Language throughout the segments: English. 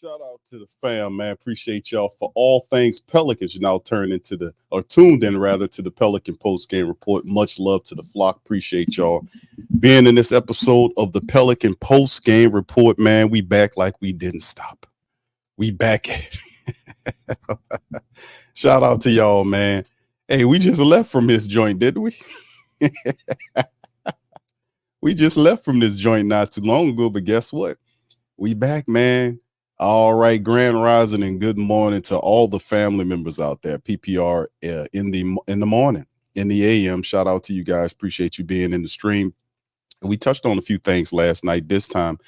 Shout out to the fam, man. Appreciate y'all for all things Pelicans. You're now tuned in rather to the Pelican Postgame Report. Much love to the flock. Appreciate y'all being in this episode of the Pelican Postgame Report, man. We back like we didn't stop. We back at it. Shout out to y'all, man. Hey, we just left from this joint, didn't we? We just left from this joint not too long ago, but guess what? We back, man. All right, grand rising and good morning to all the family members out there. PPR in the morning, in the AM. Shout out to you guys. Appreciate you being in the stream. And we touched on a few things last night. This time,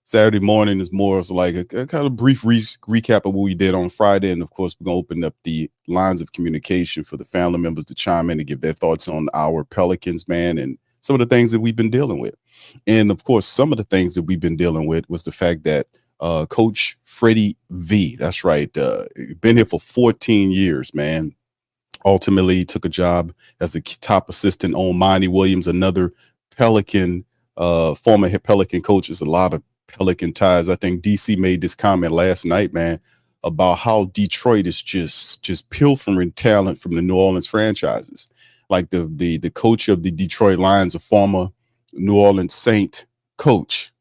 Saturday morning is more like a kind of brief recap of what we did on Friday. And of course, we're going to open up the lines of communication for the family members to chime in and give their thoughts on our Pelicans, man, and some of the things that we've been dealing with. And of course, some of the things that we've been dealing with was the fact that Coach Freddie V, that's right, been here for 14 years, man. Ultimately, took a job as the top assistant on Monty Williams, another Pelican, former Pelican coach. There's a lot of Pelican ties. I think DC made this comment last night, man, about how Detroit is just pilfering talent from the New Orleans franchises. Like the coach of the Detroit Lions, a former New Orleans Saint coach.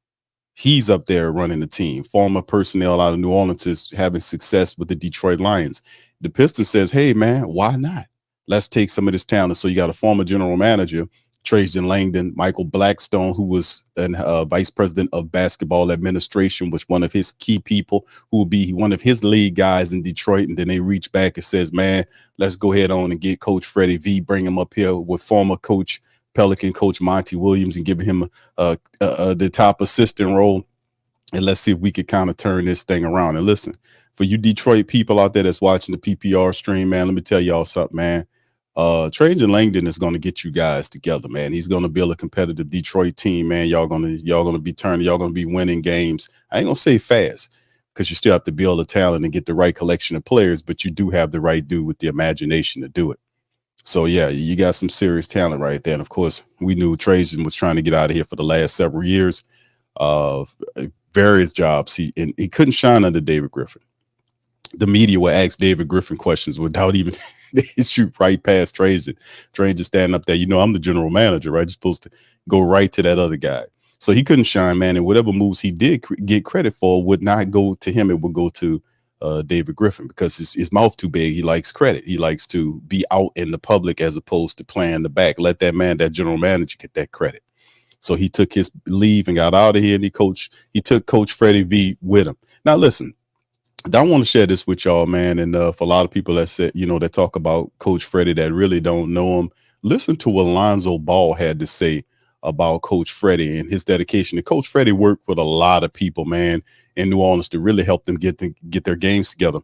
He's up there running the team. Former personnel out of New Orleans is having success with the Detroit Lions. The Pistons says, hey, man, why not? Let's take some of this talent. So you got a former general manager, Trajan Langdon, Michael Blackstone, who was a vice president of basketball administration, was one of his key people who will be one of his lead guys in Detroit. And then they reach back and says, man, let's go ahead on and get Coach Freddie V, bring him up here with former coach Pelican coach Monty Williams and giving him the top assistant role. And let's see if we could kind of turn this thing around. And listen, for you Detroit people out there that's watching the PPR stream, man, let me tell y'all something, man. Trajan Langdon is going to get you guys together, man. He's going to build a competitive Detroit team, man. Y'all going to be winning games. I ain't going to say fast, because you still have to build the talent and get the right collection of players, but you do have the right dude with the imagination to do it. So, yeah, you got some serious talent right there. And, of course, we knew Trajan was trying to get out of here for the last several years of various jobs. He couldn't shine under David Griffin. The media would ask David Griffin questions without even shoot right past Trajan. Trajan standing up there, I'm the general manager, right? You're supposed to go right to that other guy. So he couldn't shine, man. And whatever moves he did get credit for would not go to him. It would go to David Griffin, because his mouth too big. He likes credit. He likes to be out in the public as opposed to playing the back. Let that general manager, get that credit. So he took his leave and got out of here, and he took Coach Freddie V with him. Now, listen, I want to share this with y'all, man. And for a lot of people that said, that talk about Coach Freddie that really don't know him, listen to what Lonzo Ball had to say about Coach Freddie and his dedication. And Coach Freddie worked with a lot of people, man, in New Orleans to really help them get their games together.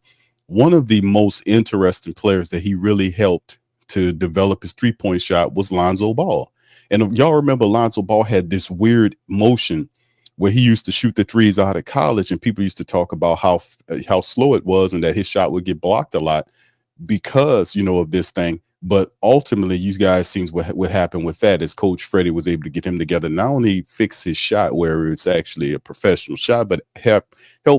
One of the most interesting players that he really helped to develop his three-point shot was Lonzo Ball. And if y'all remember, Lonzo Ball had this weird motion where he used to shoot the threes out of college, and people used to talk about how slow it was and that his shot would get blocked a lot because, of this thing. But ultimately, you guys seen what happened with that is Coach Freddie was able to get him together, not only fix his shot where it's actually a professional shot, but help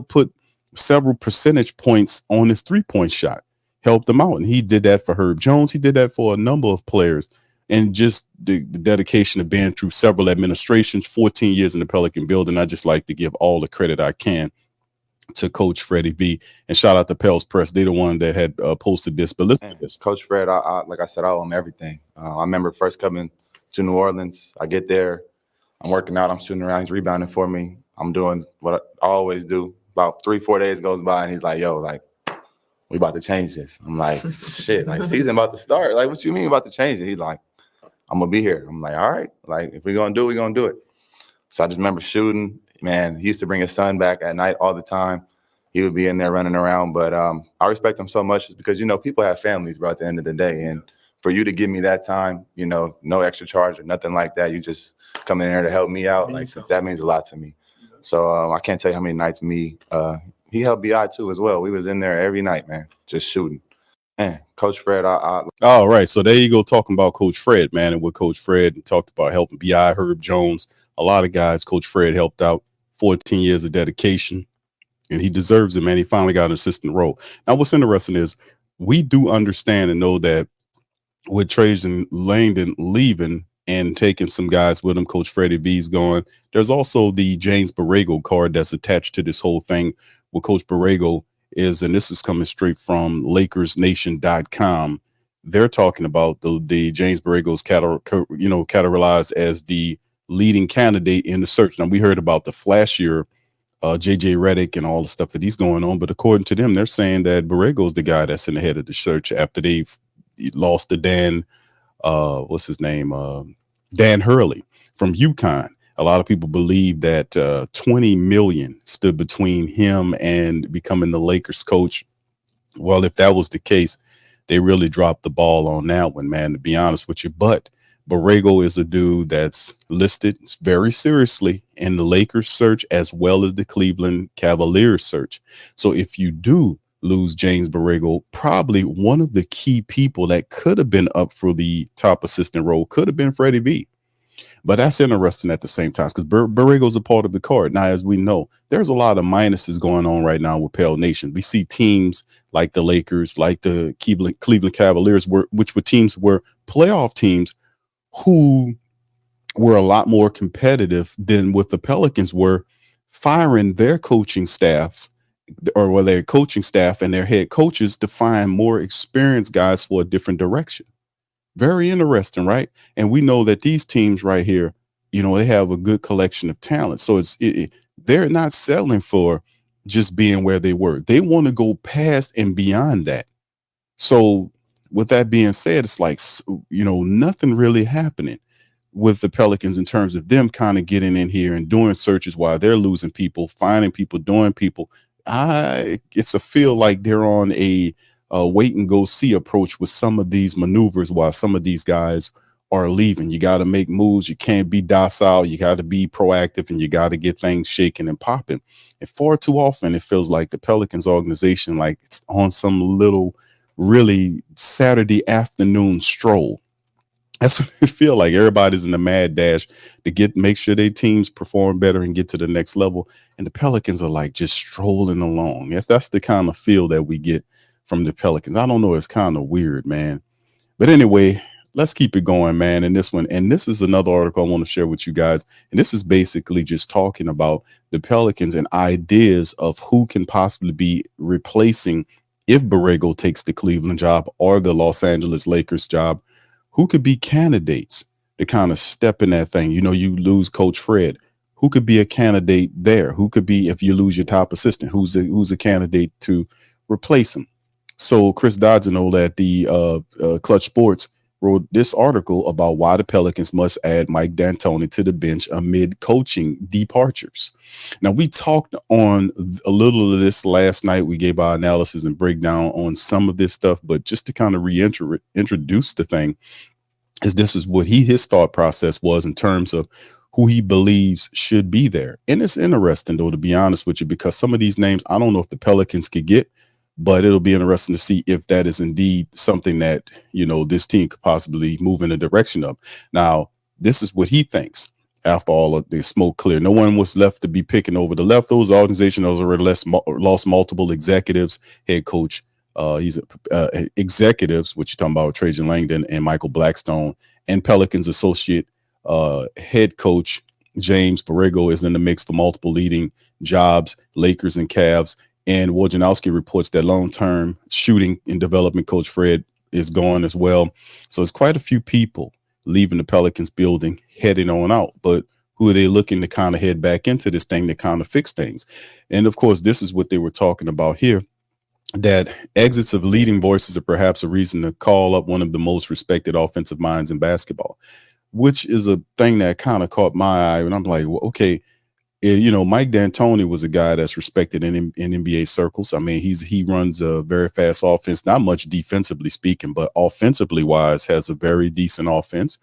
put several percentage points on his three-point shot, helped them out. And he did that for Herb Jones. He did that for a number of players. And just the dedication of being through several administrations, 14 years in the Pelican building. I just like to give all the credit I can to Coach Freddie V, and shout out to Pels Press. They're the one that had posted this. But listen to this. Coach Fred, like I said, I owe him everything. I remember first coming to New Orleans. I get there, I'm working out, I'm shooting around, he's rebounding for me. I'm doing what I always do. About 3-4 days goes by, and he's like, yo, like, we about to change this. I'm like, shit, like, season about to start. Like, what you mean about to change it? He's like, I'm going to be here. I'm like, all right. Like, if we're going to do it, we're going to do it. So I just remember shooting. Man, he used to bring his son back at night all the time. He would be in there running around. But I respect him so much because, people have families, bro, at the end of the day. And for you to give me that time, no extra charge or nothing like that, you just come in there to help me out. Like, so that means a lot to me. So I can't tell you how many nights he helped BI too as well. We was in there every night, man, just shooting. Man, Coach Fred, all right. So there you go, talking about Coach Fred, man, and what Coach Fred talked about helping BI, Herb Jones, a lot of guys Coach Fred helped out, 14 years of dedication. and he deserves it, man. He finally got an assistant role. Now, what's interesting is we do understand and know that with Trajan Langdon leaving and taking some guys with him, Coach Freddie V's going. There's also the James Borrego card that's attached to this whole thing. What Coach Borrego is, and this is coming straight from LakersNation.com. They're talking about the James Borrego's categorized as the leading candidate in the search. Now, we heard about the flashier JJ Redick and all the stuff that he's going on, but according to them, they're saying that Borrego's the guy that's in the head of the search after they've lost to Dan, what's his name? Dan Hurley from UConn. A lot of people believe that 20 million stood between him and becoming the Lakers coach. Well, if that was the case, they really dropped the ball on that one, man, to be honest with you. But Borrego is a dude that's listed very seriously in the Lakers search as well as the Cleveland Cavaliers search. So if you do lose James Borrego, probably one of the key people that could have been up for the top assistant role could have been Freddie V. But that's interesting at the same time because Borrego's a part of the card. Now, as we know, there's a lot of minuses going on right now with Pale Nation. We see teams like the Lakers, like the Cleveland Cavaliers, which were playoff teams who were a lot more competitive than what the Pelicans were, firing their coaching staffs or their coaching staff and their head coaches to find more experienced guys for a different direction. Very interesting, right? And we know that these teams right here, they have a good collection of talent. So they're not settling for just being where they were. They want to go past and beyond that. So with that being said, it's like, nothing really happening with the Pelicans in terms of them kind of getting in here and doing searches while they're losing people, finding people, doing people. It's a feel like they're on a wait and go see approach with some of these maneuvers while some of these guys are leaving. You got to make moves. You can't be docile. You got to be proactive and you got to get things shaking and popping. And far too often, it feels like the Pelicans organization, like it's on some little really Saturday afternoon stroll. That's what it feel like. Everybody's in the mad dash to make sure their teams perform better and get to the next level. And the Pelicans are like just strolling along. Yes, that's the kind of feel that we get from the Pelicans. I don't know. It's kind of weird, man. But anyway, let's keep it going, man. And this is another article I want to share with you guys. And this is basically just talking about the Pelicans and ideas of who can possibly be replacing if Borrego takes the Cleveland job or the Los Angeles Lakers job. Who could be candidates to kind of step in that thing? You lose Coach Fred. Who could be a candidate there? Who could be, if you lose your top assistant, who's a candidate to replace him? So Chris Dodson at the Clutch Sports wrote this article about why the Pelicans must add Mike D'Antoni to the bench amid coaching departures. Now, we talked on a little of this last night. We gave our analysis and breakdown on some of this stuff, but just to kind of introduce the thing, this is what his thought process was in terms of who he believes should be there. And it's interesting, though, to be honest with you, because some of these names, I don't know if the Pelicans could get, but it'll be interesting to see if that is indeed something that, this team could possibly move in the direction of. Now, this is what he thinks after all of the smoke clear. No one was left to be picking over the left. Those organizations already lost multiple executives, head coach, executives, which you're talking about Trajan Langdon and Michael Blackstone, and Pelicans associate head coach James Borrego is in the mix for multiple leading jobs, Lakers and Cavs. And Wojnarowski reports that long-term shooting and development coach Fred is gone as well. So it's quite a few people leaving the Pelicans building, heading on out. But who are they looking to kind of head back into this thing to kind of fix things? And of course, this is what they were talking about here, that exits of leading voices are perhaps a reason to call up one of the most respected offensive minds in basketball, which is a thing that kind of caught my eye. And I'm like, well, okay. Mike D'Antoni was a guy that's respected in NBA circles. I mean, he runs a very fast offense, not much defensively speaking, but offensively wise has a very decent offense.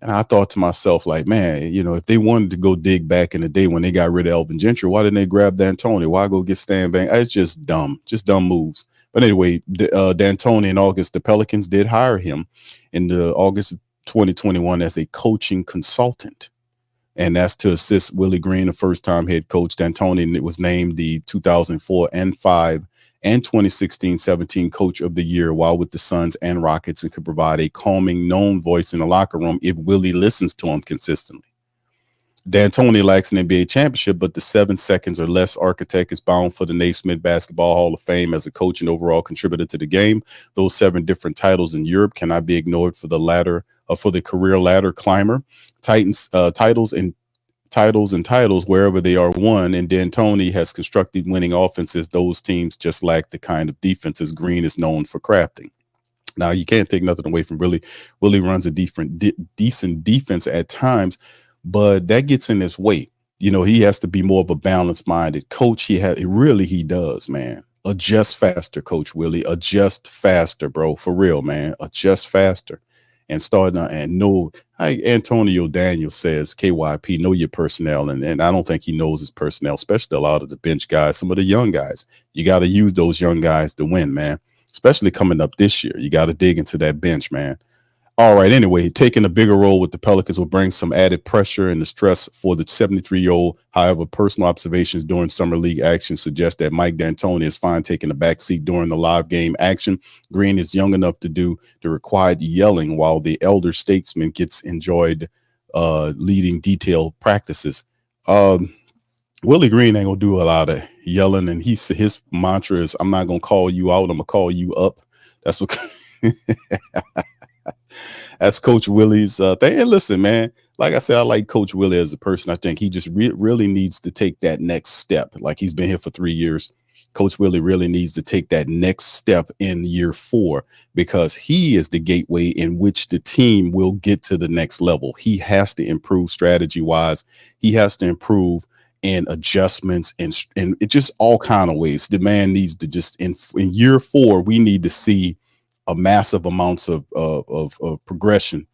And I thought to myself, like, man, if they wanted to go dig back in the day when they got rid of Elvin Gentry, why didn't they grab D'Antoni? Why go get Stan Van? It's just dumb moves. But anyway, D'Antoni in August, the Pelicans did hire him in the August of 2021 as a coaching consultant. and that's to assist Willie Green, the first-time head coach. D'Antoni was named the 2004 and 5 and 2016-17 Coach of the Year while with the Suns and Rockets, and could provide a calming, known voice in the locker room if Willie listens to him consistently. D'Antoni lacks an NBA championship, but the 7 seconds or less architect is bound for the Naismith Basketball Hall of Fame as a coach and overall contributor to the game. Those 7 different titles in Europe cannot be ignored for the career ladder climber. Titles wherever they are won, and D'Antoni has constructed winning offenses. Those teams just lack the kind of defenses Green is known for crafting. Now, you can't take nothing away from Willie. Willie runs a decent defense at times, but that gets in his way. You know, he has to be more of a balanced-minded coach. He does, man. Adjust faster, Coach Willie. Adjust faster, bro. For real, man. Adjust faster. And Antonio Daniels says, KYP, know your personnel. And I don't think he knows his personnel, especially a lot of the bench guys, some of the young guys. You got to use those young guys to win, man, especially coming up this year. You got to dig into that bench, man. All right. Anyway, taking a bigger role with the Pelicans will bring some added pressure and the stress for the 73-year-old. However, personal observations during summer league action suggest that Mike D'Antoni is fine taking a back seat during the live game action. Green is young enough to do the required yelling, while the elder statesman gets enjoyed leading detailed practices. Willie Green ain't gonna do a lot of yelling, and his mantra is, "I'm not gonna call you out. I'm gonna call you up." That's what. That's Coach Willie's thing. And listen, man, like I said, I like Coach Willie as a person. I think he just really needs to take that next step. Like, he's been here for 3 years. Coach Willie really needs to take that next step in year 4, because he is the gateway in which the team will get to the next level. He has to improve strategy wise. He has to improve in adjustments and it just all kind of ways. The man needs to just in year 4, we need to see a massive amounts of progression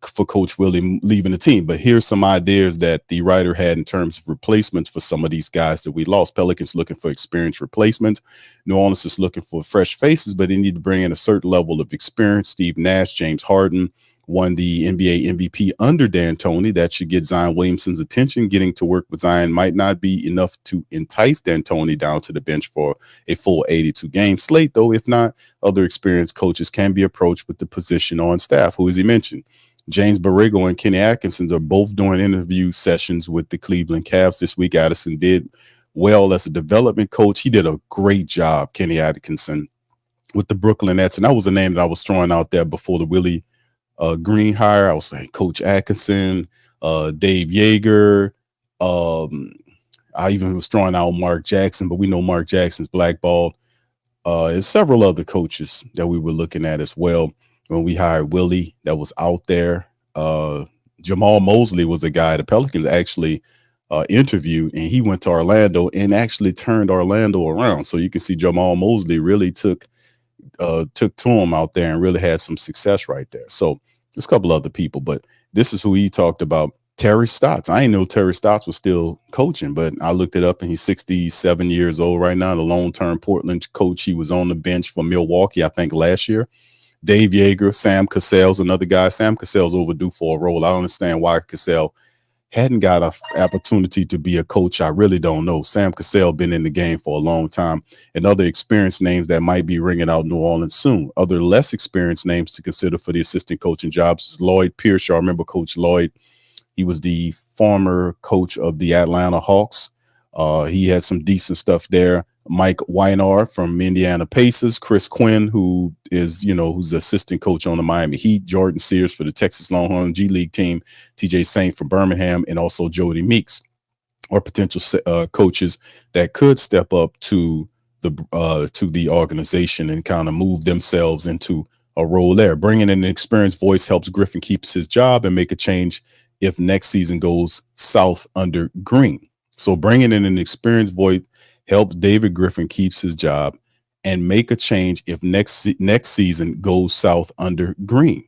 for Coach Willie leaving the team. But here's some ideas that the writer had in terms of replacements for some of these guys that we lost. Pelicans looking for experienced replacements. New Orleans is looking for fresh faces, but they need to bring in a certain level of experience. Steve Nash, James Harden won the NBA MVP under D'Antoni. That should get Zion Williamson's attention. Getting to work with Zion might not be enough to entice D'Antoni down to the bench for a full 82-game slate, though. If not, other experienced coaches can be approached with the position on staff. Who has he mentioned? James Borrego and Kenny Atkinson are both doing interview sessions with the Cleveland Cavs this week. Addison did well as a development coach. He did a great job, Kenny Atkinson, with the Brooklyn Nets. And that was a name that I was throwing out there before the Willie Green hire. I was like, Coach Atkinson, Dave Yeager. I even was throwing out Mark Jackson, but we know Mark Jackson's blackballed. There's several other coaches that we were looking at as well when we hired Willie that was out there. Jamal Mosley was a guy the Pelicans actually interviewed, and he went to Orlando and actually turned Orlando around. So you can see Jamal Mosley really took to him out there and really had some success right there. So there's a couple other people, but this is who he talked about. Terry Stotts. I didn't know Terry Stotts was still coaching, but I looked it up and he's 67 years old right now. The long-term Portland coach. He was on the bench for Milwaukee, I think, last year. Dave Yeager, Sam Cassell's another guy. Sam Cassell's overdue for a role. I don't understand why Cassell hadn't got an opportunity to be a coach. I really don't know. Sam Cassell been in the game for a long time, and other experienced names that might be ringing out New Orleans soon. Other less experienced names to consider for the assistant coaching jobs is Lloyd Pierce. I remember Coach Lloyd. He was the former coach of the Atlanta Hawks. He had some decent stuff there. Mike Weinar from Indiana Pacers, Chris Quinn, who is, who's the assistant coach on the Miami Heat, Jordan Sears for the Texas Longhorn G League team, TJ Saint from Birmingham, and also Jody Meeks, or potential coaches that could step up to the organization and kind of move themselves into a role there. Bringing in an experienced voice helps Griffin keeps his job and make a change if next season goes south under Green. So bringing in an experienced voice helps David Griffin keeps his job and make a change if next season goes south under Green.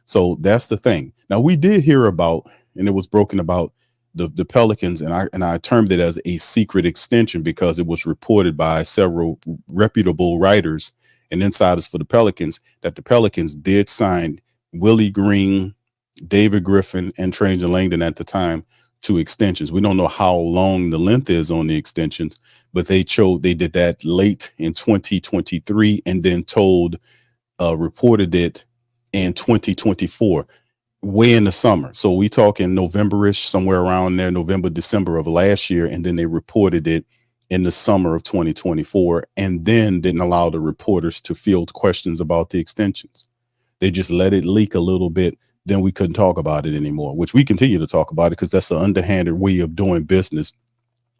So that's the thing. Now, we did hear about, and it was broken about the Pelicans, and I termed it as a secret extension because it was reported by several reputable writers and insiders for the Pelicans that the Pelicans did sign Willie Green, David Griffin, and Trajan Langdon at the time to extensions. We don't know how long the length is on the extensions, but they did that late in 2023 and then reported it in 2024, way in the summer. So we talking November-ish, somewhere around there, November, December of last year. And then they reported it in the summer of 2024, and then didn't allow the reporters to field questions about the extensions. They just let it leak a little bit. Then we couldn't talk about it anymore, which we continue to talk about it because that's an underhanded way of doing business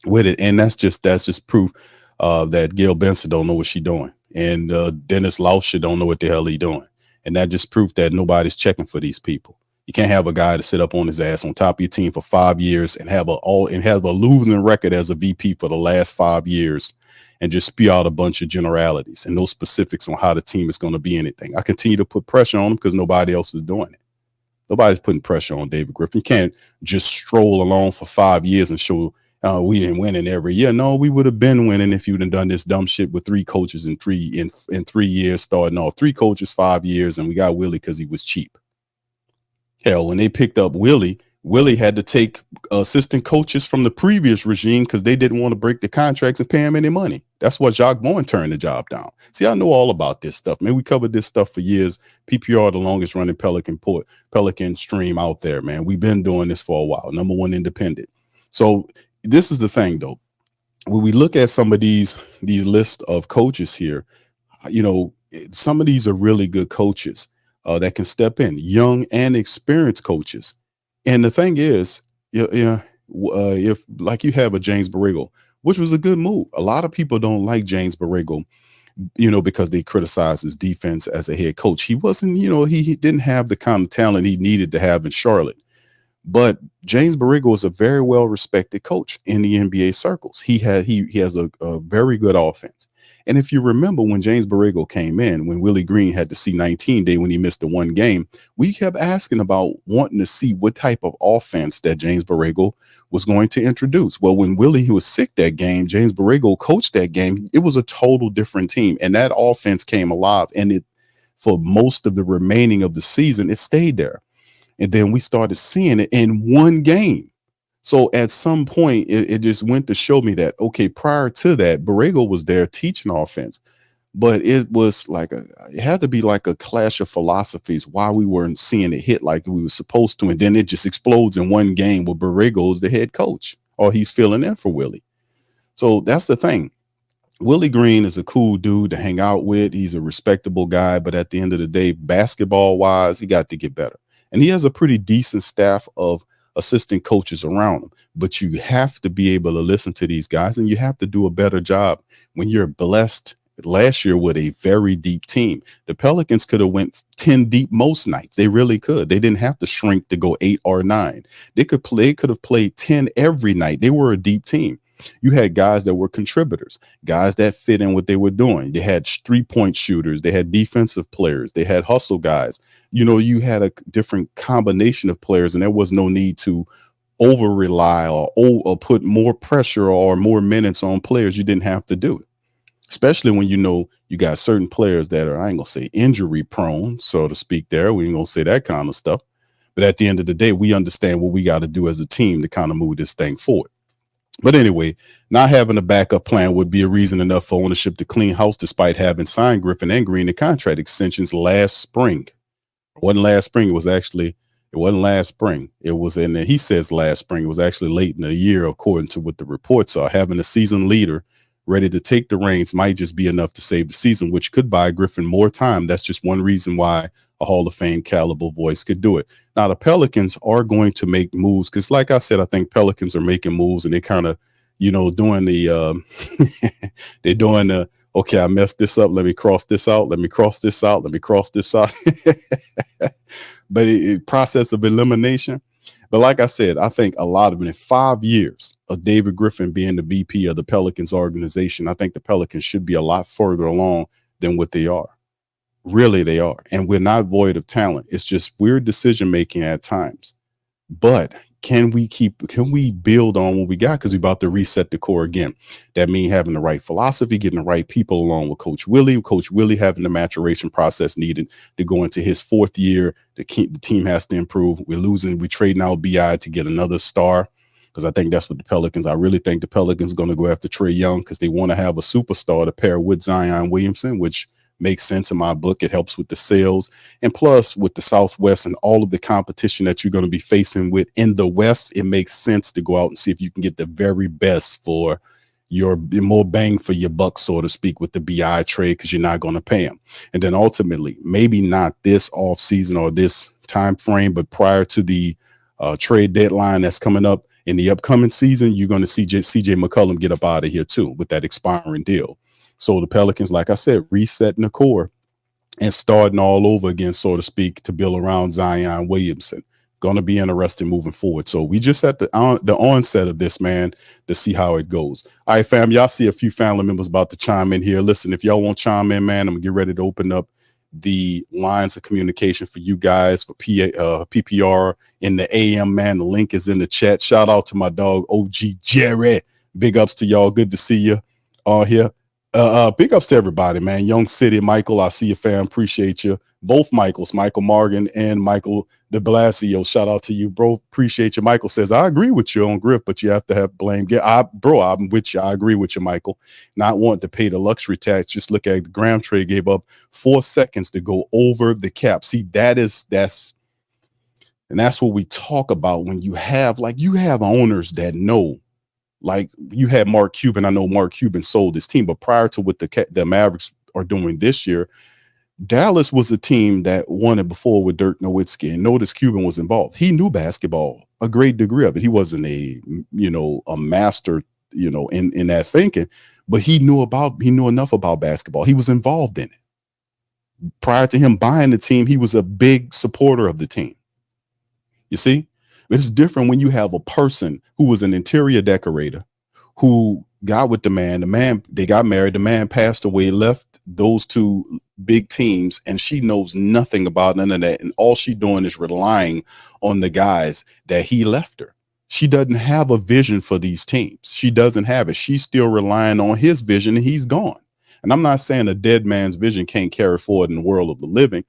with it. And that's just proof that Gail Benson don't know what she's doing. And Dennis Lauscher don't know what the hell he's doing. And that just proof that nobody's checking for these people. You can't have a guy to sit up on his ass on top of your team for 5 years and have a losing record as a VP for the last 5 years and just spew out a bunch of generalities and no specifics on how the team is going to be anything. I continue to put pressure on him because nobody else is doing it. Nobody's putting pressure on David Griffin. You can't just stroll along for 5 years and show we didn't win in every year. No, we would have been winning if you'd have done this dumb shit with 3 coaches in 3 years starting off. 3 coaches, 5 years, and we got Willie because he was cheap. Hell, when they picked up Willie had to take assistant coaches from the previous regime because they didn't want to break the contracts and pay him any money. That's what Jacques Vaughn turned the job down. See, I know all about this stuff, man. We covered this stuff for years. PPR, the longest running Pelican stream out there, man. We've been doing this for a while. #1 independent. So this is the thing, though. When we look at some of these lists of coaches here, some of these are really good coaches that can step in, young and experienced coaches. And the thing is, if like you have a James Borrego, which was a good move. A lot of people don't like James Borrego, because they criticize his defense as a head coach. He wasn't, he didn't have the kind of talent he needed to have in Charlotte. But James Borrego is a very well respected coach in the NBA circles. He has a very good offense. And if you remember when James Borrego came in, when Willie Green had the C-19 day when he missed the 1 game, we kept asking about wanting to see what type of offense that James Borrego was going to introduce. Well, when Willie was sick that game, James Borrego coached that game. It was a total different team, and that offense came alive. And for most of the remaining of the season, it stayed there. And then we started seeing it in 1 game. So at some point, it just went to show me that, okay, prior to that, Borrego was there teaching offense, but it was it had to be like a clash of philosophies why we weren't seeing it hit like we were supposed to. And then it just explodes in 1 game where Borrego's the head coach or he's filling in for Willie. So that's the thing. Willie Green is a cool dude to hang out with. He's a respectable guy, but at the end of the day, basketball wise, he got to get better. And he has a pretty decent staff of assistant coaches around him, but you have to be able to listen to these guys, and you have to do a better job when you're blessed last year with a very deep team. The Pelicans could have went 10 deep most nights. They really could. They didn't have to shrink to go 8 or 9. They could have played 10 every night. They were a deep team. You had guys that were contributors, guys that fit in what they were doing. They had 3-point shooters. They had defensive players. They had hustle guys. You had a different combination of players, and there was no need to over rely or put more pressure or more minutes on players. You didn't have to do it, especially when you got certain players that are, I ain't gonna say injury prone, so to speak there. We ain't gonna say that kind of stuff. But at the end of the day, we understand what we got to do as a team to kind of move this thing forward. But anyway, not having a backup plan would be a reason enough for ownership to clean house despite having signed Griffin and Green to contract extensions last spring. It wasn't last spring. It wasn't last spring. It was he says last spring. It was actually late in the year, according to what the reports are. Having a seasoned leader ready to take the reins might just be enough to save the season, which could buy Griffin more time. That's just one reason why a Hall of Fame caliber voice could do it. Now, the Pelicans are going to make moves because, like I said, I think Pelicans are making moves, and they kind of, doing they're doing the, okay, I messed this up. Let me cross this out. Let me cross this out. Let me cross this out. But process of elimination. But like I said, I think a lot of it in 5 years of David Griffin being the VP of the Pelicans organization, I think the Pelicans should be a lot further along than what they are. Really, they are. And we're not void of talent. It's just weird decision making at times. But can we build on what we got? Because we're about to reset the core again. That means having the right philosophy, getting the right people along with Coach Willie having the maturation process needed to go into his 4th year. The team has to improve. We're trading out BI to get another star. because I think that's what the Pelicans. I really think the Pelicans are going to go after Trae Young because they want to have a superstar to pair with Zion Williamson, which makes sense in my book. It helps with the sales. And plus, with the Southwest and all of the competition that you're going to be facing with in the West, it makes sense to go out and see if you can get the very best for your more bang for your buck, so to speak, with the BI trade, because you're not going to pay them. And then ultimately, maybe not this off season or this time frame, but prior to the trade deadline that's coming up in the upcoming season, you're going to see CJ McCollum get up out of here too with that expiring deal. So the Pelicans, like I said, resetting the core and starting all over again, so to speak, to build around Zion Williamson. Going to be interesting moving forward. So we just at the onset of this, man, to see how it goes. All right, fam, y'all see a few family members about to chime in here. Listen, if y'all want to chime in, man, I'm going to get ready to open up the lines of communication for you guys for PPR in the AM, man. The link is in the chat. Shout out to my dog, OG Jerry. Big ups to y'all. Good to see you all here. Big ups to everybody, man. Young City, Michael, I see you, fam. Appreciate you. Both Michaels, Michael Morgan and Michael de Blasio. Shout out to you, bro. Appreciate you. Michael says, I agree with you on Griff, but you have to have blame. Yeah, I'm with you. I agree with you, Michael. Not wanting to pay the luxury tax. Just look at the Graham trade gave up 4 seconds to go over the cap. See, that's what we talk about when you have owners that know. Like you had Mark Cuban. I know Mark Cuban sold his team, but prior to what the Mavericks are doing this year, Dallas was a team that won it before with Dirk Nowitzki, and notice Cuban was involved. He knew basketball, a great degree of it. He wasn't a master, in that thinking, but he knew enough about basketball. He was involved in it. Prior to him buying the team, he was a big supporter of the team. You see? It's different when you have a person who was an interior decorator who got with the man, they got married, the man passed away, left those two big teams, and she knows nothing about none of that. And all she doing is relying on the guys that he left her. She doesn't have a vision for these teams. She doesn't have it. She's still relying on his vision, and he's gone. And I'm not saying a dead man's vision can't carry forward in the world of the living.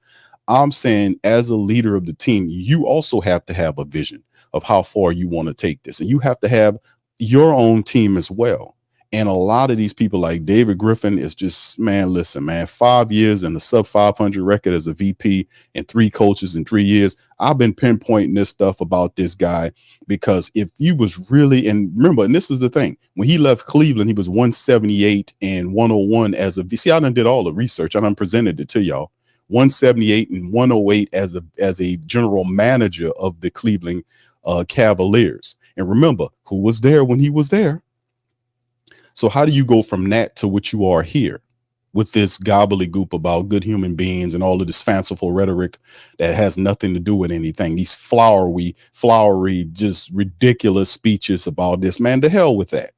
I'm saying as a leader of the team, you also have to have a vision of how far you want to take this. And you have to have your own team as well. And a lot of these people like David Griffin is just, man, listen, man, 5 years and a sub 500 record as a VP and 3 coaches in 3 years. I've been pinpointing this stuff about this guy because if you was really, and remember, and this is the thing, when he left Cleveland, he was 178 and 101 as a VP. See, I done did all the research. I done presented it to y'all. 178 and 108 as a general manager of the Cleveland Cavaliers. And remember, who was there when he was there? So how do you go from that to what you are here with this gobbledygook about good human beings and all of this fanciful rhetoric that has nothing to do with anything? These flowery, just ridiculous speeches about this, man, to hell with that.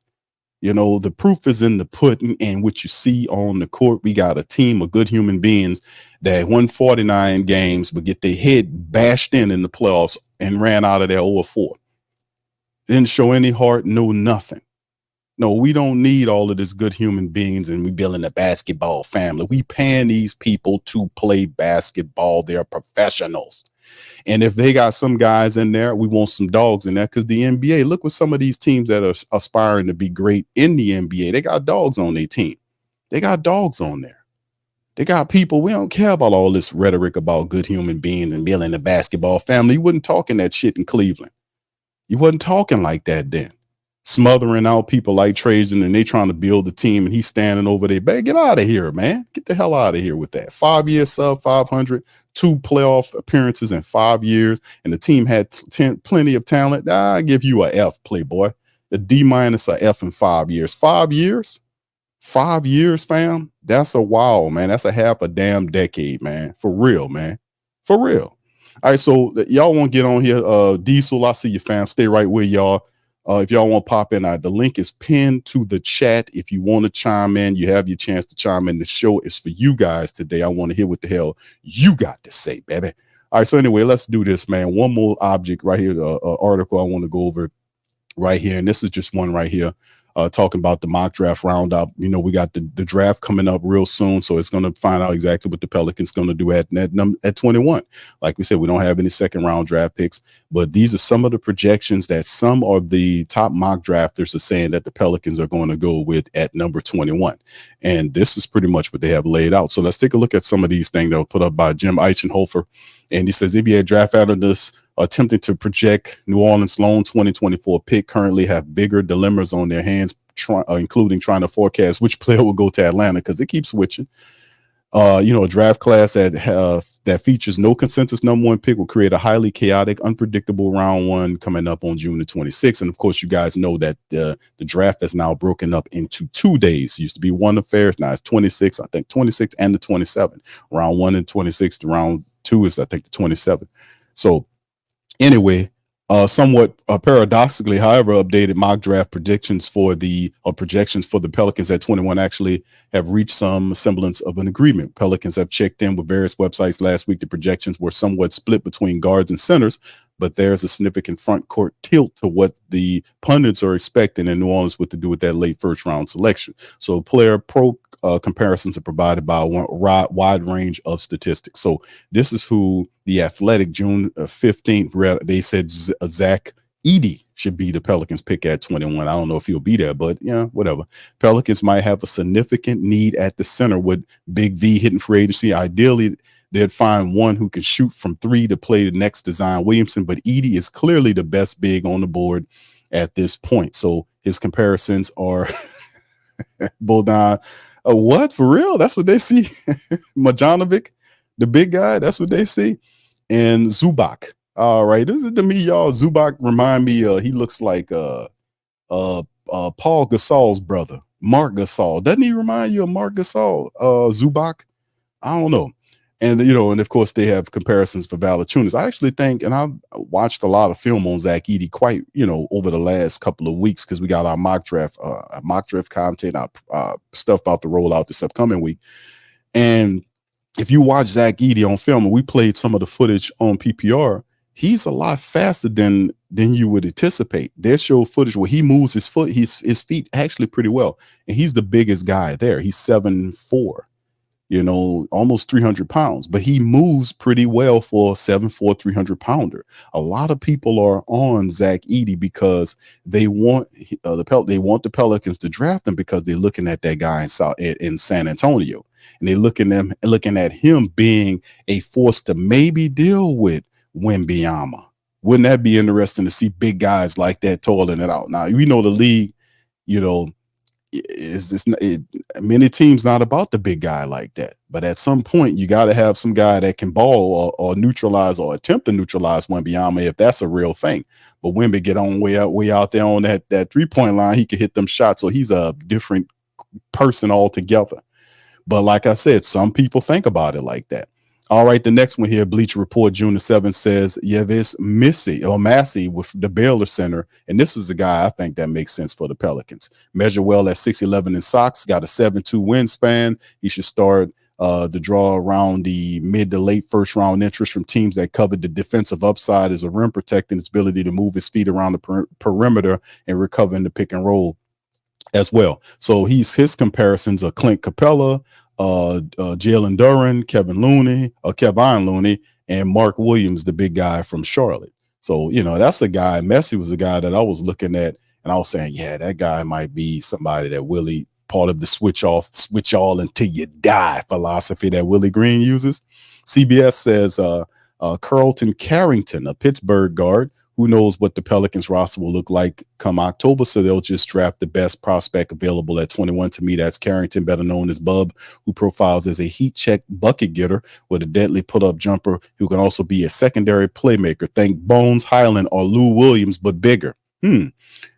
The proof is in the pudding, and what you see on the court, we got a team of good human beings that won 49 games, but get their head bashed in the playoffs and ran out of there 0-4. Didn't show any heart, no nothing. No, we don't need all of this good human beings and we building a basketball family. We paying these people to play basketball. They're professionals. And if they got some guys in there, we want some dogs in there, because the NBA, look what some of these teams that are aspiring to be great in the NBA, they got dogs on their team. They got dogs on there. They got people. We don't care about all this rhetoric about good human beings and building a basketball family. You wasn't talking that shit in Cleveland. You wasn't talking like that then. Smothering out people like Trajan, and they trying to build the team, and he's standing over there. Get out of here, man. Get the hell out of here with that. 5 years sub 500, 2 playoff appearances in 5 years, and the team had plenty of talent. I give you a F, playboy. A D minus, a F in 5 years. 5 years? 5 years, fam? That's a wow, man. That's a half a damn decade, man. For real, man. For real. All right, so y'all want to get on here. Diesel, I see you, fam. Stay right where y'all. If y'all want to pop in, the link is pinned to the chat. If you want to chime in, you have your chance to chime in. The show is for you guys today. I want to hear what the hell you got to say, baby. All right, so anyway, let's do this, man. One more object right here, article I want to go over right here, and this is just one right here. talking about the mock draft roundup. We got the draft coming up real soon, so it's going to find out exactly what the Pelicans going to do at 21. Like we said, we don't have any second round draft picks, but these are some of the projections that some of the top mock drafters are saying that the Pelicans are going to go with at number 21. And this is pretty much what they have laid out. So let's take a look at some of these things that were put up by Jim Eichenhofer. And he says NBA draft analysts attempting to project New Orleans' lone 2024 pick currently have bigger dilemmas on their hands, including trying to forecast which player will go to Atlanta because it keeps switching. A draft class that features no consensus number one pick will create a highly chaotic, unpredictable round one coming up on June the 26th. And of course, you guys know that the draft is now broken up into 2 days. It used to be one affairs. Now it's 26, I think 26 and the 27. Round 1 and 26. The round 2 is, I think, the 27. So anyway, somewhat paradoxically, however, updated mock draft projections for the Pelicans at 21 actually have reached some semblance of an agreement. Pelicans have checked in with various websites last week. The projections were somewhat split between guards and centers, but there's a significant front court tilt to what the pundits are expecting in New Orleans what to do with that late first round selection. So player pro comparisons are provided by a wide range of statistics. So this is who the Athletic June 15th read. They said Zach Edey should be the Pelicans pick at 21. I don't know if he'll be there, but yeah, whatever. Pelicans might have a significant need at the center with Big V hitting free agency. Ideally, they'd find one who can shoot from 3 to play the next to Zion Williamson, but Edey is clearly the best big on the board at this point. So his comparisons are Bulldog. What, for real? That's what they see. Majanovic, the big guy, that's what they see. And Zubac. All right, this is to me, y'all. Zubac remind me. He looks like Paul Gasol's brother, Mark Gasol. Doesn't he remind you of Mark Gasol? Zubac. I don't know. And and of course they have comparisons for Valanciunas. I actually think, and I've watched a lot of film on Zach Edey quite, over the last couple of weeks because we got our mock draft content, our stuff about to roll out this upcoming week. And if you watch Zach Edey on film, and we played some of the footage on PPR, he's a lot faster than you would anticipate. They show footage where he moves his feet actually pretty well, and he's the biggest guy there. He's 7'4". Almost 300 pounds, but he moves pretty well for a 7'4", 300-pounder. A lot of people are on Zach Edey because they want the Pelicans to draft him because they're looking at that guy in San Antonio, and they're looking at him being a force to maybe deal with Wembanyama. Wouldn't that be interesting to see big guys like that toiling it out? Now we know the league, many teams not about the big guy like that, but at some point you got to have some guy that can ball or neutralize or attempt to neutralize Wembanyama if that's a real thing. But Wemby get on way out there on that 3-point line, he can hit them shots, so he's a different person altogether. But like I said, some people think about it like that. All right, the next one here, Bleacher Report, June the 7th says Yves Massey with the Baylor Center, and this is the guy I think that makes sense for the Pelicans. Measure well at 6'11" in socks, got a 7'2" wingspan. He should start the draw around the mid to late first round interest from teams that covered the defensive upside as a rim protecting his ability to move his feet around the perimeter and recover in the pick and roll as well. So his comparisons are Clint Capella, Jalen Duren, Kevin Looney, and Mark Williams, the big guy from Charlotte. So, that's a guy. Messi was a guy that I was looking at, and I was saying, yeah, that guy might be somebody that Willie, part of the switch all until you die philosophy that Willie Green uses. CBS says Carlton Carrington, a Pittsburgh guard. Who knows what the Pelicans roster will look like come October, so they'll just draft the best prospect available at 21. To me, that's Carrington, better known as Bub, who profiles as a heat-check bucket getter with a deadly put-up jumper who can also be a secondary playmaker. Think Bones Highland or Lou Williams, but bigger.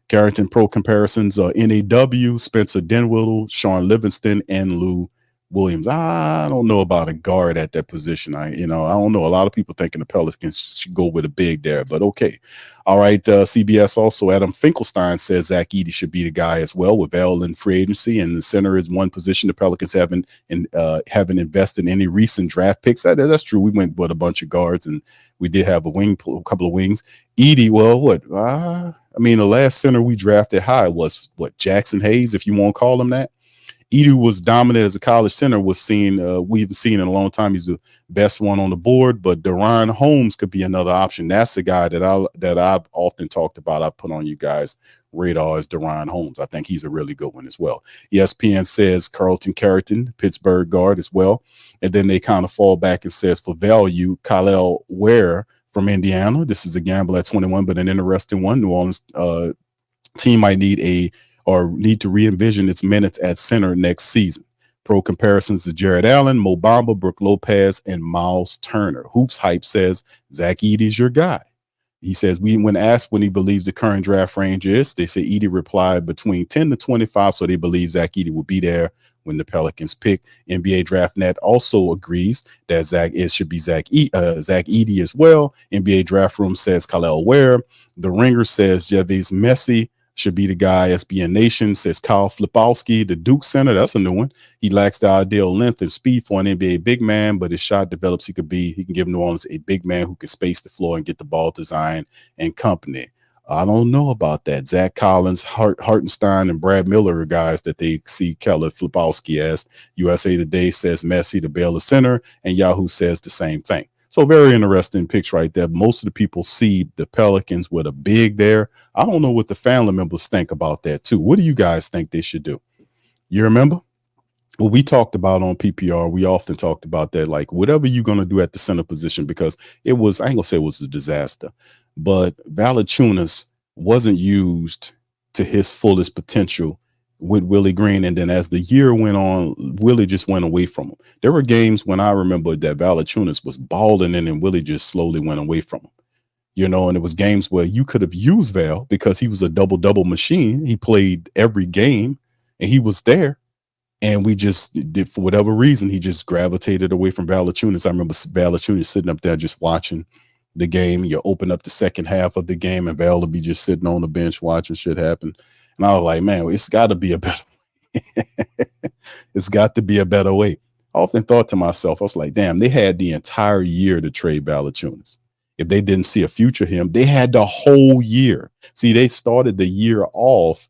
Carrington pro comparisons are NAW, Spencer Dinwiddie, Sean Livingston, and Lou Williams. I don't know about a guard at that position. I don't know. A lot of people thinking the Pelicans should go with a big there, but okay. All right. CBS also, Adam Finkelstein says Zach Edey should be the guy as well with Bell in free agency, and the center is one position the Pelicans haven't invested in any recent draft picks. That's true. We went with a bunch of guards, and we did have a couple of wings. Edey, well, what? I mean, the last center we drafted high was what, Jackson Hayes, if you want to call him that. Edie was dominant as a college center, was seen, we've seen in a long time. He's the best one on the board, but Deron Holmes could be another option. That's the guy that I've often talked about. I put on you guys' radar as Deron Holmes. I think he's a really good one as well. ESPN says Carlton Carrington, Pittsburgh guard as well. And then they kind of fall back and says for value, Khalil Ware from Indiana. This is a gamble at 21, but an interesting one. New Orleans team might need to re-envision its minutes at center next season. Pro comparisons to Jared Allen, Mo Bamba, Brook Lopez, and Miles Turner. Hoops Hype says Zach Edey's your guy. He says, when asked when he believes the current draft range is, they say Edey replied between 10 to 25, so they believe Zach Edey will be there when the Pelicans pick. NBA DraftNet also agrees that it should be Zach Edey as well. NBA Draft Room says Khalil Ware. The Ringer says Javiz Messi should be the guy. SBN Nation says Kyle Flipowski, the Duke center. That's a new one. He lacks the ideal length and speed for an NBA big man, but his shot develops. He can give New Orleans a big man who can space the floor and get the ball to Zion and company. I don't know about that. Zach Collins, Hartenstein, and Brad Miller are guys that they see Keller Flipowski as. USA Today says Messi, the Baylor center, and Yahoo says the same thing. So very interesting picks right there. Most of the people see the Pelicans with a big there. I don't know what the family members think about that too. What do you guys think they should do? You remember? Well, we talked about on PPR, we often talked about that, like whatever you're going to do at the center position, because I ain't gonna say it was a disaster, but Valanciunas wasn't used to his fullest potential with Willie Green. And then as the year went on, Willie just went away from him. There were games when I remember that Valanciunas was balling in and Willie just slowly went away from him. And it was games where you could have used Val because he was a double-double machine. He played every game and he was there. And we just did, for whatever reason, he just gravitated away from Valanciunas. I remember Valanciunas sitting up there just watching the game. You open up the second half of the game and Val would be just sitting on the bench watching shit happen. And I was like, man, it's got to be a better way. It's got to be a better way. I often thought to myself, I was like, damn, they had the entire year to trade Valanciunas. If they didn't see a future him, they had the whole year. See, they started the year off,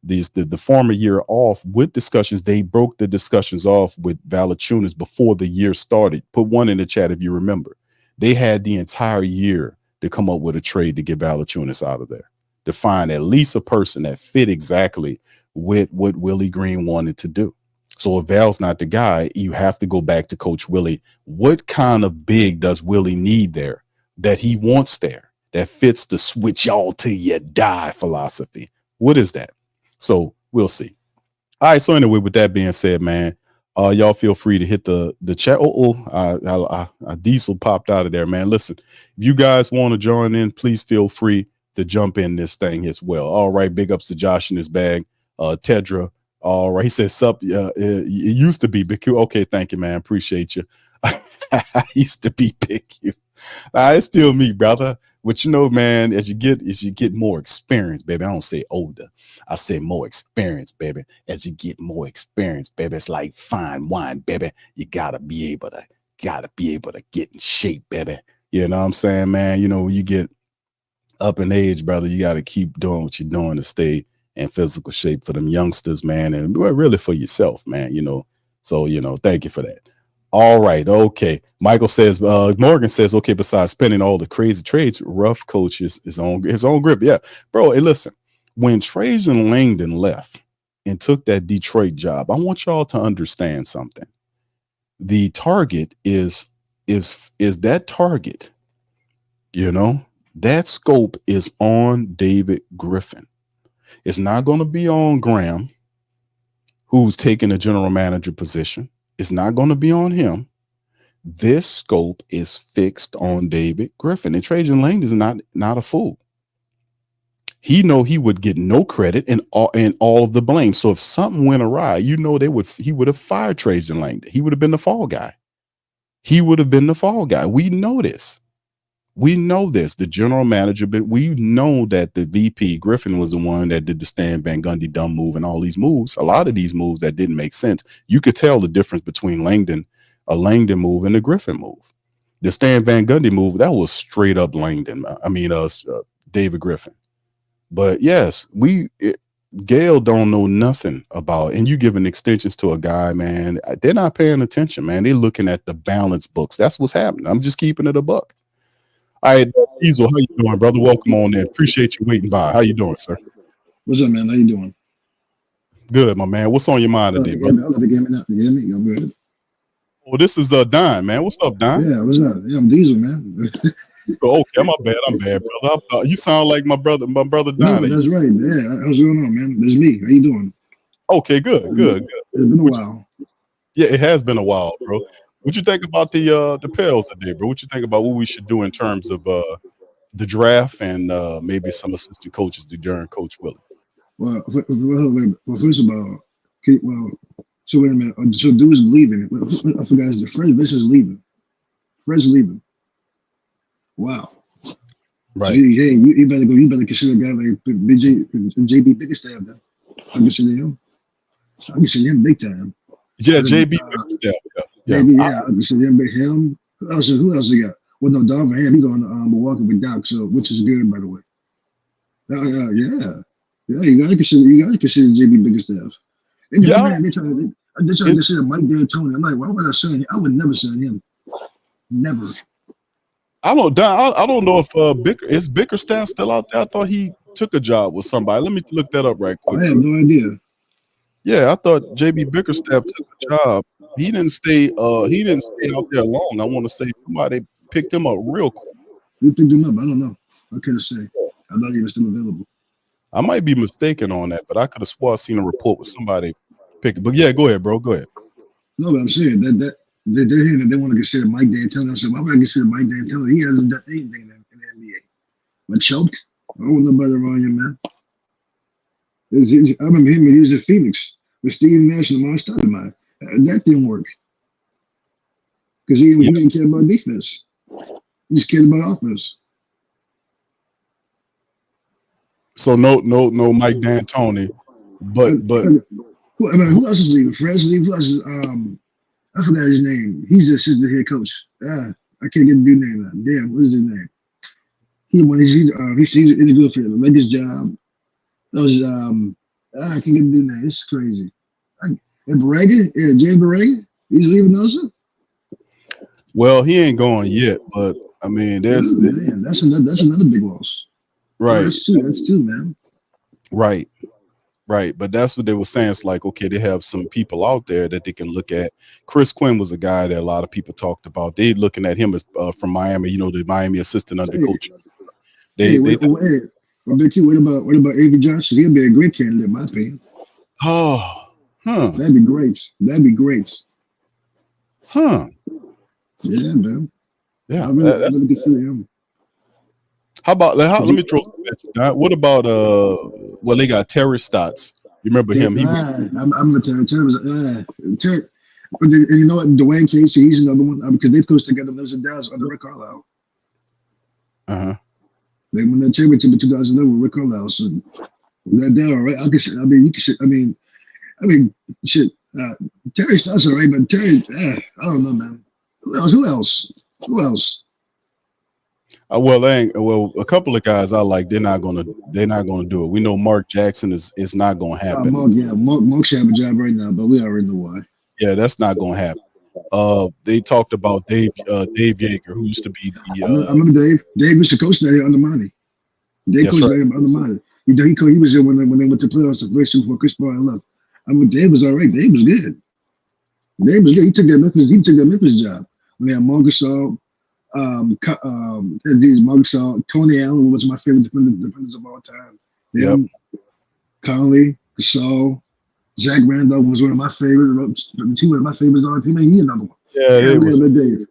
the former year off with discussions. They broke the discussions off with Valanciunas before the year started. Put one in the chat if you remember. They had the entire year to come up with a trade to get Valanciunas out of there, to find at least a person that fit exactly with what Willie Green wanted to do. So if Val's not the guy, you have to go back to Coach Willie. What kind of big does Willie need there that he wants there that fits the switch y'all till you die philosophy? What is that? So we'll see. All right. So anyway, with that being said, man, y'all feel free to hit the chat. Diesel popped out of there, man. Listen, if you guys want to join in, please feel free to jump in this thing as well. All right. Big ups to Josh in his bag. Tedra. All right. He says, sup, it used to be Big Q. Okay. Thank you, man. Appreciate you. I used to be Big Q. It's still me, brother. But man, as you get more experience, baby, I don't say older. I say more experience, baby. As you get more experience, baby, it's like fine wine, baby. You gotta be able to get in shape, baby. You know what I'm saying, man? When you get up in age, brother, you got to keep doing what you're doing to stay in physical shape for them youngsters, man, and really for yourself, man. So thank you for that. All right, okay. Michael says, Morgan says, okay, besides spending all the crazy trades, rough coach is on his own grip. Yeah, bro. Hey, listen, when Trajan Langdon left and took that Detroit job, I want y'all to understand something. The target is that target, that scope is on David Griffin. It's not going to be on Graham, who's taking a general manager position. It's not going to be on him. This scope is fixed on David Griffin. And Trajan Langdon is not a fool. He would get no credit and all of the blame. So if something went awry, he would have fired Trajan Langdon. He would have been the fall guy. We know this. The general manager, but we know that the VP Griffin was the one that did the Stan Van Gundy dumb move and all these moves. A lot of these moves that didn't make sense. You could tell the difference between a Langdon move and a Griffin move. The Stan Van Gundy move, that was straight up David Griffin. But yes, Gail don't know nothing about, and you giving extensions to a guy, man. They're not paying attention, man. They're looking at the balance books. That's what's happening. I'm just keeping it a buck. All right, Diesel, how you doing, brother? Welcome on in. Appreciate you waiting by. How you doing, sir? What's up, man? How you doing? Good, my man. What's on your mind today, bro? I love the game. You hear me? I'm good. Oh, this is Don, man. What's up, Don? Yeah, what's up? Yeah, I'm Diesel, man. So okay, I'm bad, brother. You sound like my brother Don. No, that's right. Yeah, what's going on, man? That's me. How you doing? Okay, good. It's been a while. Yeah, it has been a while, bro. What you think about the Pels today, bro? What you think about what we should do in terms of the draft and maybe some assistant coaches during Coach Willie? Well, first of all, so wait a minute. So dude's leaving. I forgot. Fred Vicious leaving. Fred's leaving. Wow. Right. So, you better go. You better consider a guy like JB Bickerstaff. Then I consider him. I consider him big time. Yeah, JB Bickerstaff. Yeah. I consider him. Who else you got? Well, no, Don Ham. He going to Milwaukee with Doc. So which is good, by the way. Yeah. You gotta consider JB Bickerstaff. Man, they trying to consider Mike D'Antoni. I'm like, why would I sign him? I would never sign him. Never. I don't know if is Bickerstaff still out there. I thought he took a job with somebody. Let me look that up right quick. I have no idea. Yeah, I thought JB Bickerstaff took a job. He didn't stay out there long. I want to say somebody picked him up real quick. Who picked him up? I don't know. I can't say. I thought he was still available. I might be mistaken on that, but I could have swore I seen a report with somebody picking. But yeah, go ahead, bro. Go ahead. No, but I'm saying that they're hearing that they want to consider Mike D'Antoni. I said, why would I consider Mike D'Antoni? He hasn't done anything in the NBA. But choked. I don't know nobody around him, man. I remember him when he was in Phoenix with Steve Nash and Lamar Stoudemire. That didn't work. Because he didn't care about defense. He just cared about offense. So no Mike D'Antoni, but who else is leaving? Fred's leaving. Who else is I forgot his name. He's the assistant head coach. I can't get the dude's name out. Damn, what is his name? He's interviewing for the Lakers job. That was I can't get the dude's name. This is crazy. And Borrego, James Borrego, he's leaving also. Well, he ain't going yet, but I mean, that's another big loss. Right. That's two, man. Right. But that's what they were saying. It's like, okay, they have some people out there that they can look at. Chris Quinn was a guy that a lot of people talked about. They looking at him as from Miami, the Miami assistant under coach. What about Avery Johnson? He'll be a great candidate, in my opinion. Oh, That'd be great. Huh. Yeah, man. Yeah. I really consider him. How about let me throw some at you. What about they got Terry Stotts. You remember him? I'm a Terry. Terry. And you know what? Dwayne Casey, he's another one because they've coached together. Those in Dallas under Rick Carlisle. They won that championship in 2011 with Rick Carlisle. So they're all right. Shit. Terry Stotts all right, but Terry, I don't know, man. Who else? A couple of guys I like. They're not gonna do it. We know Mark Jackson is not gonna happen. Mark should have a job right now, but we already know why. Yeah, that's not gonna happen. They talked about Dave Yeager, who used to be the. I remember Dave. Dave used to coach there under Monty. Dave coached there under Monty. He was there when they went to playoffs the first year before Chris Paul left. I mean, Dave was all right. Dave was good. He took that Memphis job when they had Marcus Gasol. Tony Allen was my favorite defenders of all time. Conley, Gasol, Zach Randolph was one of my favorites. He was my favorites all the time. He another one. Dave.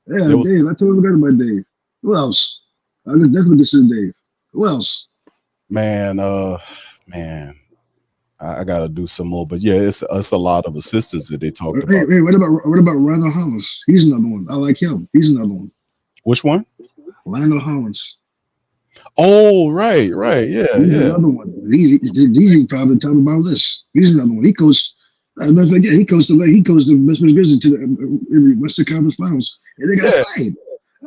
Dave. I totally forgot about Dave. Who else? I was definitely consider Dave. Who else? Man, I gotta do some more. But yeah, it's a lot of assistants that they talked about. Hey, what about Randall Hollins? He's another one. I like him. He's another one. Which one? Lionel Hollins. Oh, right, yeah. He's another one. He's probably talking about this. He's another one. He coached. Don't forget, he coached the Western Grizzlies to the Western Conference Finals, and they got fired.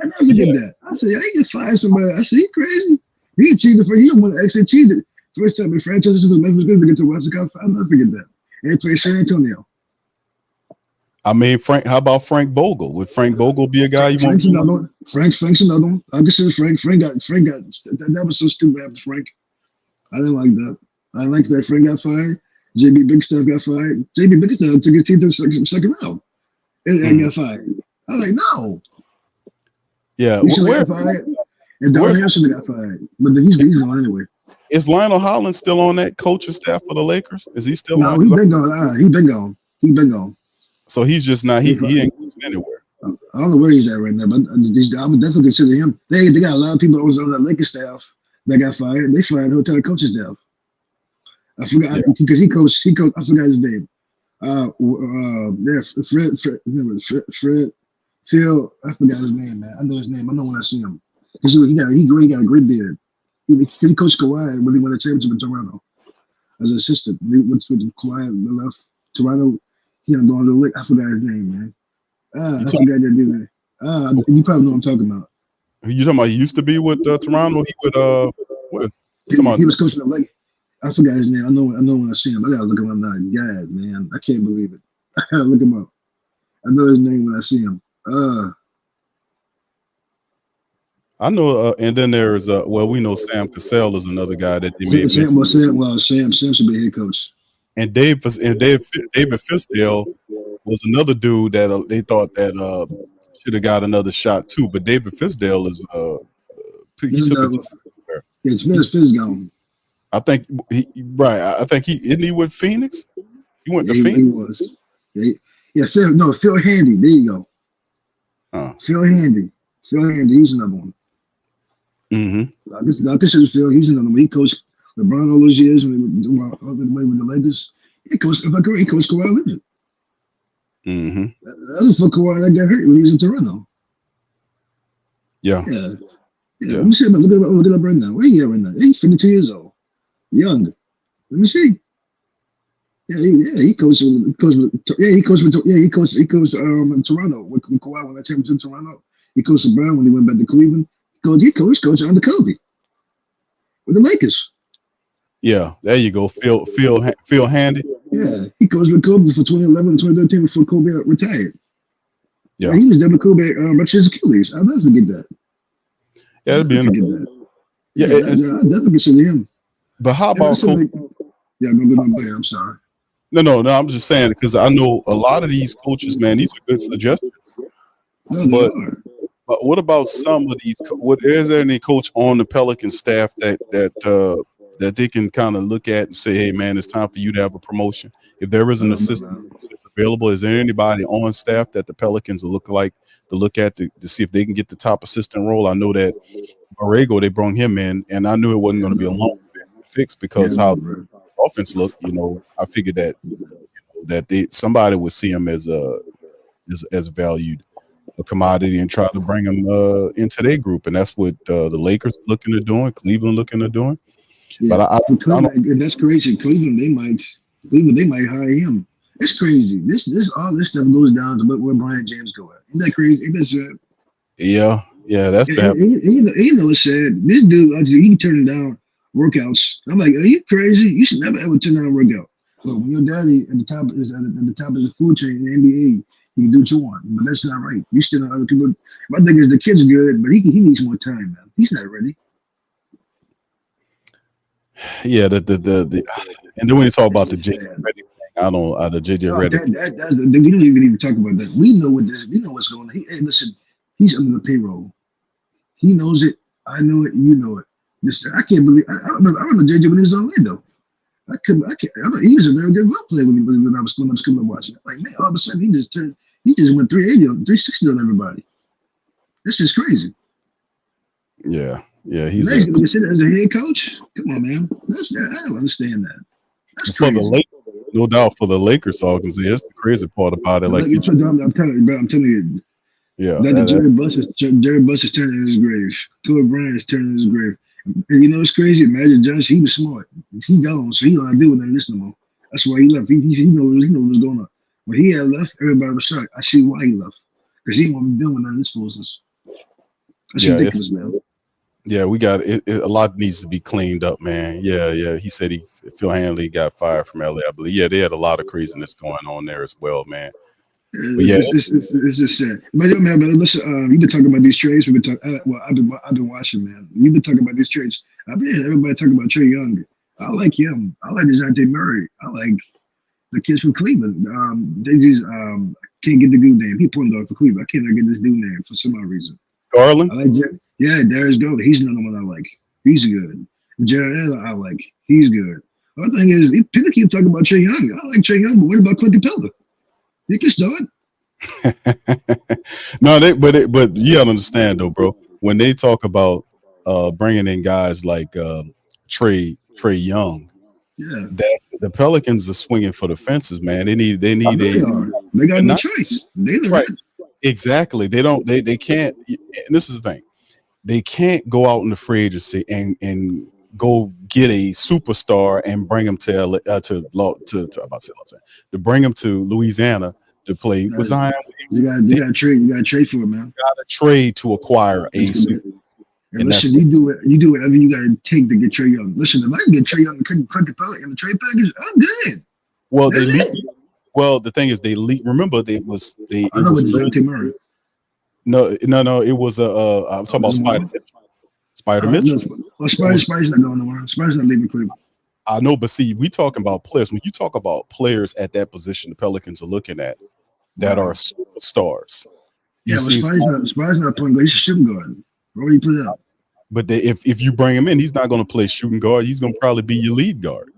I never forget that. I said, I get fired somebody. I said, he crazy. He achieved it for you. Actually achieved it. First time in franchise was Memphis Grizzlies to get to the Western Conference. I'll never forget that. And he played San Antonio. I mean, Frank. How about Frank Vogel? Would Frank Vogel be a guy you want? Frank's another one. I consider Frank. Frank got that was so stupid after Frank. I didn't like that. I didn't like that Frank got fired. JB Bigstaff got fired. JB Bigstaff took his team to the second round and got fired. I was like, no. Yeah, he should have got fired. And Don Harrison got fired. But he's gone anyway. Is Lionel Hollins still on that coaching staff for the Lakers? Is he still on? No, he's been gone. He's been gone. He's been gone. So he's just not. He ain't anywhere. I don't know where he's at right now, but I would definitely consider him. They got a lot of people that was on that Lakers staff that got fired. They fired the entire coaching staff. I forgot because he coached. I forgot his name. Fred. Phil. I forgot his name, man. I know his name. I know when I see him. Because he got a great beard. He coached Kawhi when he won the championship in Toronto as an assistant. He went with Kawhi and left Toronto. He had gone to the Lick. I forgot his name, man. I forgot that dude. You probably know what I'm talking about. You talking about he used to be with Toronto? He would he was coaching the Lake. I forgot his name. I know when I see him. I gotta look him up now. God, man, I can't believe it. I gotta look him up. I know his name when I see him. I know, and then there's we know Sam Cassell is another guy that they made. Sam should be head coach. And David Fisdale was another dude that they thought that should have got another shot too. But David Fisdale is he took it. It's Fizz gone. I think I think isn't he with Phoenix? He went to Phoenix. He was. Phil Handy. There you go. Phil Handy. He's another one. Mm-hmm. I consider Phil. He's another one. He coached LeBron all those years when they were with the Lakers. He coached Kawhi Leonard. Mm-hmm. That was for Kawhi that got hurt when he was in Toronto. Yeah. Let me see. Look it up right now. Where he at right now? He's 52 years old. Young. Let me see. He coached in Toronto with Kawhi when I came to Toronto. He coached LeBron when he went back to Cleveland. He coached under Kobe with the Lakers. Yeah, there you go. Phil Handy. Yeah, he coached with Kobe for 2011 and 2013 before Kobe retired. Yeah, he was there with Kobe ruptured his Achilles. I'll never forget that. Yeah, it'd be that. Yeah, I definitely consider him. But how about Kobe? I'm sorry. No. I'm just saying because I know a lot of these coaches, man. These are good suggestions. No, they are. But what about some of these? Is there any coach on the Pelicans staff that they can kind of look at and say, "Hey, man, it's time for you to have a promotion"? If there is an assistant that's available, is there anybody on staff that the Pelicans look at to see if they can get the top assistant role? I know that Borrego, they brought him in, and I knew it wasn't going to be a long fix because how the offense looked. I figured that somebody would see him as valued a commodity and try to bring them into their group, and that's what the Lakers looking at doing, Cleveland looking at doing. Yeah, but that's crazy. Cleveland, they might hire him. It's crazy. All this stuff goes down to where Brian James go at. Isn't that crazy? Ain't that sad? Yeah, that's bad. It's sad. This dude, he turning down workouts. I'm like, are you crazy? You should never ever turn down a workout. So when your daddy at the top is at the top of the food chain in the NBA, you can do what you want, but that's not right. You still other people. My thing is the kid's good, but he needs more time, man. He's not ready. Yeah, the and then when you talk about the JJ Redick thing, the JJ Redick. We don't even need to talk about that. We know what's going on. Hey, listen, he's under the payroll. He knows it. I know it. You know it. Listen, I can't believe. I remember JJ when he was in Orlando. I can't. He was a very good role player when I was coming to watch it. Like, man, all of a sudden he just went 360 on everybody. This is crazy. Yeah, he's going to sit as a head coach. Come on, man. I don't understand that. That's for crazy. The Lakers, no doubt for the Lakers organization. That's the crazy part about it. Like I'm telling you. Yeah, Jerry Buss is turning in his grave. Kobe Bryant is turning in his grave. And you know what's crazy? Magic Johnson, he was smart. He gone, so he don't deal with none of this no more. That's why he left. He know what was going on. When he had left, everybody was shocked. I see why he left. Because he won't be dealing with none of this foolishness. That's ridiculous, man. Yeah, we got it. A lot needs to be cleaned up, man. Yeah. He said Phil Hanley got fired from LA, I believe. Yeah, they had a lot of craziness going on there as well, man. But yeah, It's just sad. But yo, man, but listen, you've been talking about these trades. We've been talking. Well, I've been watching, man. You've been talking about these trades. I've been hearing everybody talking about Trae Young. I like him. I like DeJounte Murray. I like the kids from Cleveland. They just can't get the dude name. He pointed out for Cleveland. I can't get this dude name for some odd reason. Garland. I like Darius Garland. He's another one I like. He's good. Jared Allen, I like. He's good. The other thing is, people keep talking about Trae Young. I like Trae Young, but what about Clinton Pelton? He can start. No, but you gotta understand though, bro. When they talk about bringing in guys like Trae Young, Yeah, that the Pelicans are swinging for the fences, man. They need they got no choice. They right. Exactly. They can't. And this is the thing. They can't go out in the free agency and go get a superstar and bring him to LA, to bring him to Louisiana to play with Zion. You got to trade. You got to trade for it, man. Got to trade to acquire a superstar. And listen, you do whatever you got to take to get Trae Young. Listen, if I can get Trae Young and Clinton Pelton in the trade package, I'm good. Well, Well, the thing is, they leaked. Remember, it was Murray. No, it was I'm talking about Spider Mitchell. Spider Mitchell. Spider's not going nowhere. Spider's not leaving Cleveland. I know, but see, we talking about players. When you talk about players at that position, the Pelicans are looking at that are superstars. Yeah, but Spider's not playing. He's a shooting guard. Where you put out? But if you bring him in, he's not going to play shooting guard. He's going to probably be your lead guard.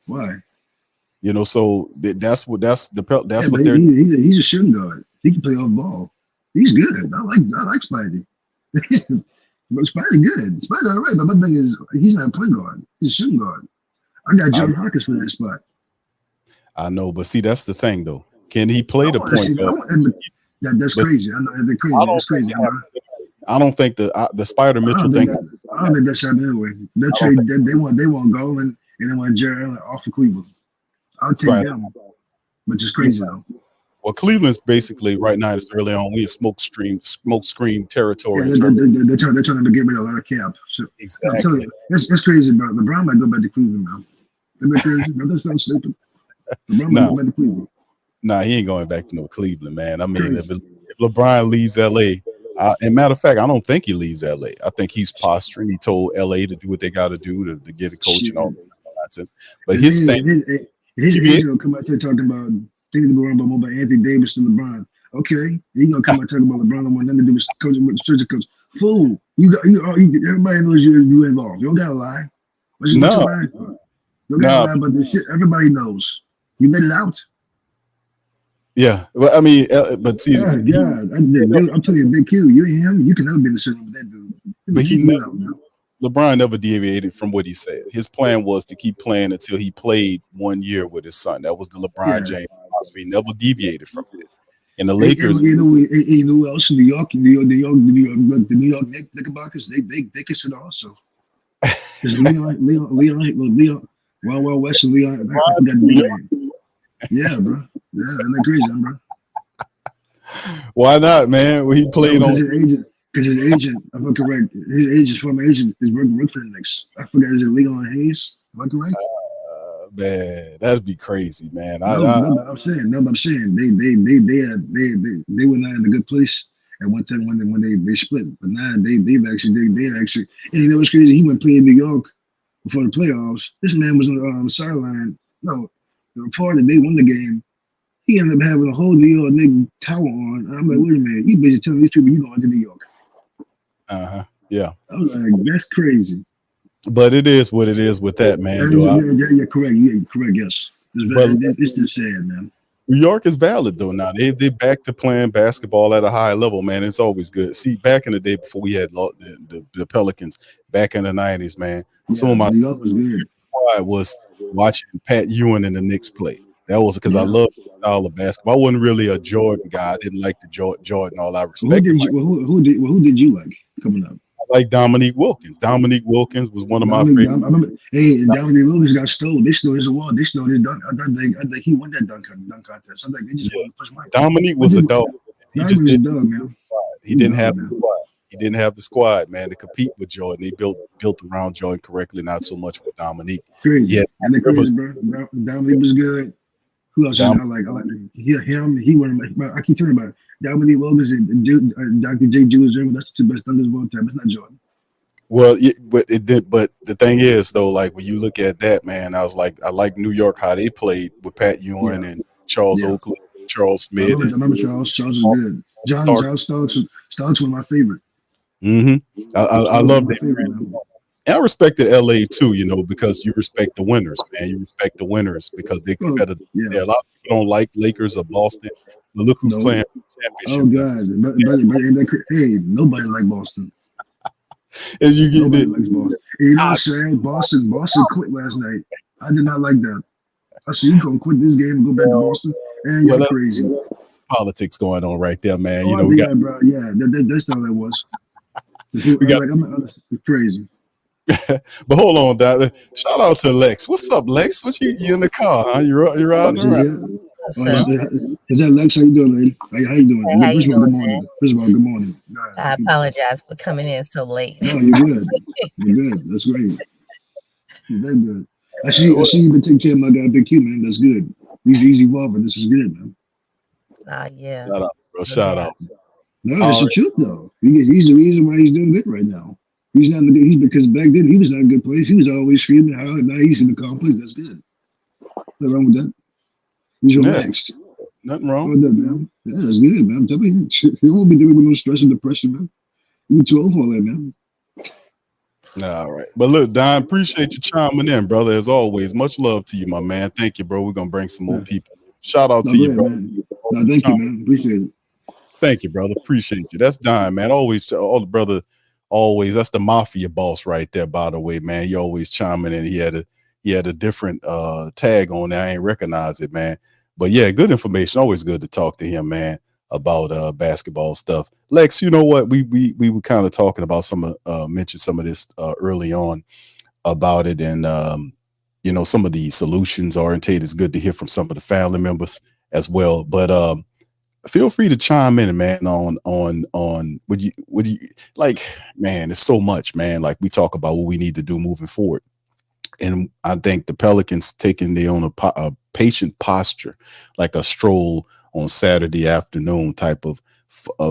Why? You know, so that's what they're. He's a shooting guard. He can play off ball. He's good. I like Spidey. But Spidey good. Spidey all right. But my thing is, he's not a point guard. He's a shooting guard. I got John Harkins for that spot. I know, but see, that's the thing though. Can he play the point guard? That's crazy. I know they're crazy. That's crazy. I don't think the Spider Mitchell thing. I don't think that's happening anyway. That trade they want Garland and they want Jared Allen off of Cleveland. I'll take them, which is crazy though. Well, Cleveland's basically right now. It's early on. We in smoke screen territory. Yeah, they're trying to get rid of a lot of cap. So, exactly. I'm telling you, that's crazy, bro. LeBron might go back to Cleveland now. Isn't that crazy? That's not stupid. LeBron might go back to Cleveland. Nah, he ain't going back to no Cleveland, man. I mean, if LeBron leaves LA, and matter of fact, I don't think he leaves LA. I think he's posturing. He told LA to do what they got to do to get a coach and all that nonsense. But his agent will come out there talking about things going about more about Anthony Davis and LeBron. Okay, he's gonna come out talking about LeBron. Don't want nothing to do with coaching with the surgeon coach. Fool, everybody knows you involved. You don't gotta lie. You don't gotta lie about this shit. Everybody knows. You let it out. Yeah, well, I mean, but see, I'm telling you, Big Q, you and him, you can never be in the same room with that dude. But LeBron never deviated from what he said. His plan was to keep playing until he played 1 year with his son. That was the LeBron James philosophy. He never deviated from it. And the Lakers, you know who else in New York, the New York Knickerbockers, they consider also. Because Leon, Wild West and Leon, yeah, bro. Yeah, they're crazy, bro. Why not, man? When he played because his agent, if I'm correct, his former agent is working for the Knicks. I forgot, is it Leon Hayes? Am I correct? Man, that'd be crazy, man. I'm saying they were not in a good place at one time when they split, but now they actually, and you know what's crazy? He went play in New York before the playoffs. This man was on the sideline. No, the report that they won the game. He ended up having a whole New York Knicks tower on. I'm like, wait a minute, you busy telling these people you going to New York? Yeah. I was like, that's crazy. But it is what it is with that, man. Yeah, correct. Yeah, correct. Yes, it's just sad, man. New York is valid though now. They back to playing basketball at a high level, man. It's always good. See, back in the day before we had the Pelicans, back in the 90s, man. Some of my New York was good. I was watching Pat Ewing and the Knicks play. That was because I loved the style of basketball. I wasn't really a Jordan guy. I didn't like the Jordan. All I respect. Who did you like coming up? I like Dominique Wilkins. Dominique Wilkins was one of my favorites. I remember, Dominique Wilkins got stole. They stole his award. They stole his dunk. I think he won that dunk contest. I think they just won the first mic. Dominique was a dog. He just didn't. Dog, man. He didn't have the squad. he didn't have the squad, man, to compete with Jordan. He built around Jordan correctly, not so much with Dominique. Crazy. Yeah, And the Rivers, crazy, bro. Dominique was good. Who else? I Dom, like him. He one of my. I keep talking about it. Dominique Wilkins and Dr. J. Julius Randle. That's the two best thunders of all time. It's not Jordan. well, yeah, but it did. But the thing is, though, like when you look at that, man, I like New York how they played with Pat Yeah, Ewing and Charles yeah. Oakley, Charles I Smith, remember, I and remember Charles. Charles is all good. the John Starks. Starks was my favorite. hmm I Starks was love my that. favorite, man. And I respected LA too, because you respect the winners, man. You respect the winners because they're Well, competitive. yeah. Yeah, a lot of people don't like Lakers or Boston, but look who's No. playing for the Oh championship. God. Hey, nobody like Boston. As you get Nobody the, likes Boston. And you know what's sad? Boston quit last night. I did not like that. I said, you gonna quit this game and go back to Boston? And well, y'all that's crazy. politics going on right there, man. Oh We got yeah, bro. Yeah, that's all that was. we got. I'm crazy. But hold on, Doc. Shout out to Lex. What's up, Lex? What you in the car? Huh? You're Oh, riding around. is So, that Lex? How you doing, lady? How you doing? hey, how First you of all, good doing, morning. man? First of all, good morning. I apologize for coming in so late. No, you're good. You're good. That's great. You're very good. I see you've been taking care of my guy Big Q, man. That's good. He's evolving. This is good, man. Yeah. Shout out, bro. No Shout doubt. out. No, that's All the right. truth, though. He's the reason why he's doing good right now. He's not in the good. He's because back then he was not in a good place. He was always screaming how now he's in the complex. That's good. Nothing wrong with that. He's Yeah, relaxed. nothing wrong. Oh, that, man. Yeah, that's good, man. I'm telling you, he won't be dealing with no stress and depression, man. You're too old for all that, man. All right. But look, Don, appreciate you chiming in, brother. As always, much love to you, my man. Thank you, bro. We're gonna bring some more Yeah. people. Shout out No, to go you, ahead, bro. man. No, thank you, man. Appreciate it. Thank you, brother. Appreciate you. That's Don, man. Always, all the brother. Always, that's the mafia boss right there. By the way, man, he always chiming in. He had a different tag on there. I ain't recognize it, man. But yeah, good information. Always good to talk to him, man, about basketball stuff. Lex, you know what? We were kind of talking about mentioned some of this early on about it, and some of the solutions oriented. It's good to hear from some of the family members as well. But feel free to chime in, man, on would you like, man, it's so much, man. Like we talk about what we need to do moving forward. And I think the Pelicans taking their own a patient posture, like a stroll on Saturday afternoon type of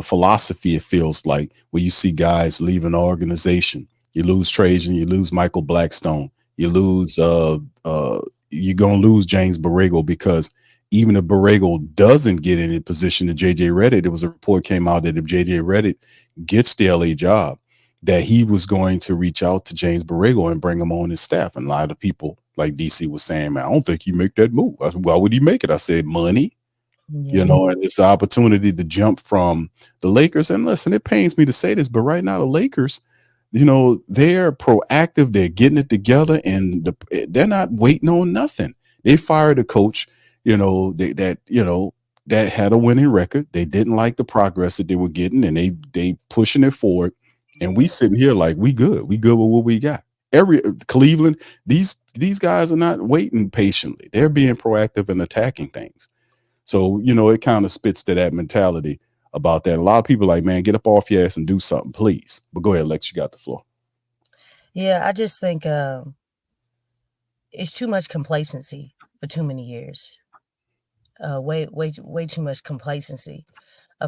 philosophy. It feels like where you see guys leaving the organization. You lose Trajan, you lose Michael Blackstone, you lose you're gonna lose James Borrego, because even if Borrego doesn't get in a position to JJ Redick, there was a report came out that if JJ Redick gets the LA job, that he was going to reach out to James Borrego and bring him on his staff. And a lot of people, like DC was saying, man, I don't think he make that move. I said, why would he make it? I said, money, Yeah. and it's an opportunity to jump from the Lakers. And listen, it pains me to say this, but right now the Lakers, they're proactive. They're getting it together, and they're not waiting on nothing. They fired a coach, that had a winning record. They didn't like the progress that they were getting, and they pushing it forward. And we sitting here like we good with what we got. Cleveland, these guys are not waiting patiently. They're being proactive and attacking things. So, it kind of spits to that mentality about that. A lot of people like, man, get up off your ass and do something, please. But go ahead, Lex, you got the floor. Yeah, I just think it's too much complacency for too many years. Way too much complacency.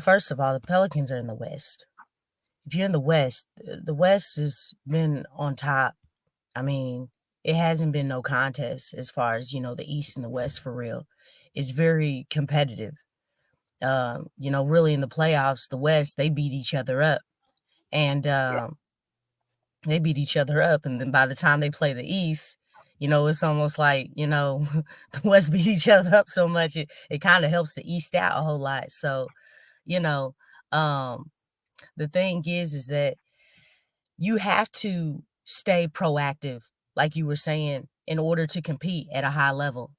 First of all, the Pelicans are in the West. If you're in the West has been on top. I mean, it hasn't been no contest as far as, the East and the West for real. It's very competitive. Really in the playoffs, the West, they beat each other up. And they beat each other up. And then by the time they play the East, it's almost like, the West beat each other up so much, it kind of helps the East out a whole lot. So, the thing is that you have to stay proactive, like you were saying, in order to compete at a high level.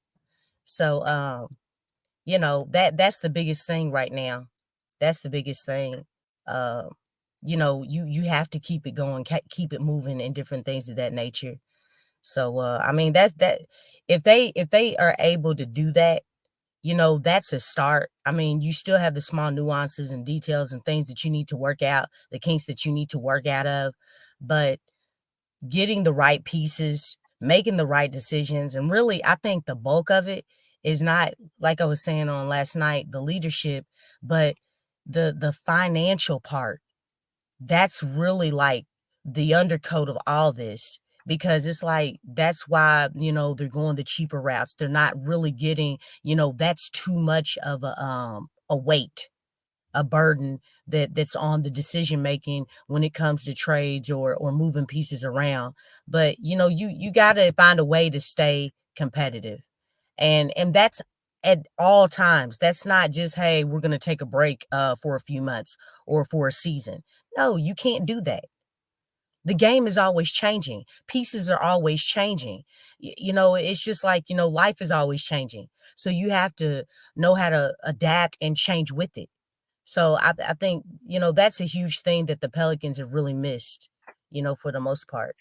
So, that's the biggest thing right now. That's the biggest thing. You have to keep it going, keep it moving, and different things of that nature. So, I mean, that's that. If they are able to do that, that's a start. I mean, you still have the small nuances and details and things that you need to work out, the kinks that you need to work out of, but getting the right pieces, making the right decisions, and really, I think the bulk of it is not, like I was saying on last night, the leadership, but the financial part. That's really like the undercoat of all this, because it's like that's why they're going the cheaper routes. They're not really getting, that's too much of a weight, a burden that's on the decision making when it comes to trades or moving pieces around. But you got to find a way to stay competitive, and that's at all times. That's not just, hey, we're going to take a break for a few months or for a season. No, you can't do that. The game is always changing. Pieces are always changing. It's just like, life is always changing. So you have to know how to adapt and change with it. So I think, that's a huge thing that the Pelicans have really missed, for the most part.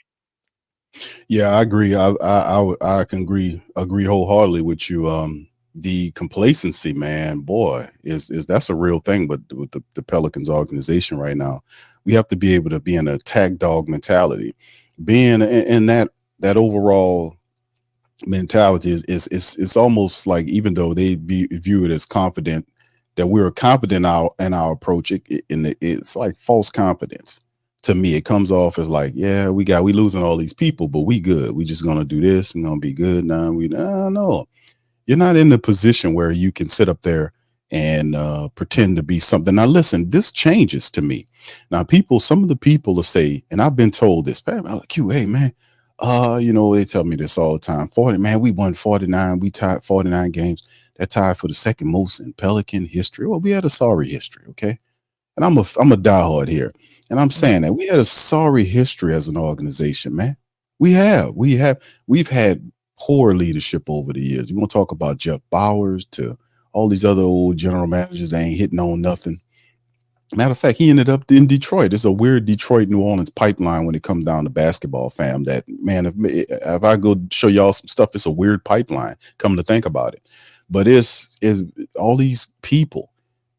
Yeah, I agree. I can agree wholeheartedly with you. The complacency, man, boy, is that's a real thing. But with the Pelicans organization right now, we have to be able to be in a attack dog mentality. Being in that overall mentality is it's almost like, even though they view it as confident, that we're confident in our approach, it's like false confidence. To me, it comes off as like, yeah, we losing all these people, but we good. We just gonna do this. We're gonna be good now. No. You're not in the position where you can sit up there and pretend to be something. Now, listen, this changes to me. Now, some of the people will say, and I've been told this, Q, hey, man, they tell me this all the time. 40, man, we won 49. We tied 49 games. That tied for the second most in Pelican history. Well, we had a sorry history, okay? And I'm a diehard here. And I'm saying that we had a sorry history as an organization, man. We've had poor leadership over the years. You want to talk about Jeff Bowers to all these other old general managers that ain't hitting on nothing. Matter of fact, he ended up in Detroit. It's a weird Detroit, New Orleans pipeline when it comes down to basketball, fam. That, man, if I go show y'all some stuff, it's a weird pipeline, come to think about it. But it's all these people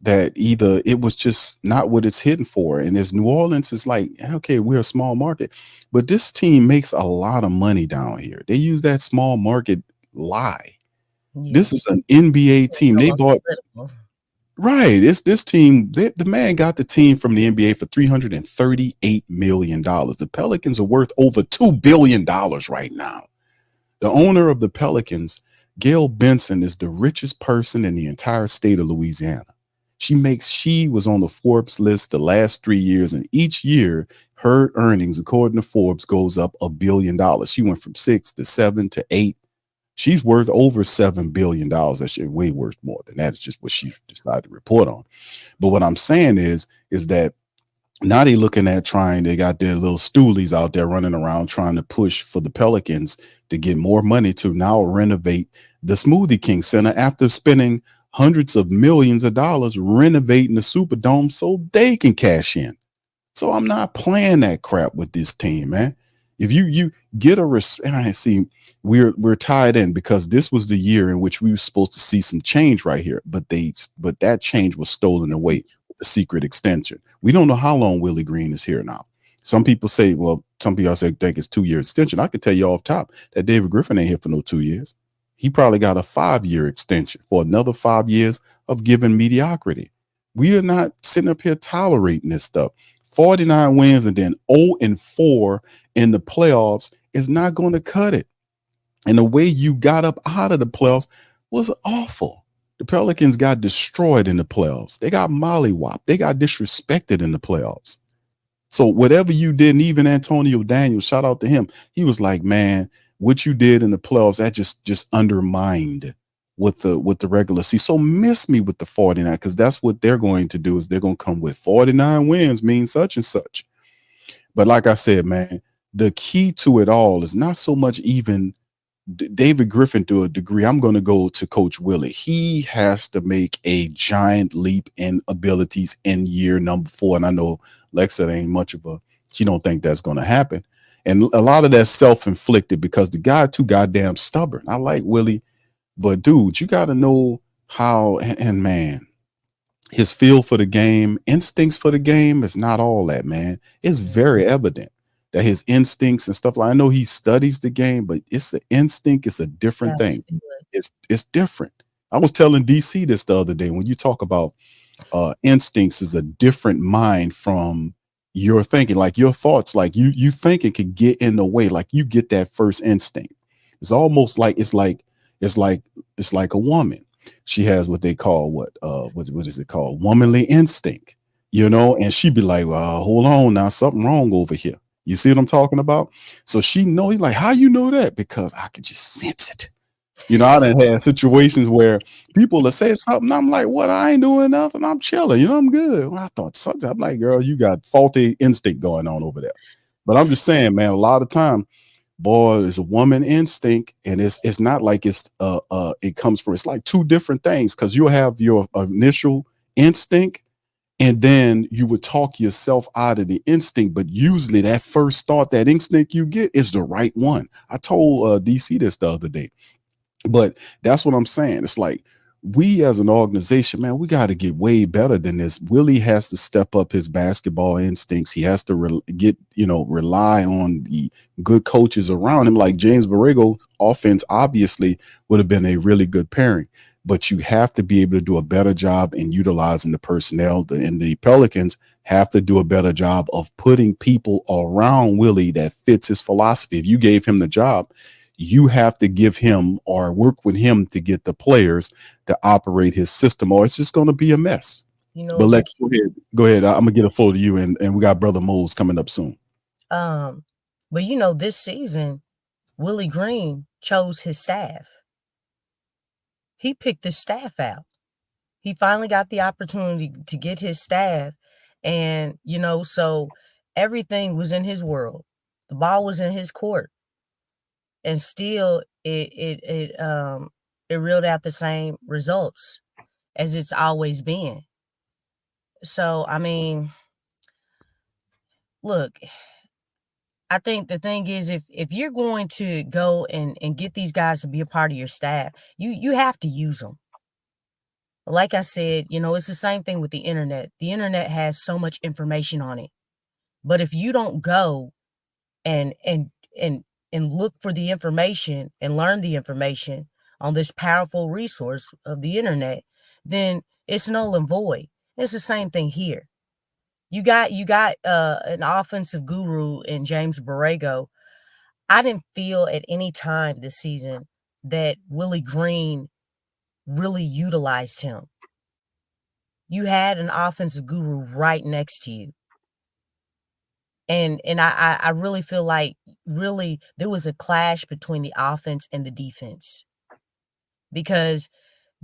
that either it was just not what it's hitting for. And as New Orleans is like, okay, we're a small market, but this team makes a lot of money down here. They use that small market lie. Yeah. This is an NBA team. They bought, right. It's this team. The man got the team from the NBA for $338 million. The Pelicans are worth over $2 billion right now. The owner of the Pelicans, Gail Benson, is the richest person in the entire state of Louisiana. She was on the Forbes list the last 3 years, and each year her earnings, according to Forbes, goes up $1 billion. She went from 6 to 7 to 8. She's worth over $7 billion. That shit way worth more than that. It's just what she decided to report on. But what I'm saying is that now they looking at they got their little stoolies out there running around trying to push for the Pelicans to get more money to now renovate the Smoothie King Center after spending hundreds of millions of dollars renovating the Superdome so they can cash in. So I'm not playing that crap with this team, man. If you get and I see we're tied in because this was the year in which we were supposed to see some change right here, but that change was stolen away with the secret extension. We don't know how long Willie Green is here now. Some people say, think it's 2-year extension. I can tell you off top that David Griffin ain't here for no 2 years. He probably got a 5-year extension for another 5 years of giving mediocrity. We are not sitting up here tolerating this stuff. 49 wins and then 0-4 in the playoffs is not going to cut it. And the way you got up out of the playoffs was awful. The Pelicans got destroyed in the playoffs. They got mollywopped. They got disrespected in the playoffs. So whatever you did, and even Antonio Daniels, shout out to him, he was like, man, what you did in the playoffs, that just undermined with the regular season. So miss me with the 49, because that's what they're going to do, is they're going to come with 49 wins means such and such. But like I said, man, the key to it all is not so much even David Griffin to a degree. I'm going to go to Coach Willie. He has to make a giant leap in abilities in year number 4. And I know Lexxah ain't much of she don't think that's going to happen. And a lot of that's self-inflicted because the guy too goddamn stubborn. I like Willie, but dude, you got to know how and man, his feel for the game, instincts for the game is not all that, man. It's very evident that his instincts and stuff like I know he studies the game, but it's the instinct, it's a different Gotta thing. feel it. It's different. I was telling DC this the other day when you talk about instincts is a different mind from your thinking, like your thoughts, like you thinking could get in the way, like you get that first instinct. It's almost like it's like a woman. She has what they call what is it called? Womanly instinct, you know, and she'd be like, well, hold on now, something wrong over here. You see what I'm talking about? So she know, he's like, how you know that? Because I could just sense it. You know, I done had situations where people will say something. I'm like, what? I ain't doing nothing. I'm chilling. You know, I'm good. Well, I thought something. I'm like, girl, you got faulty instinct going on over there. But I'm just saying, man, a lot of time, boy, it's a woman instinct, and it's not like it comes from. It's like two different things because you'll have your initial instinct, and then you would talk yourself out of the instinct. But usually, that first thought, that instinct you get, is the right one. I told DC this the other day. But that's what I'm saying. It's like we as an organization, man, we got to get way better than this. Willie has to step up his basketball instincts. He has to rely on the good coaches around him. Like James Borrego, offense obviously would have been a really good pairing, but you have to be able to do a better job in utilizing the personnel. And the Pelicans have to do a better job of putting people around Willie that fits his philosophy. If you gave him the job, you have to give him or work with him to get the players to operate his system, or it's just going to be a mess. You know, But let's go ahead. I'm gonna get a flow to you, and we got Brother Moles coming up soon. but you know, this season, Willie Green chose his staff. He picked his staff out. He finally got the opportunity to get his staff, and you know, so everything was in his world. The ball was in his court, and still it reeled out the same results as it's always been. So I mean, look, I think the thing is, if you're going to go and get these guys to be a part of your staff, you have to use them. Like I said, you know, it's the same thing with the internet. The internet has so much information on it, but if you don't go and and and and look for the information and learn the information on this powerful resource of the internet, then it's null and void. It's the same thing here. You got an offensive guru in James Borrego. I didn't feel at any time this season that Willie Green really utilized him. You had an offensive guru right next to you. And I really feel like really there was a clash between the offense and the defense. Because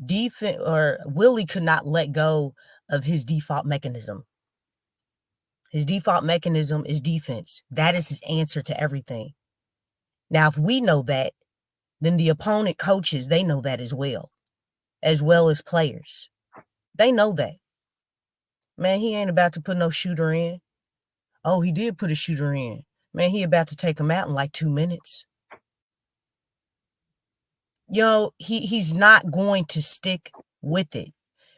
defense or Willie could not let go of his default mechanism. His default mechanism is defense. That is his answer to everything. Now, if we know that, then the opponent coaches, they know that as well as players. They know that. Man, he ain't about to put no shooter in. Oh, he did put a shooter in. Man, he about to take him out in like 2 minutes. You know, he's not going to stick with it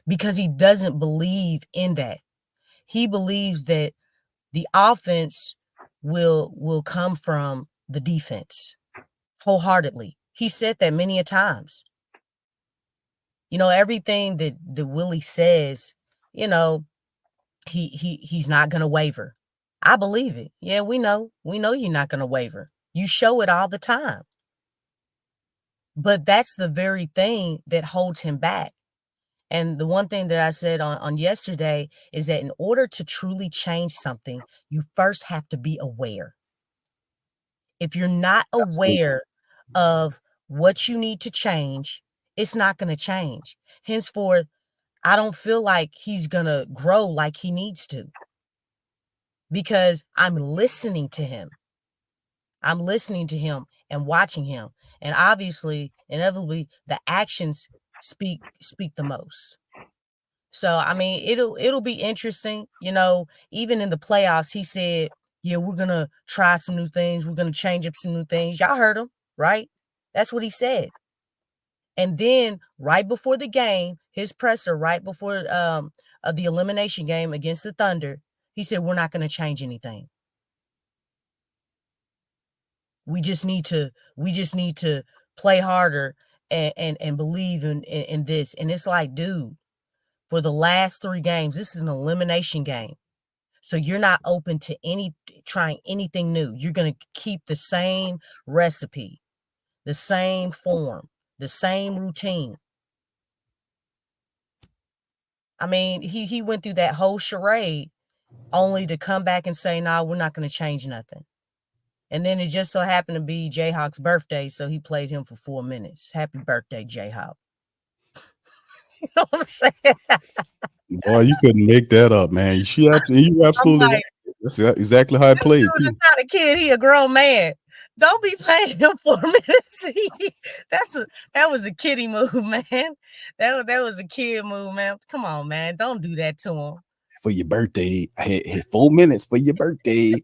because he doesn't believe in that. He believes that the offense will come from the defense wholeheartedly. He said that many a times. You know, everything that Willie says, you know, he's not going to waver. I believe it. Yeah, we know you're not going to waver. You show it all the time. But that's the very thing that holds him back. And the one thing that I said on yesterday is that in order to truly change something, you first have to be aware. If you're not aware of what you need to change, it's not going to change. Henceforth, I don't feel like he's going to grow like he needs to because I'm listening to him. I'm listening to him and watching him. And obviously, inevitably, the actions speak the most. So, I mean, it'll be interesting. You know, even in the playoffs, he said, yeah, we're going to try some new things. We're going to change up some new things. Y'all heard him, right? That's what he said. And then right before the game, his presser right before the elimination game against the Thunder, he said, we're not going to change anything. We just need to play harder and believe in this. And it's like, dude, for the last 3 games, this is an elimination game. So you're not open to trying anything new. You're going to keep the same recipe, the same form, the same routine. I mean, he went through that whole charade only to come back and say, nah, we're not going to change nothing. And then it just so happened to be Jayhawk's birthday, so he played him for 4 minutes. Happy birthday, Jayhawk. You know what I'm saying? Boy, you couldn't make that up, man. You're absolutely right. That's exactly how it played. This dude is not a kid. He a grown man. Don't be playing him 4 minutes. That was a kiddie move, man. That was a kid move, man. Come on, man. Don't do that to him. For your birthday, I had 4 minutes for your birthday.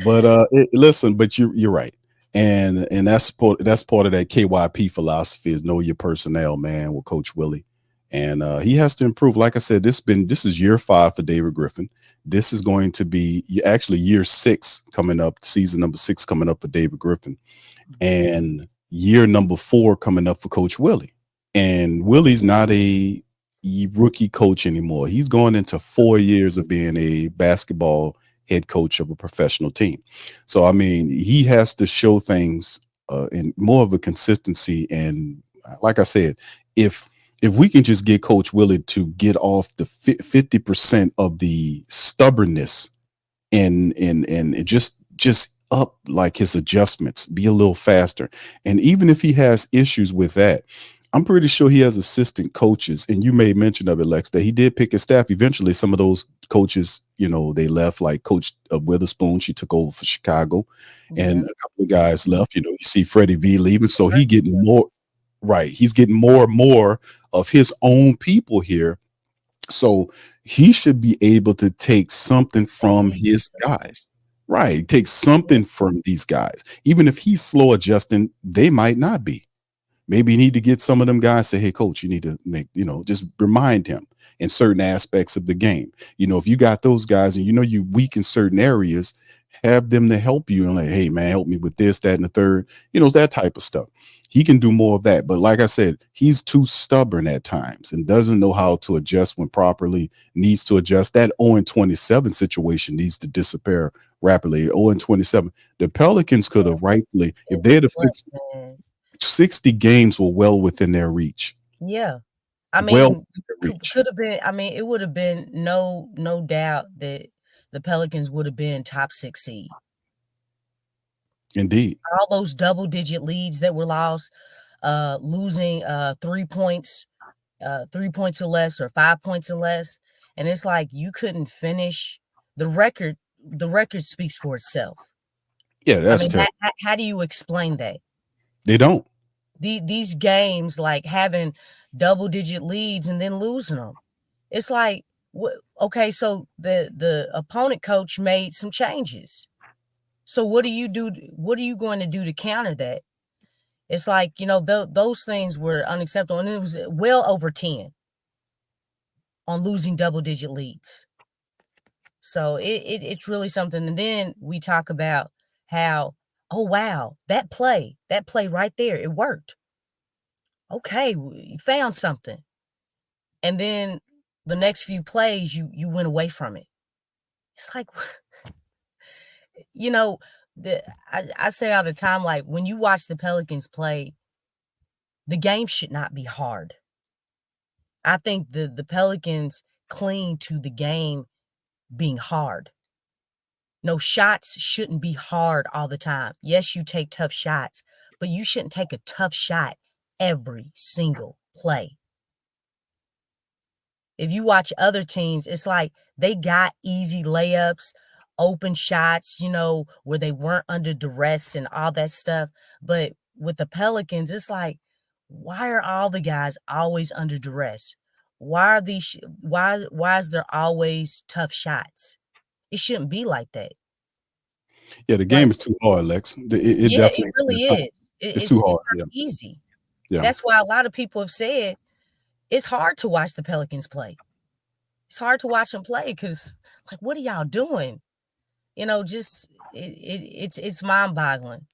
But listen, but you're right, and that's part of that KYP philosophy is know your personnel, man, with Coach Willie, and he has to improve. Like I said, this is year 5 for David Griffin. This is going to be actually year 6 coming up, season number 6 coming up for David Griffin, and year number 4 coming up for Coach Willie. And Willie's not a rookie coach anymore. He's going into 4 years of being a basketball head coach of a professional team. So, I mean, he has to show things in more of a consistency. And like I said, if we can just get Coach Willie to get off the 50% of the stubbornness and just up like his adjustments, be a little faster. And even if he has issues with that, I'm pretty sure he has assistant coaches, and you made mention of it, Lex, that he did pick his staff. Eventually, some of those coaches, they left, like Coach Witherspoon. She took over for Chicago, and a couple of guys left. You see Freddie V leaving, so he getting more. Right, he's getting more and more of his own people here, so he should be able to take something from his guys. Right, take something from these guys, even if he's slow adjusting. They might not be. Maybe you need to get some of them guys, say, hey, coach, you need to make, just remind him in certain aspects of the game. If you got those guys and you weak in certain areas, have them to help you and like, hey, man, help me with this, that, and the third, that type of stuff. He can do more of that. But like I said, he's too stubborn at times and doesn't know how to adjust when properly needs to adjust. That 0-27 situation needs to disappear rapidly. 0-27. The Pelicans could have rightfully, if they had fixed 60 games were well within their reach. Yeah. I mean, could have been, it would have been no doubt that the Pelicans would have been top 6 seed. Indeed. All those double-digit leads that were lost, losing 3 points, 3 points or less, or 5 points or less, and it's like you couldn't finish the record. The record speaks for itself. Yeah, that's terrible. How do you explain that? They don't. These games, like having double-digit leads and then losing them, it's like, okay, so the opponent coach made some changes. So what do you do? What are you going to do to counter that? It's like, those things were unacceptable. And it was well over 10 on losing double-digit leads. So it's really something. And then we talk about how, oh, wow, that play right there, it worked. Okay, you found something. And then the next few plays, you went away from it. It's like, I say all the time, like, when you watch the Pelicans play, the game should not be hard. I think the Pelicans cling to the game being hard. No, shots shouldn't be hard all the time. Yes, you take tough shots, but you shouldn't take a tough shot every single play. If you watch other teams, it's like they got easy layups, open shots, where they weren't under duress and all that stuff. But with the Pelicans, it's like, why are all the guys always under duress? Why is there always tough shots? It shouldn't be like that. Yeah, the game is too hard, Lex. It definitely really is. It's too hard. It's not easy. Yeah. That's why a lot of people have said it's hard to watch the Pelicans play. It's hard to watch them play because, like, what are y'all doing? Just it's mind-boggling.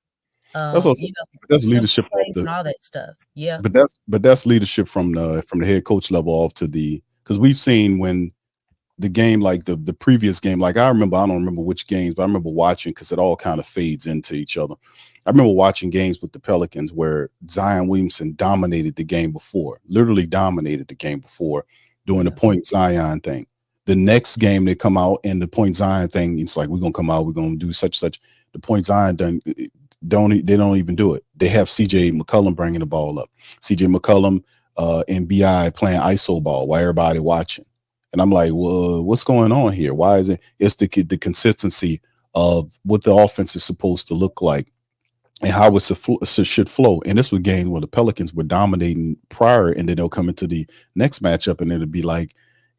That's also that's Simple leadership off plays the and all that stuff. Yeah. but that's leadership from the head coach level off to because we've seen when the game, like the previous game, like I don't remember which games, but I remember watching because it all kind of fades into each other. I remember watching games with the Pelicans where Zion Williamson dominated the game before, literally dominated the game before doing the point Zion thing. The next game they come out and the point Zion thing, it's like, we're going to come out, we're going to do such. The point Zion they don't even do it. They have CJ McCollum bringing the ball up. CJ McCollum and BI playing ISO ball while everybody watching. And I'm like, well, what's going on here? Why is it? It's the consistency of what the offense is supposed to look like and how it should flow. And this was games where the Pelicans were dominating prior, and then they'll come into the next matchup, and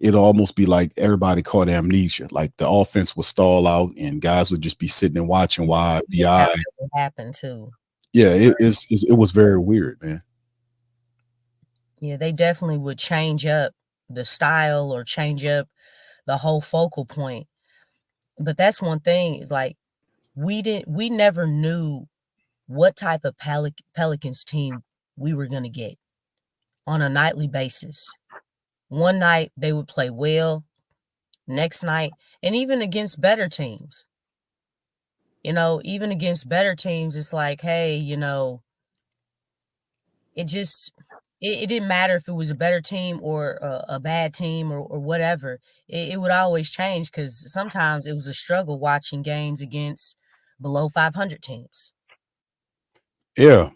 it'll almost be like everybody caught amnesia. Like the offense would stall out, and guys would just be sitting and watching why BI happened too. Yeah, it was very weird, man. Yeah, they definitely would change up the style or change up the whole focal point. But that's one thing, is like we never knew what type of Pelicans team we were going to get on a nightly basis. One night they would play well, next night, and even against better teams. Even against better teams, it's like, hey, it didn't matter if it was a better team or a bad team or whatever. It would always change because sometimes it was a struggle watching games against below 500 teams. Yeah,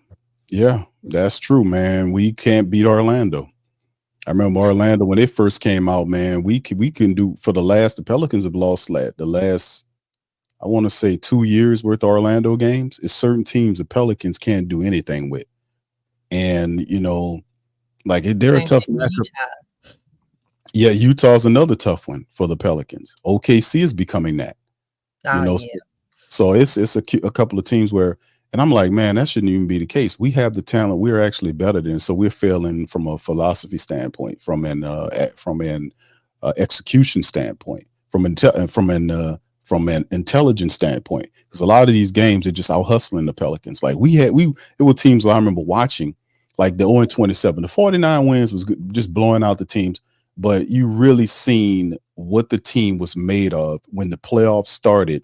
that's true, man. We can't beat Orlando. I remember Orlando when it first came out, man. We can do the Pelicans have lost the last, I want to say 2 years worth of Orlando games. It's certain teams the Pelicans can't do anything with. And, they're a tough matchup. Yeah, Utah's another tough one for the Pelicans. OKC is becoming that. So it's a couple of teams where, and I'm like, man, that shouldn't even be the case. We have the talent. We're actually better than, so we're failing from a philosophy standpoint, from an execution standpoint, from an intelligence standpoint. Because a lot of these games are just out hustling the Pelicans. Like it were teams I remember watching, like the 0-27, the 49 wins was good, just blowing out the teams. But you really seen what the team was made of when the playoffs started.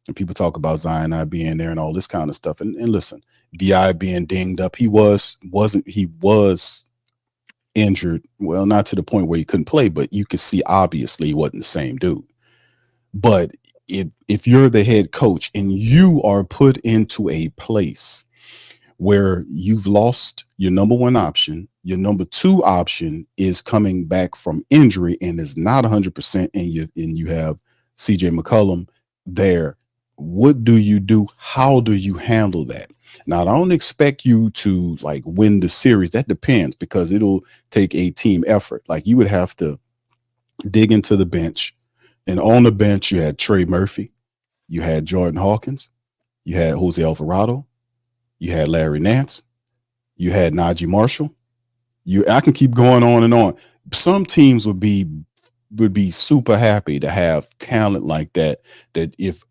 And people talk about Zion not being there and all this kind of stuff. And listen, BI being dinged up, he was injured. Well, not to the point where he couldn't play, but you could see obviously he wasn't the same dude. But if you're the head coach and you are put into a place where you've lost your number one option, your number two option is coming back from injury and is not 100%, and you have CJ McCollum there, what do you do? How do you handle that? Now, I don't expect you to win the series. That depends, because it'll take a team effort. Like, you would have to dig into the bench, and on the bench you had Trey Murphy, you had Jordan Hawkins, you had Jose Alvarado, you had Larry Nance, you had Najee Marshall. I can keep going on and on. Some teams would be super happy to have talent like that if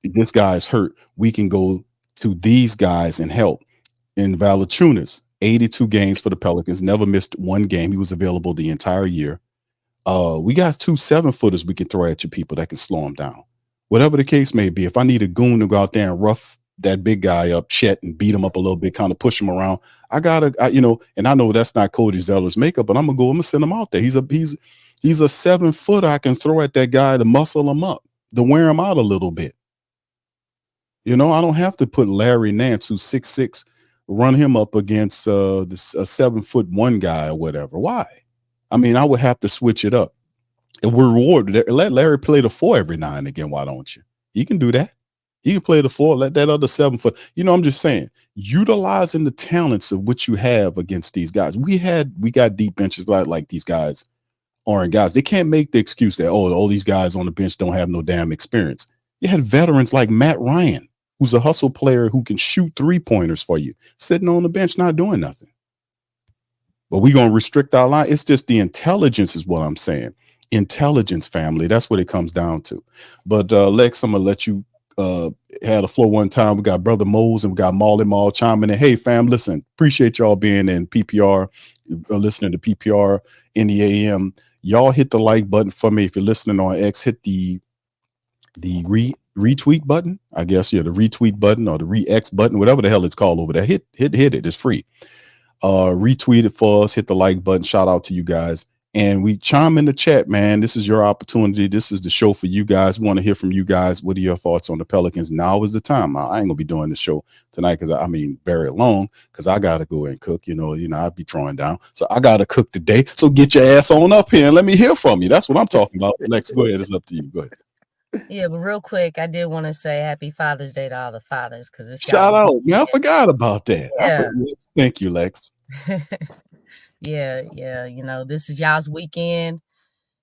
this guy's hurt, we can go to these guys and help. In Valanciunas, 82 games for the Pelicans, never missed one game. He was available the entire year. We got 2 7-footers we can throw at you, people that can slow him down. Whatever the case may be, if I need a goon to go out there and rough that big guy up, Chet, and beat him up a little bit, kind of push him around, and I know that's not Cody Zeller's makeup, but I'm gonna send him out there. He's a 7-footer I can throw at that guy to muscle him up, to wear him out a little bit. I don't have to put Larry Nance, who's 6'6", run him up against a 7'1" guy or whatever. Why? I mean, I would have to switch it up. And we're rewarded. Let Larry play the 4 every now and again. Why don't you? He can do that. He can play the 4. Let that other 7-foot. I'm just saying, utilizing the talents of what you have against these guys. We got deep benches like these guys aren't guys. They can't make the excuse that, all these guys on the bench don't have no damn experience. You had veterans like Matt Ryan, who's a hustle player who can shoot 3-pointers for you, sitting on the bench not doing nothing. But we're going to restrict our line. It's just the intelligence is what I'm saying. Intelligence, family. That's what it comes down to. But Lex, I'm going to let you had a floor one time. We got Brother Mose and we got Molly Mall chiming in. Hey, fam, listen, appreciate y'all being in PPR, listening to PPR in the AM. Y'all hit the like button for me. If you're listening on X, hit the retweet button. I guess, the retweet button or the re-X button, whatever the hell it's called over there. Hit it. It's free. Retweet it for us, hit the like button. Shout out to you guys. And we chime in the chat, man. This is your opportunity. This is the show for you guys. We want to hear from you guys. What are your thoughts on the Pelicans? Now is the time. I ain't gonna be doing the show tonight because very long because I gotta go and cook. I'd be throwing down. So I gotta cook today. So get your ass on up here and let me hear from you. That's what I'm talking about. Lex, go ahead. It's up to you. Go ahead. Yeah, but real quick, I did want to say Happy Father's Day to all the fathers because it's Shout out, man. I forgot about that. Yeah. Thank you, Lex. Yeah. This is y'all's weekend,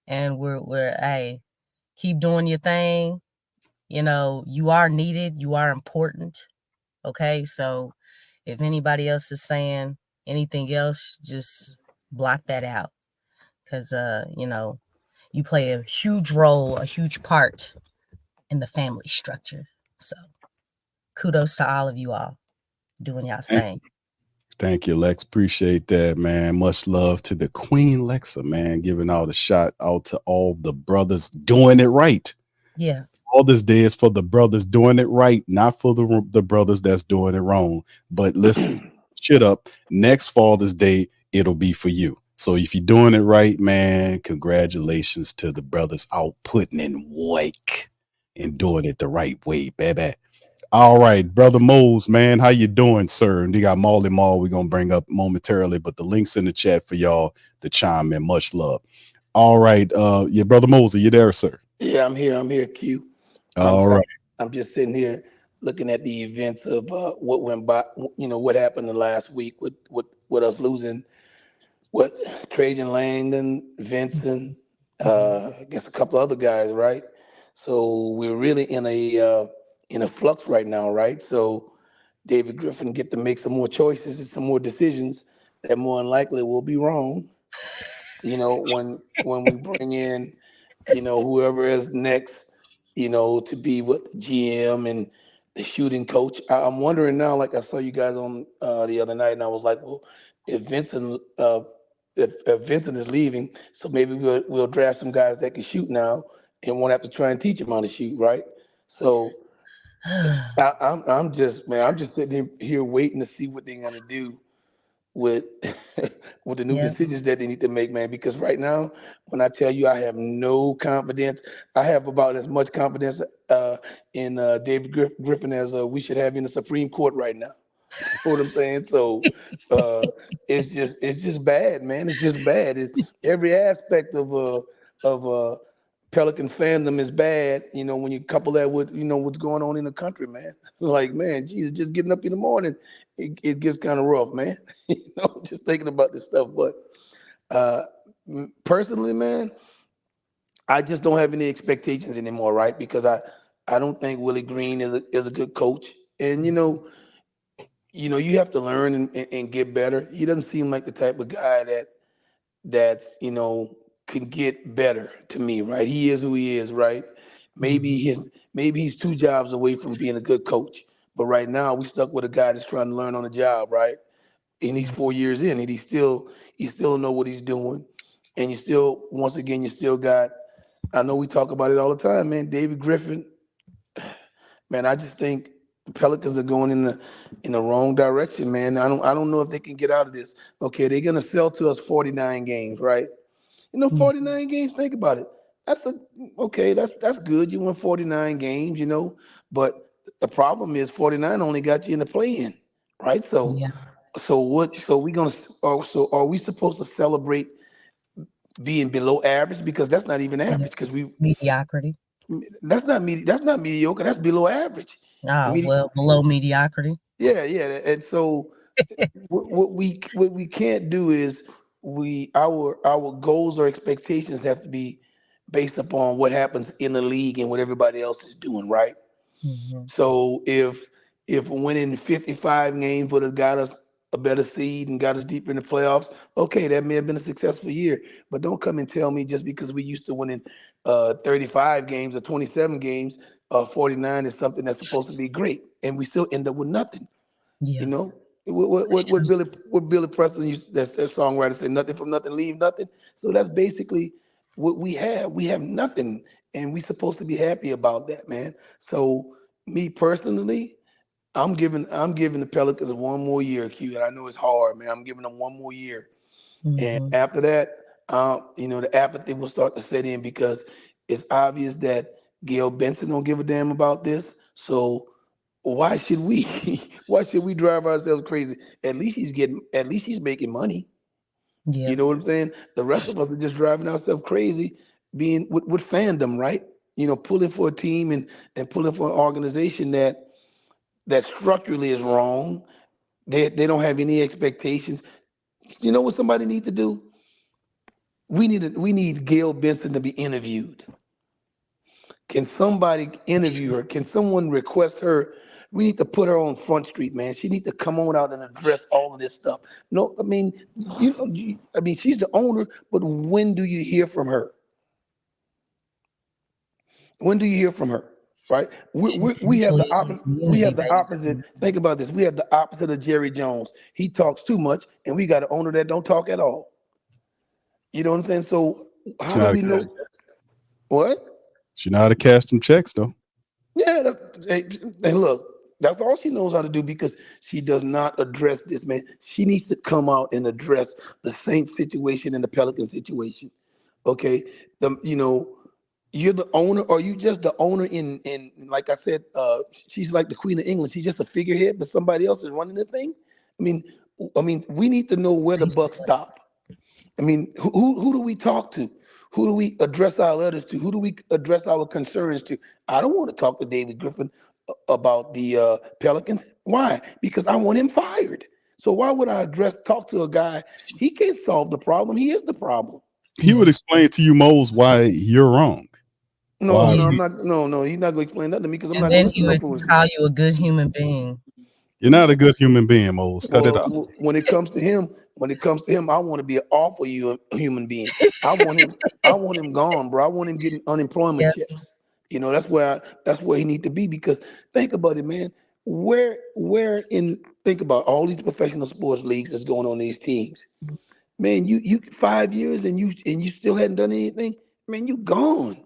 and we're hey, keep doing your thing. You are needed, you are important. Okay, so if anybody else is saying anything else, just block that out because you play a huge role, a huge part in the family structure. So kudos to all of you all doing y'all's thing. Thank you, Lex. Appreciate that, man. Much love to the Queen Lexxah, man. Giving all the shout out to all the brothers doing it right. Yeah. Father's Day is for the brothers doing it right, not for the brothers that's doing it wrong. But listen, shit up. Next Father's Day, it'll be for you. So if you're doing it right, man, congratulations to the brothers out putting in work and doing it the right way, baby. All right, Brother Mose, man, how you doing, sir? And you got Molly Mall we're going to bring up momentarily, but the link's in the chat for y'all to chime in. Much love. All right, Brother Mose, are you there, sir? Yeah, I'm here, Q. All right. I'm just sitting here looking at the events of what went by, what happened the last week with us losing Trajan Langdon, Vincent, I guess a couple other guys, right? So we're really in a flux right now, right? So David Griffin get to make some more choices and some more decisions that more than likely will be wrong. When we bring in, whoever is next, to be with GM and the shooting coach. I'm wondering now, like I saw you guys on the other night, and I was like, well, if Vincent is leaving, so maybe we'll draft some guys that can shoot now and won't have to try and teach them how to shoot, right? So I'm just sitting here waiting to see what they're gonna do with with the new decisions that they need to make, man. Because right now, when I tell you I have no confidence, I have about as much confidence in David Griffin as we should have in the Supreme Court right now. You know what I'm saying? So it's just bad, man. It's just bad. Every aspect of Pelican fandom is bad. When you couple that with what's going on in the country, man. Like, man, Jesus, just getting up in the morning, it gets kind of rough, man. Just thinking about this stuff. But personally, man, I just don't have any expectations anymore, right? Because I don't think Willie Green is a good coach, and you have to learn and get better. He doesn't seem like the type of guy that can get better to me, right? He is who he is, right? Maybe he's 2 jobs away from being a good coach, but right now we stuck with a guy that's trying to learn on the job, right? And he's 4 years in, and he still know what he's doing, and you still got. I know we talk about it all the time, man. David Griffin, man. I just think the Pelicans are going in the wrong direction, man. I don't know if they can get out of this. Okay, they're gonna sell to us 49 games, right? 49 games. Think about it. That's good. You won 49 games, but the problem is 49 only got you in the play-in, right? So what? So are we supposed to celebrate being below average because that's not even average because mediocrity. That's not mediocre. That's below average. Below mediocrity. Yeah. And so what we can't do is our goals or expectations have to be based upon what happens in the league and what everybody else is doing, right? Mm-hmm. So if winning 55 games would have got us a better seed and got us deeper in the playoffs. Okay, that may have been a successful year, but don't come and tell me just because we used to winning 35 games or 27 games, 49 is something that's supposed to be great, and we still end up with nothing. Yeah, You know, that's true. what Billy Preston used, that songwriter said, nothing from nothing, leave nothing. So that's basically what we have. We have nothing, and we supposed to be happy about that, man. So me personally, I'm giving the Pelicans one more year, Q. And I know it's hard, man. I'm giving them one more year, and Hmm. after that, the apathy will start to set in because it's obvious that Gail Benson don't give a damn about this. So why should we? Why should we drive ourselves crazy? At least he's making money. Yeah. You know what I'm saying? The rest of us are just driving ourselves crazy, being with fandom, right? Pulling for a team and pulling for an organization that structurally is wrong. They don't have any expectations. You know what somebody needs to do? We need Gail Benson to be interviewed. Can somebody interview her? Can someone request her? We need to put her on Front Street, man. She needs to come on out and address all of this stuff. No, I mean, she's the owner, but when do you hear from her? When do you hear from her? Right? We have Usually the it's a opposite. We community have the based opposite. thing. Think about this. We have the opposite of Jerry Jones. He talks too much, and we got an owner that don't talk at all. You know what I'm saying? So She how know do how to we know cash. what? She know how to cash them checks though. Yeah, and look, that's all she knows how to do because she does not address this, man. She needs to come out and address the Saints situation and the Pelican situation. Okay, you're the owner, or you just the owner in like I said, she's like the Queen of England. She's just a figurehead, but somebody else is running the thing. I mean, we need to know where the buck Basically. stop. Who do we talk to? Who do we address our letters to? Who do we address our concerns to? I don't want to talk to David Griffin about the Pelicans. Why? Because I want him fired. So why would I talk to a guy? He can't solve the problem. He is the problem. He Yeah. would explain to you, Mose, why you're wrong. No, Why no, Yeah. I'm not. No, he's not going to explain that to me because I'm And not going then to listen he to no would foolishness. call you a good human being. you're not a good human being, Mose. Cut it Well, out. when it comes to him, I want to be an awful human being. I want him gone, bro. I want him getting unemployment Yeah. checks. That's where he need to be because think about it, man. Think about all these professional sports leagues that's going on in these teams. Man, you 5 years and you still hadn't done anything. Man, you gone.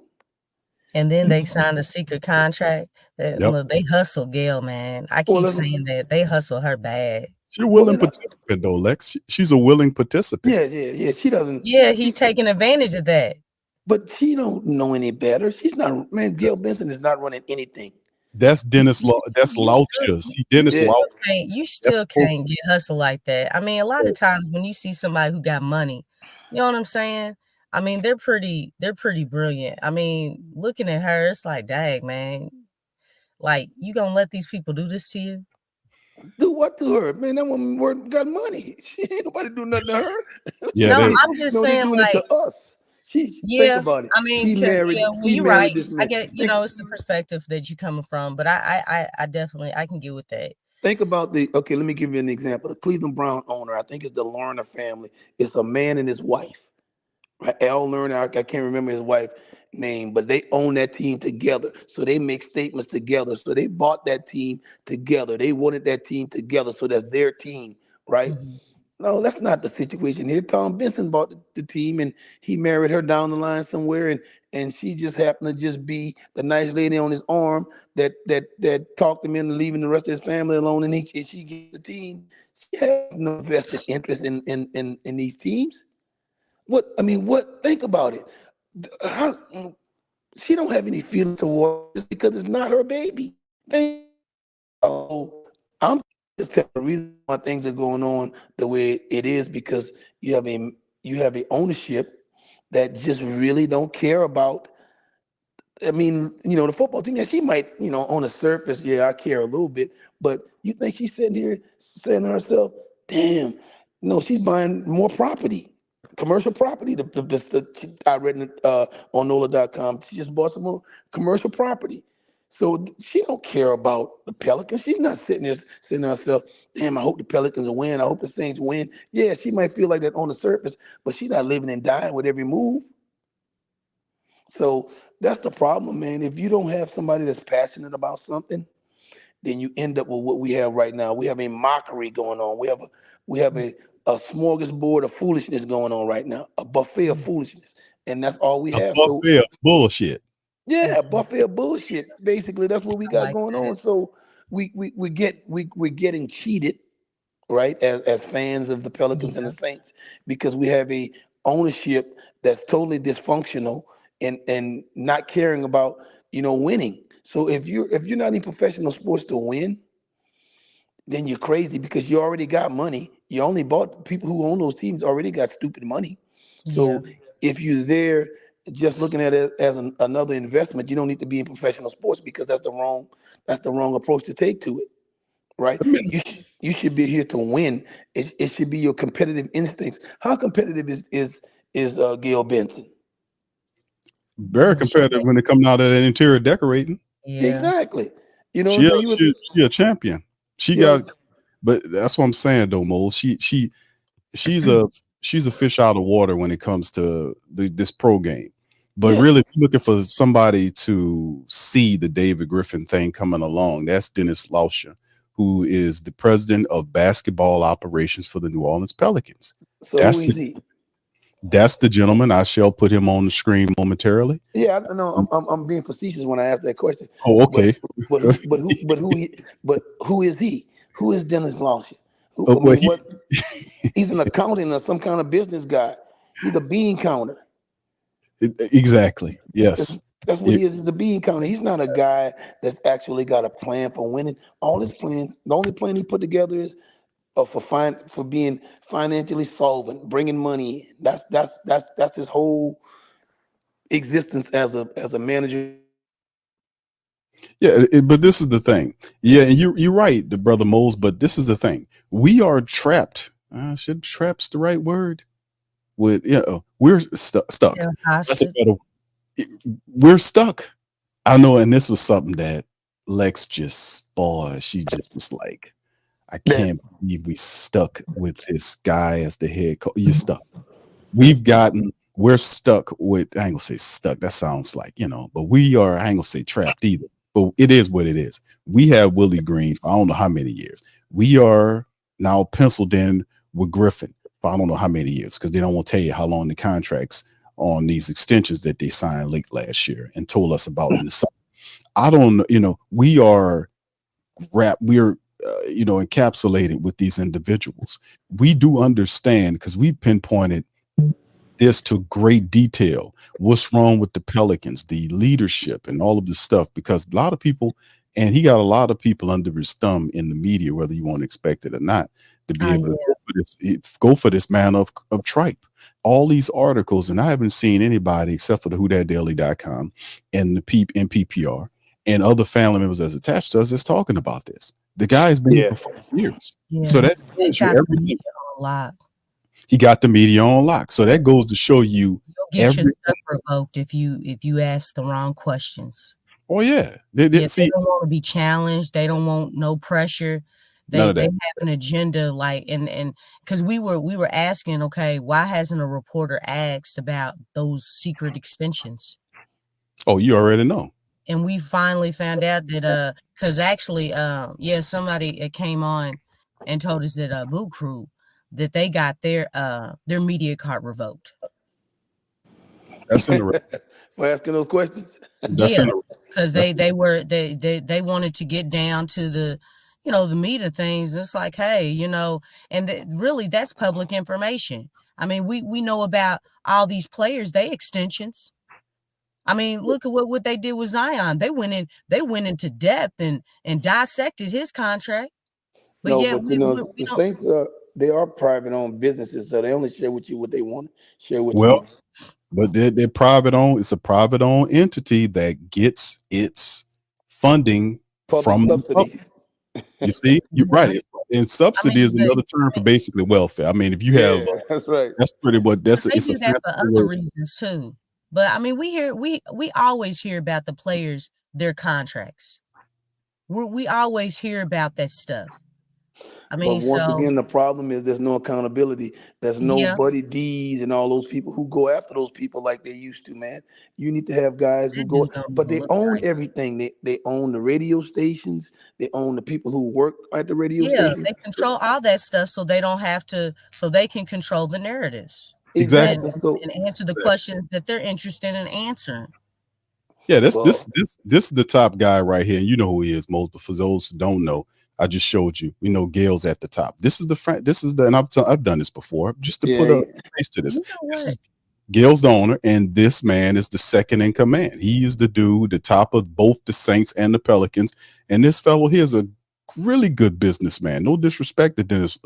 And then You they signed a secret contract. Yep. Look, they hustle Gail, man. I well, keep that's, saying that they hustle her bad. She's a well, willing participant though, Lex. She's a willing participant. yeah. She doesn't. Yeah, he's taking advantage of that. But she don't know any better. She's not, man, Gail Benson is not running anything. That's You, Dennis you, Law. That's you still, Loucher. See, Dennis Yeah. Loucher. you That's still supposed can't get hustle like that. I mean, a lot of times when you see somebody who got money, you know what I'm saying? I mean, they're pretty brilliant. I mean, looking at her, it's like, dang, man, like you gonna let these people do this to you? Do what to her? Man, that woman got money. She ain't nobody do nothing to her. What you Yeah, No, they mean? I'm just No, they saying, doing it like, to us. Think yeah. about it. I mean, yeah. Well, She you're right. married this I man. get, it's the perspective that you coming from, but I definitely I can get with that. Think about okay, let me give you an example. The Cleveland Brown owner, I think it's the Lerner family. It's a man and his wife. Right? Al Lerner, I can't remember his wife's name, but they own that team together. So they make statements together. So they bought that team together. They wanted that team together. So that's their team, right? Mhm. No, that's not the situation here. Tom Benson bought the team and he married her down the line somewhere and she just happened to just be the nice lady on his arm that talked him into leaving the rest of his family alone and she gets the team. She has no vested interest in these teams. Think about it. How, she don't have any feelings towards this because it's not her baby. I'm just telling the reason why things are going on the way it is because you have a ownership that just really don't care about. The football team. Yeah, she might, on the surface, yeah, I care a little bit, but you think she's sitting here saying to herself, "Damn, no, she's buying more property, commercial property." I read it on NOLA.com. She just bought some more commercial property. So she don't care about the Pelicans. She's not sitting there saying to herself, damn, I hope the Pelicans will win. I hope the Saints win. Yeah, she might feel like that on the surface, but she's not living and dying with every move. So that's the problem, man. If you don't have somebody that's passionate about something, then you end up with what we have right now. We have a mockery going on. We have a smorgasbord of foolishness going on right now, a buffet of foolishness. And that's all we A have. So buffet of bullshit. yeah, buffet of bullshit. Basically, that's what we got like going that. on. So we're getting cheated, right? As fans of the Pelicans and Yeah. the Saints, because we have a ownership that's totally dysfunctional and not caring about winning. So if you're not in professional sports to win, then you're crazy because you already got money. You only bought people who own those teams already got stupid money. Yeah. So if you're there just looking at it as another investment, you don't need to be in professional sports because that's the wrong approach to take to it, right? You should be here to win. It should be your competitive instincts. How competitive is Gail Benson? Very competitive when it comes out of that interior decorating. Yeah. Exactly. You know what She I'm saying? she a champion. She You know, got, but that's what I'm saying though, Mo. She's a fish out of water when it comes to this pro game. But yeah. really, if you're looking for somebody to see the David Griffin thing coming along, that's Dennis Lauscher, who is the president of basketball operations for the New Orleans Pelicans. So who is he? That's the gentleman. I shall put him on the screen momentarily. Yeah, I know. I'm being facetious when I ask that question. Oh, okay. But who is he? Who is Dennis Lawson? Oh, I well, mean, what? He's an accountant or some kind of business guy. He's a bean counter. exactly. Yes. That's what he is. He's a bean counter. He's not a guy that's actually got a plan for winning. All his plans, the only plan he put together is for being financially solvent, bringing money in. That's his whole existence as a manager. Yeah, but this is the thing. Yeah, and you're right, the brother Moles. But this is the thing. We are trapped. Should trap's the right word? We're stuck. Yeah, That's a hostage. better. We're stuck. I know, and this was something that Lex just, boy, she just was like, I can't believe we stuck with this guy as the head coach. You're stuck. We're stuck with, I ain't gonna say stuck. That sounds like, but we are, I ain't gonna say trapped either. But it is what it is. We have Willie Green for I don't know how many years. We are now penciled in with Griffin for I don't know how many years because they don't want to tell you how long the contracts on these extensions that they signed late last year and told us about in the summer. I don't know, we are encapsulated with these individuals. We do understand because we pinpointed this to great detail. What's wrong with the Pelicans, the leadership, and all of this stuff? Because a lot of people, and he got a lot of people under his thumb in the media, whether you want to expect it or not, to be able to go for this man of tripe. All these articles, and I haven't seen anybody except for the WhoDatDaily.com and the PPR and other family members that's attached to us that's talking about this. The guy's been here for 5 years. Yeah. So that They shows you got the everything. media on lock. He got the media on lock. So that goes to show you You'll get your stuff revoked if you ask the wrong questions. Oh yeah. They don't want to be challenged. They don't want no pressure. They have an agenda, like, and because we were asking, okay, why hasn't a reporter asked about those secret extensions? Oh, you already know. And we finally found out that because actually somebody came on and told us that Boot Crew that they got their media card revoked. That's interesting. For asking those questions. Because they wanted to get down to the the media things. It's like, hey, and really that's public information. I mean, we know about all these players, they extensions. I mean, look at what they did with Zion. They went into depth and dissected his contract. But the Saints they are private owned businesses, so they only share with you what they want to share with you. Well, but they're private owned. It's a private owned entity that gets its funding from subsidies. You see, you're right. And subsidy is another term for basically welfare. I mean, if you have, that's right. That's pretty much they do that for other reasons too. But I mean, we always hear about the players their contracts. We always hear about that stuff. I But mean, once so again, the problem is there's no accountability. There's no yeah, Buddy D's and all those people who go after those people like they used to, man. You need to have guys who that go, dude don't but even they look own right. everything. They own the radio stations. They own the people who work at the radio Yeah, stations. they control all that stuff so they don't have to, so they can control the narratives Exactly. Exactly. So, and answer the questions that they're interested in answering. Yeah, this well, this this this is the top guy right here. You know who he is, Moses. But for those who don't know, I just showed you. We know Gail's at the top. This is the front. This is the, and I've done this before, just to put yeah, a face to this. You know This what? is Gail's the owner, and this man is the second in command. He is the dude, the top of both the Saints and the Pelicans. And this fellow here is a really good businessman. No disrespect to Dennis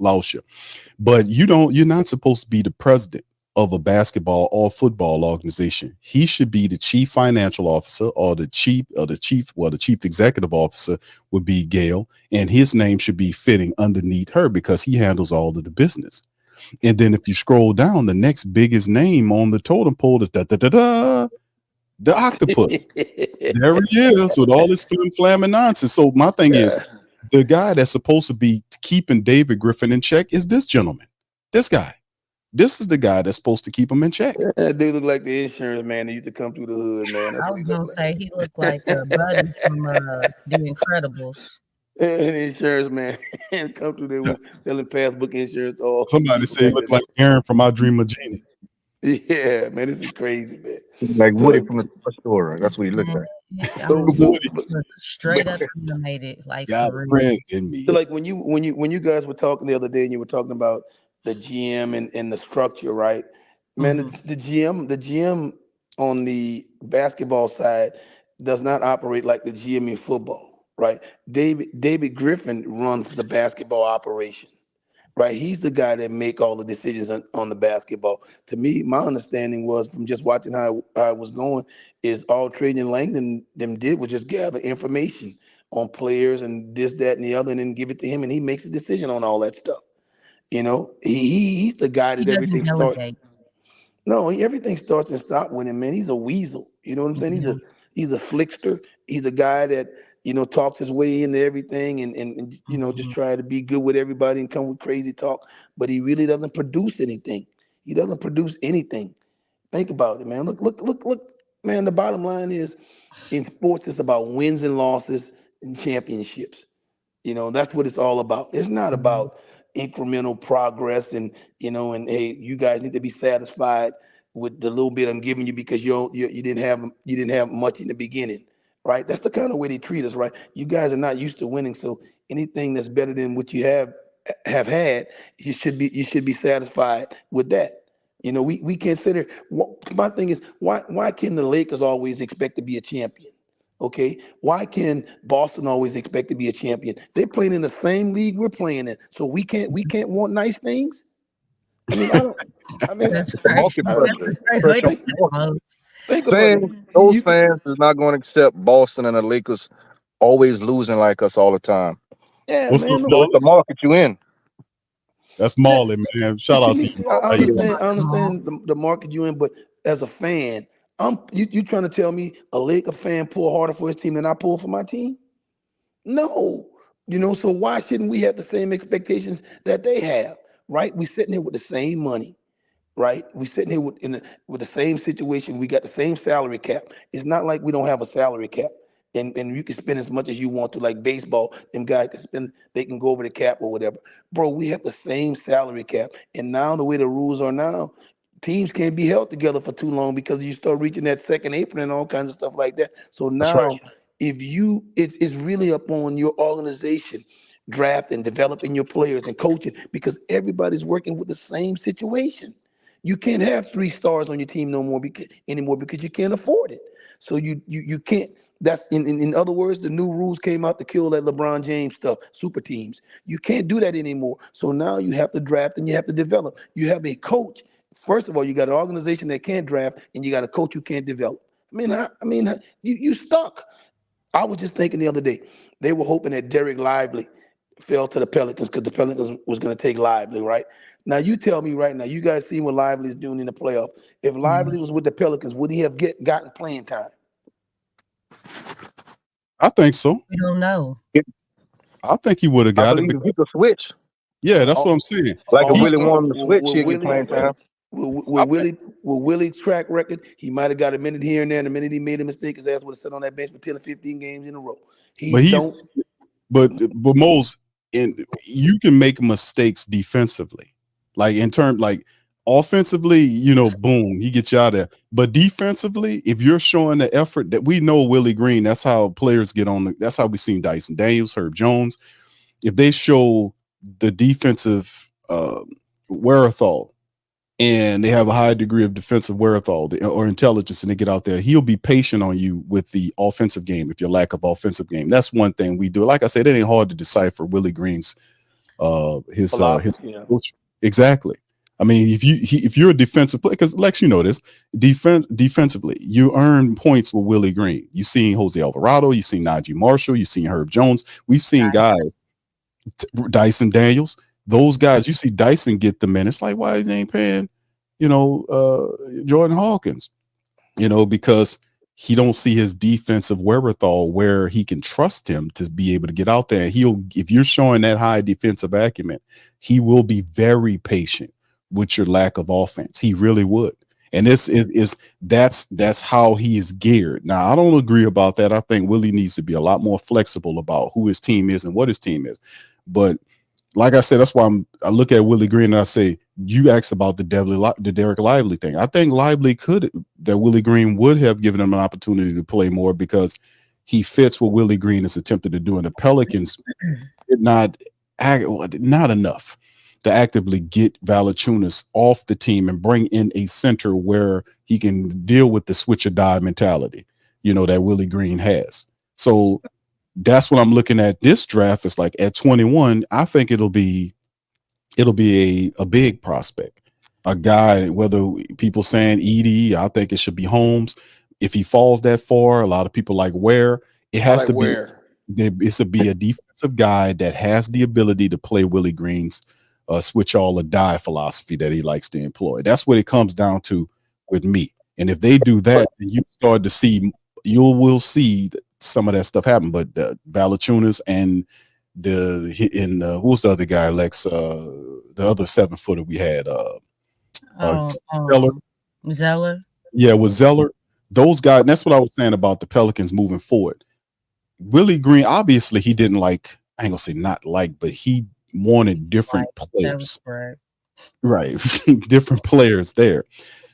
Lauscher, but you're not supposed to be the president of a basketball or football organization. He should be the chief financial officer or the chief executive officer would be Gail, and his name should be fitting underneath her because he handles all of the business. And then if you scroll down, the next biggest name on the totem pole is the octopus. There he is with all this flim and nonsense. So my thing is, the guy that's supposed to be keeping David Griffin in check is this gentleman. This guy. This is the guy that's supposed to keep him in check. that dude look like the insurance man that used to come through the hood, man. That's I what was he look gonna like. say he looked like Buddy from The Incredibles. An insurance man and come through there with selling passbook insurance to all Somebody people say he back looked then. like Aaron from I Dream of Jeannie. Yeah, man, this is crazy, man. Like Woody So, from the Toy Story. That's what he looked Man, like. I so, mean, so, Woody. but, look straight up animated, like Got for a real. friend in me. so like when you guys were talking the other day and you were talking about the GM and the structure, right? Man, Mhm. the GM on the basketball side does not operate like the GM in football, right? David Griffin runs the basketball operation. Right, he's the guy that make all the decisions on the basketball. To me, my understanding was from just watching how it was going, is all Trajan Langdon them did was just gather information on players and this, that, and the other, and then give it to him, and he makes a decision on all that stuff. He's the guy He that doesn't everything starts. delegate. No, everything starts and stops with him, man. He's a weasel. You know what I'm saying? Yeah. He's a slickster. He's a guy that talks his way into everything and just Mhm. try to be good with everybody and come with crazy talk. But he really doesn't produce anything. He doesn't produce anything. Think about it, man. Look, man. The bottom line is, in sports, it's about wins and losses and championships. That's what it's all about. It's not Mhm. about incremental progress and hey, you guys need to be satisfied with the little bit I'm giving you because you didn't have much in the beginning, right? That's the kind of way they treat us, right? You guys are not used to winning, so anything that's better than what you have had, you should be satisfied with that. We consider my thing is why can the Lakers always expect to be a champion? Okay, why can Boston always expect to be a champion? They're playing in the same league we're playing in, so we can't want nice things. I mean, I don't. I mean, That's The crazy. market I That's don't pressure. a great way Pressure to on think. put the it, market. Mose. Think about it. Fans, those You could. fans is not going to accept Boston and the Lakers always losing like us all the time. Yeah, What's up, man. Look, So it's Marley? the market you in. That's yeah, Marley, man. Shout what you out to mean? you, I Marley. I How you understand. doing? I Aw. understand the market you in, but as a fan, you trying to tell me a Laker fan pull harder for his team than I pull for my team? No. So why shouldn't we have the same expectations that they have? Right? We sitting here with the same money. Right? We sitting here with the same situation. We got the same salary cap. It's not like we don't have a salary cap. And you can spend as much as you want to, like baseball. Them guys can spend, they can go over the cap or whatever. Bro, we have the same salary cap. And now the way the rules are now, teams can't be held together for too long because you start reaching that second apron and all kinds of stuff like that. So That's right. now, if it's really up on your organization, draft and developing your players and coaching because everybody's working with the same situation. You can't have 3 stars on your team no more anymore because you can't afford it. So you can't. That's in other words, the new rules came out to kill that LeBron James stuff, super teams. You can't do that anymore. So now you have to draft and you have to develop. You have a coach. First of all, you got an organization that can't draft, and you got a coach who can't develop. I mean, you stuck. I was just thinking the other day, they were hoping that Derek Lively fell to the Pelicans because the Pelicans was going to take Lively, right? Now you tell me right now, you guys see what Lively is doing in the playoff. If Yeah. Lively was with the Pelicans, would he have gotten playing time? I think so. We don't know. I think he would have I got it believe if he because could switch, yeah, that's what I'm saying. like if He, Willie wanted to switch, Will he'll get playing time. Willie's track record, he might have got a minute here and there, and the minute he made a mistake, his ass would have sat on that bench for 10 or 15 games in a row. but most you can make mistakes defensively, like in terms like offensively, you know, boom, he gets you out of there. But defensively, if you're showing the effort that we know Willie Green, that's how players get on. That's how we seen Dyson Daniels, Herb Jones. If they show the defensive wherewithal and they have a high degree of defensive wherewithal or intelligence and they get out there, he'll be patient on you with the offensive game. If your lack of offensive game, that's one thing we do. Like I said, it ain't hard to decipher Willie Green's his coach. Exactly. I mean, if you're a defensive player, because Lex, you know this, defensively, you earn points with Willie Green. You've seen Jose Alvarado, you've seen Najee Marshall, you've seen Herb Jones. We've seen guys, Dyson Daniels, those guys. You see Dyson get the minutes. Like, why he ain't paying, you know, Jordan Hawkins? You know, because he don't see his defensive wherewithal where he can trust him to be able to get out there. If you're showing that high defensive acumen, he will be very patient with your lack of offense. He really would. And that's how he is geared. Now, I don't agree about that. I think Willie needs to be a lot more flexible about who his team is and what his team is. But like I said, that's why I look at Willie Green and I say, you asked about the Derek Lively thing. I think Lively that Willie Green would have given him an opportunity to play more because he fits what Willie Green has attempted to do. And the Pelicans did not enough to actively get Valanciunas off the team and bring in a center where he can deal with the switch or die mentality, you know, that Willie Green has. So that's what I'm looking at. This draft is like at 21. I think it'll be a big prospect, a guy. Whether people saying Edie, I think it should be Holmes. If he falls that far, a lot of people like Ware. It has to be. It's to be a defensive guy that has the ability to play Willie Green's switch all or die philosophy that he likes to employ. That's what it comes down to with me. And if they do that, then you will see some of that stuff happen. But Valanciunas and who's the other guy, Lexxah, the other 7-footer we had, Zeller. Yeah, with Zeller, those guys. And that's what I was saying about the Pelicans moving forward. Willie Green, obviously, he didn't like. I ain't gonna say not like, but he wanted different players, right? Different players there.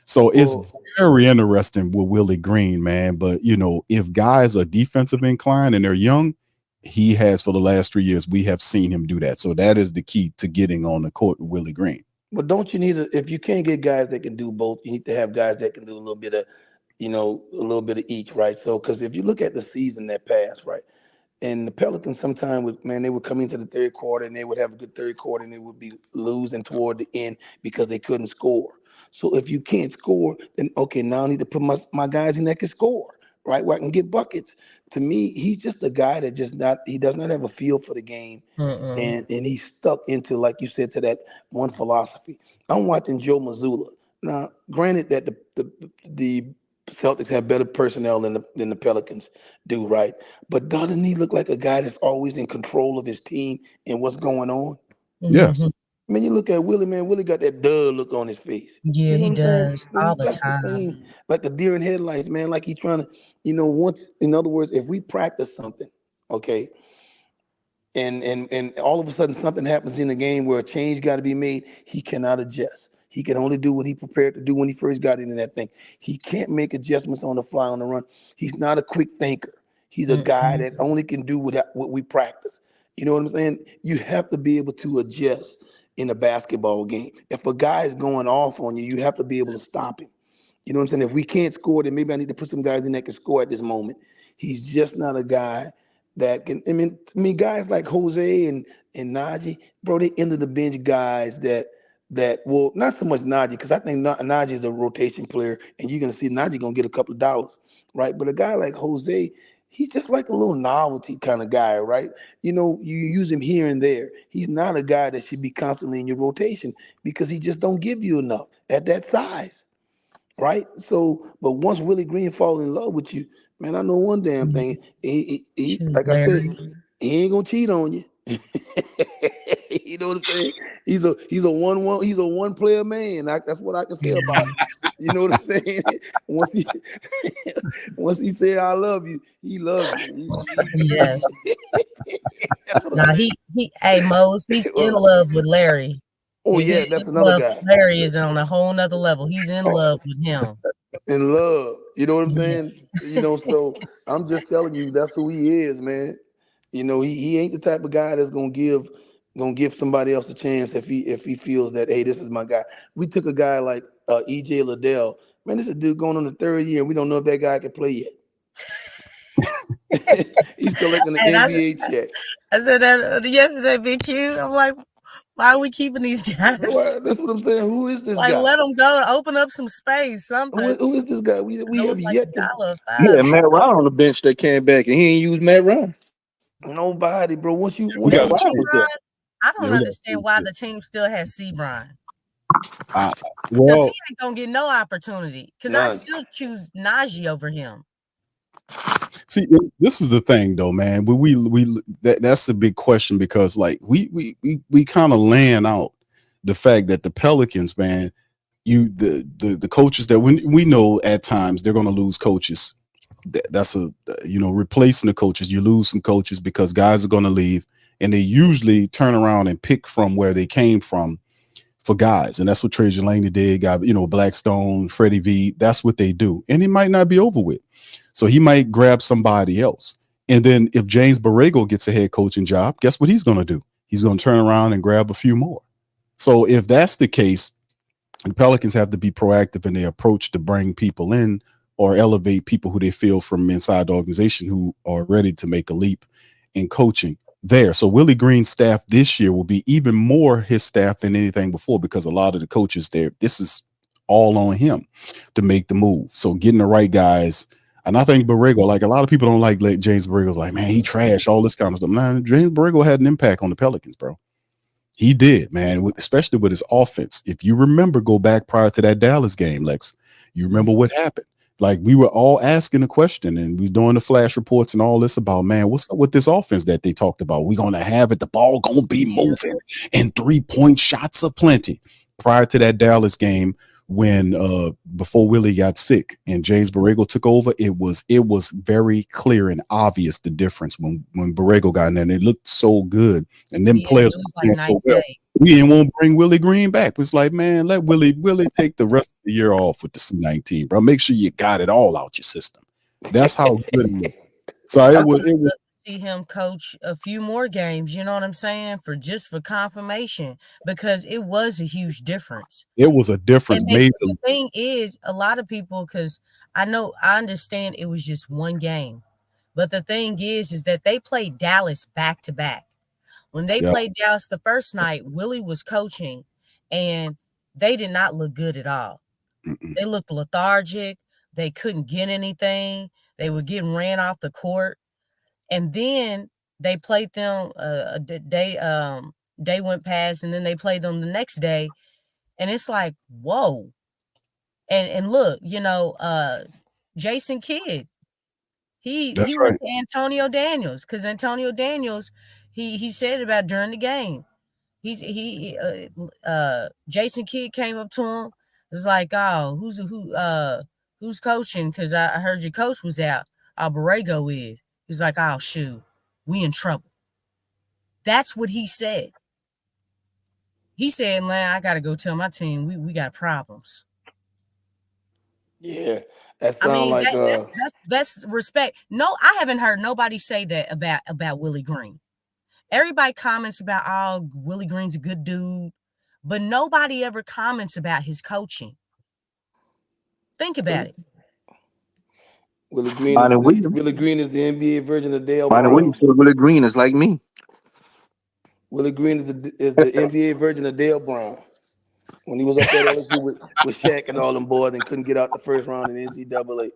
So it's very interesting with Willie Green, man. But you know, if guys are defensive inclined and they're young, he has for the last 3 years. We have seen him do that. So that is the key to getting on the court with Willie Green. But don't you need if you can't get guys that can do both, you need to have guys that can do a little bit of, a little bit of each, right? So, because if you look at the season that passed, right, and the Pelicans sometimes they would come into the third quarter and they would have a good third quarter and they would be losing toward the end because they couldn't score. So if you can't score, then okay, now I need to put my guys in that can score, right? Where I can get buckets. To me, he's just a guy that he does not have a feel for the game. And he's stuck into, like you said, to that one philosophy. I'm watching Joe Mazzulla. Now, granted that the Celtics have better personnel than the Pelicans do, right? But doesn't he look like a guy that's always in control of his team and what's going on? Yes. I mean, you look at Willie, man. Willie got that dull look on his face. Yeah, he does all the That's time. the same, like a deer in headlights, man. Like he's trying to, in other words, if we practice something, okay, and all of a sudden something happens in the game where a change got to be made, he cannot adjust. He can only do what he prepared to do when he first got into that thing. He can't make adjustments on the fly, on the run. He's not a quick thinker. He's a guy that only can do what we practice. You know what I'm saying? You have to be able to adjust in a basketball game. If a guy is going off on you, you have to be able to stop him. You know what I'm saying? If we can't score, then maybe I need to put some guys in that can score at this moment. He's just not a guy that can. I mean, guys like Jose and Najee, bro, they end of the bench guys that well, not so much Najee, because I think Najee is a rotation player, and you're gonna see Najee gonna get a couple of dollars, right? But a guy like Jose, he's just like a little novelty kind of guy, right? You use him here and there. He's not a guy that should be constantly in your rotation because he just don't give you enough at that size, right? So, but once Willie Green fall in love with you, man, I know one damn thing. He Shoot, like I said, Larry. he ain't gonna cheat on you. You know what I'm saying? He's a one player man. That's what I can say about him. You know what I'm saying? once he once he said I love you, he loves you. Yes. That's what I'm Now hey Mose, he's in love with Larry. oh If he yeah, ain't that's in another love, guy. Larry is on a whole nother level. He's in love with him. In love. You know what I'm Yeah. saying? So I'm just telling you, that's who he is, man. He ain't the type of guy that's gonna give somebody else a chance if he feels that, hey, this is my guy. We took a guy like EJ Liddell. Man, this is a dude going on the third year. We don't know if that guy can play yet. He's collecting an And NBA check. I said that yesterday, Big Q. I'm like, why are we keeping these guys? That's what I'm saying. Who is this Like, guy? let them go, open up some space, something. Who is this guy? We It have was like yet to. Yeah, $1.05. Matt Ryan on the bench that came back and he ain't used Matt Ryan. Nobody, bro. Once you We once Matt got you to Ryan C. change. was there. Brian, I Yeah, don't we got to understand change why the this. team still has C. Brian. Uh, Because he well, ain't gonna get no opportunity. Because I none. still choose Najee over him. see, this is the thing, though, man. That's the big question because, like, we kind of laying out the fact that the Pelicans, man, the coaches that we know at times they're going to lose coaches. That's replacing the coaches. You lose some coaches because guys are going to leave, and they usually turn around and pick from where they came from for guys, and that's what Trajan Langley did. Got Blackstone, Freddie V. That's what they do, and it might not be over with. So he might grab somebody else, and then if James Borrego gets a head coaching job, guess what he's going to do? He's going to turn around and grab a few more. So if that's the case, the Pelicans have to be proactive in their approach to bring people in or elevate people who they feel from inside the organization who are ready to make a leap in coaching there. So Willie Green's staff this year will be even more his staff than anything before because a lot of the coaches there, this is all on him to make the move. So getting the right guys. And I think Borrego, like a lot of people don't like James Borrego, like, man, he trash, all this kind of stuff. Man, James Borrego had an impact on the Pelicans, bro. He did, man, especially with his offense. If you remember, go back prior to that Dallas game, Lex, you remember what happened. Like we were all asking the question and we were doing the flash reports and all this about, man, what's up with this offense that they talked about? We're going to have it. The ball going to be moving and 3-point shots aplenty prior to that Dallas game when before Willie got sick and James Borrego took over. It was very clear and obvious the difference when Borrego got in there and it looked so good. And then players It was were playing like so night well. and day. We didn't want to bring Willie Green back. It's like, man, let Willie take the rest of the year off with the C19, bro. Make sure you got it all out your system. That's how good it looked. So it was love to see him coach a few more games, you know what I'm saying? For confirmation, because it was a huge difference. It was a difference. And the thing is, a lot of people, because I understand it was just one game, but the thing is that they played Dallas back to back. When they played Dallas the first night, Willie was coaching, and they did not look good at all. They looked lethargic. They couldn't get anything. They were getting ran off the court. And then they played them day went past, and then they played them the next day. And it's like, whoa. And look, Jason Kidd, he went to Antonio Daniels because Antonio Daniels, he said about during the game. Jason Kidd came up to him. Was like, oh, who's coaching? Because I heard your coach was out. Borrego is. He's like, oh shoot, we in trouble. That's what he said. He said, man, I gotta go tell my team we got problems. Yeah, that sounds like that's respect. No, I haven't heard nobody say that about Willie Green. Everybody comments about, oh, Willie Green's a good dude, but nobody ever comments about his coaching. Think about it. Willie Green is the NBA version of Dale Monty Brown. Williams said Willie Green is like me. Willie Green is the NBA version of Dale Brown. When he was up at LSU with Shaq and all them boys and couldn't get out the first round in the NCAA.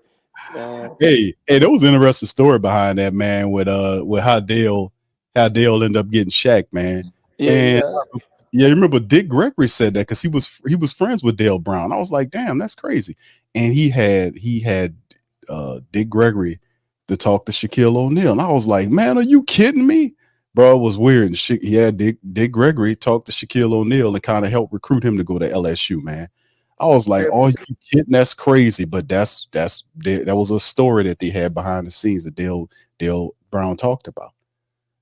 Man. Hey, there was an interesting story behind that, man, with how Dale ended up getting Shaq, man. Yeah, you remember Dick Gregory said that because he was friends with Dale Brown. I was like, damn, that's crazy. and he had Dick Gregory to talk to Shaquille O'Neal. And I was like, man, are you kidding me? Bro, it was weird. And he had Dick Gregory talk to Shaquille O'Neal and kind of help recruit him to go to LSU, man. I was like, oh, you kidding? That's crazy. But that was a story that they had behind the scenes that Dale Brown talked about.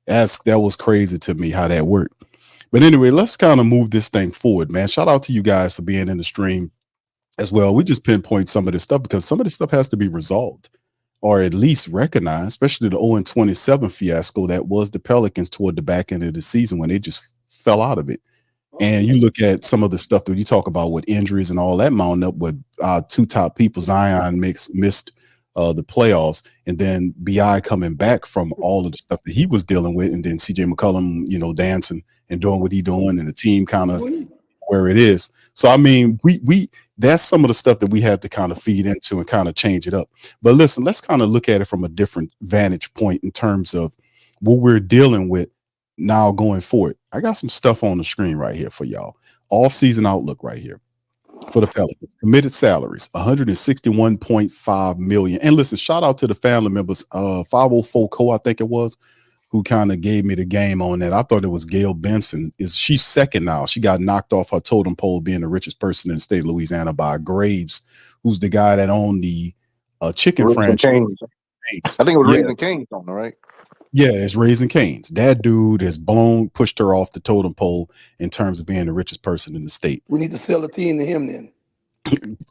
That was crazy to me how that worked. But anyway, let's kind of move this thing forward, man. Shout out to you guys for being in the stream as well. We just pinpoint some of this stuff because some of this stuff has to be resolved or at least recognized, especially the 0-27 fiasco that was the Pelicans toward the back end of the season when they just fell out of it. And you look at some of the stuff that you talk about with injuries and all that mounting up with two top people. Zion missed the playoffs, and then BI coming back from all of the stuff that he was dealing with, and then CJ McCollum, dancing and doing what he doing, and the team kind of where it is. So I mean, we that's some of the stuff that we have to kind of feed into and kind of change it up. But listen, let's kind of look at it from a different vantage point in terms of what we're dealing with now going forward. I got some stuff on the screen right here for y'all. Off-season outlook right here for the Pelicans. Committed salaries, $161.5 million. And listen, shout out to the family members, 504 Co, I think it was, who kind of gave me the game on that. I thought it was Gail Benson. She's second now. She got knocked off her totem pole being the richest person in the state of Louisiana by Graves, who's the guy that owned the chicken franchise. I think it was Raising Cane's on there, right? Yeah, it's Raising Cane's. That dude has pushed her off the totem pole in terms of being the richest person in the state. We need to sell a team to him then.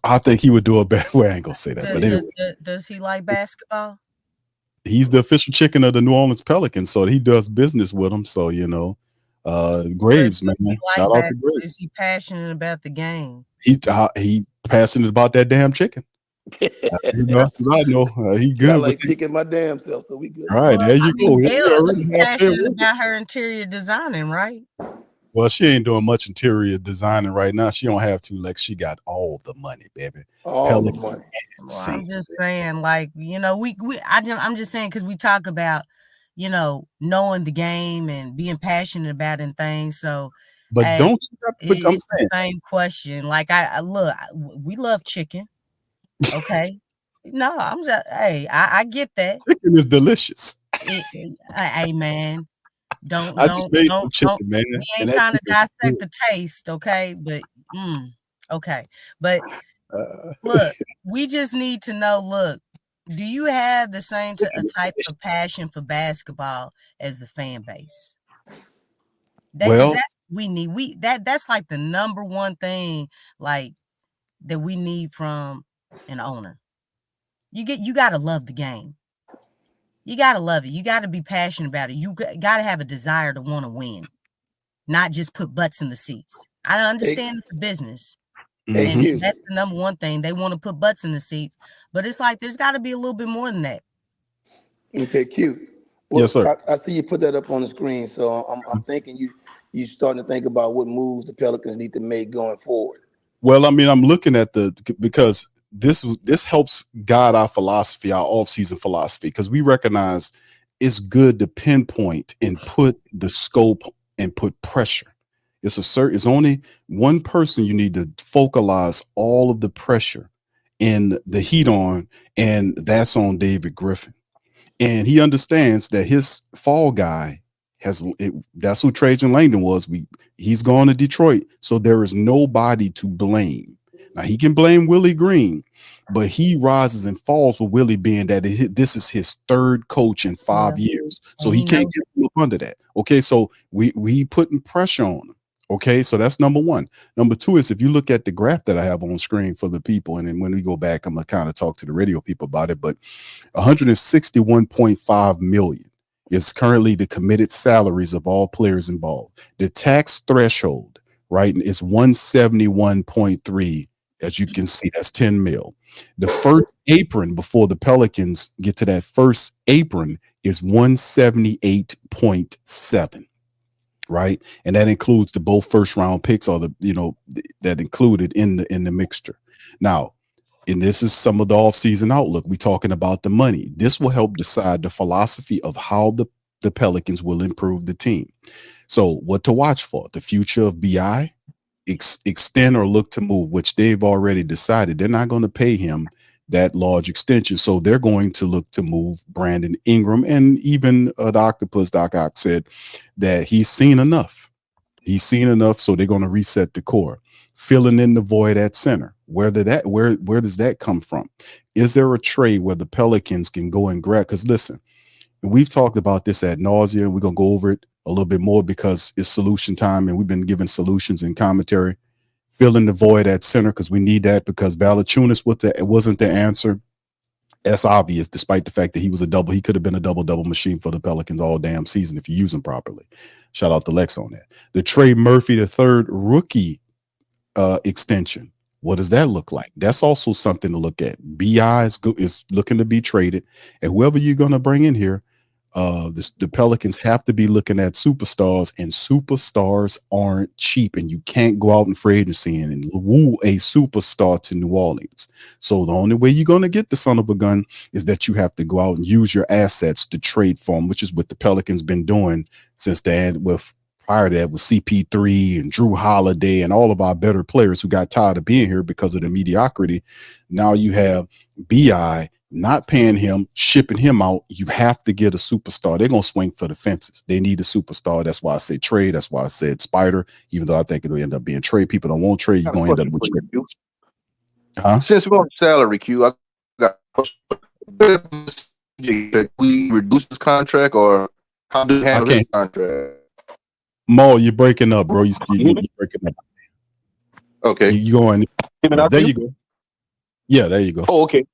I think he would do a better way. I ain't gonna say that, but anyway. Does he like basketball? He's the official chicken of the New Orleans Pelicans, so he does business with them. So Graves, man, shout out to Graves. Is he passionate about the game? He passionate about that damn chicken. I know he good. I like kicking my damn self, so we good. All right, there you go. Gail's passionate about her interior designing, right? Well, she ain't doing much interior designing right now. She don't have to. Like, she got all the money, baby. All the money. Well, I'm just saying, like, I'm just saying because we talk about, knowing the game and being passionate about it and things. So, but I'm saying the same question. Like, I look, we love chicken. Okay. No, I'm just, I get that. Chicken is delicious. Hey, man. I just made some chicken, man. We ain't trying to dissect the taste, okay? But okay. But look, we just need to know, look, do you have the same type of passion for basketball as the fan base? That's we need. That's like the number one thing, like, that we need from an owner. You gotta love the game. You got to love it. You got to be passionate about it. You got to have a desire to want to win, not just put butts in the seats. I understand it's a business. And that's the number one thing. They want to put butts in the seats, but it's like there's got to be a little bit more than that. Okay, cute. Well, yes, sir. I see you put that up on the screen, so I'm thinking you starting to think about what moves the Pelicans need to make going forward. Well, I mean, I'm looking at because this helps guide our philosophy, our off-season philosophy, because we recognize it's good to pinpoint and put the scope and put pressure. It's only one person you need to focalize all of the pressure and the heat on, and that's on David Griffin. And he understands that his fall guy that's who Trajan Langdon was. He's gone to Detroit, so there is nobody to blame. Now he can blame Willie Green, but he rises and falls with Willie being that this is his third coach in 5 years, so he can't get up under that. Okay, so we putting pressure on him. Okay, so that's number one. Number two is if you look at the graph that I have on screen for the people, and then when we go back, I'm gonna kind of talk to the radio people about it. But 161.5 million. Is currently the committed salaries of all players involved. The tax threshold, right, is 171.3. As you can see, that's 10 mil. The first apron before the Pelicans get to that first apron is 178.7, right? And that includes the both first round picks or that included in the mixture. Now, and this is some of the offseason outlook. We're talking about the money. This will help decide the philosophy of how the Pelicans will improve the team. So what to watch for? The future of BI, extend or look to move, which they've already decided they're not going to pay him that large extension. So they're going to look to move Brandon Ingram. And even the Octopus Doc Ock said that he's seen enough. He's seen enough. So they're going to reset the core, filling in the void at center. Where does that come from? Is there a trade where the Pelicans can go and grab? Because listen, we've talked about this ad nauseum. We're going to go over it a little bit more because it's solution time and we've been given solutions and commentary. Filling the void at center because we need that, because Valanciunas wasn't the answer. That's obvious, despite the fact that he was he could have been a double machine for the Pelicans all damn season if you use him properly. Shout out to Lexxah on that. The Trey Murphy III rookie extension. What does that look like? That's also something to look at. BI is looking to be traded, and whoever you're going to bring in here, the Pelicans have to be looking at superstars, and superstars aren't cheap, and you can't go out in free agency and woo a superstar to New Orleans. So the only way you're going to get the son of a gun is that you have to go out and use your assets to trade for him, which is what the Pelicans been doing since the end prior to that with CP3 and Drew Holiday and all of our better players who got tired of being here because of the mediocrity. Now you have BI not paying him, shipping him out. You have to get a superstar. They're going to swing for the fences. They need a superstar. That's why I said trade. That's why I said Spider, even though I think it'll end up being trade. People don't want trade. You're going to end up with trade. Huh? Since we're on salary, Q, I got we reduce this contract, or how do we handle this contract? Mo, you're breaking up, bro. You're breaking up. Okay. You going? There you go. Yeah, there you go. Oh, okay.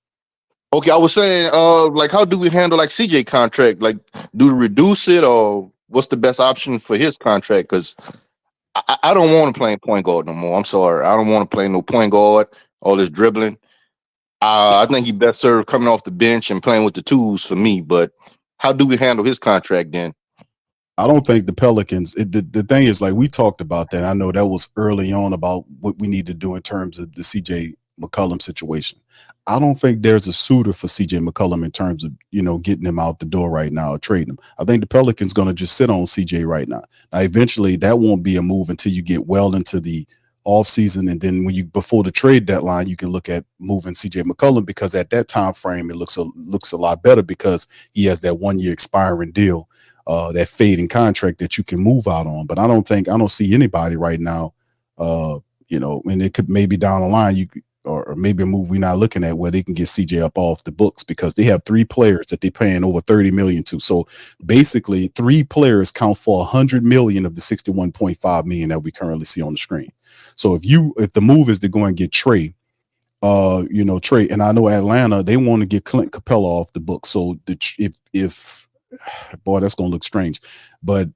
Okay, I was saying, like, how do we handle like CJ contract? Like, do we reduce it, or what's the best option for his contract? Because I don't want to play point guard no more. I'm sorry, I don't want to play no point guard. All this dribbling. I think he best served coming off the bench and playing with the tools for me. But how do we handle his contract then? I don't think the Pelicans, the thing is, like, we talked about that. I know that was early on about what we need to do in terms of the CJ McCollum situation. I don't think there's a suitor for CJ McCollum in terms of, getting him out the door right now or trading him. I think the Pelicans going to just sit on CJ right now. Now, eventually that won't be a move until you get well into the offseason. And then before the trade deadline, you can look at moving CJ McCollum, because at that time frame, it looks a lot better because he has that 1 year expiring deal, that fading contract that you can move out on. But I don't see anybody right now, and it could maybe down the line, or maybe a move we're not looking at where they can get CJ up off the books, because they have 3 players that they're paying over $30 million to. So basically 3 players count for $100 million of the $61.5 million that we currently see on the screen. So if the move is to go and get Trey, Trey, and I know Atlanta, they want to get Clint Capella off the books. So if boy, that's going to look strange, but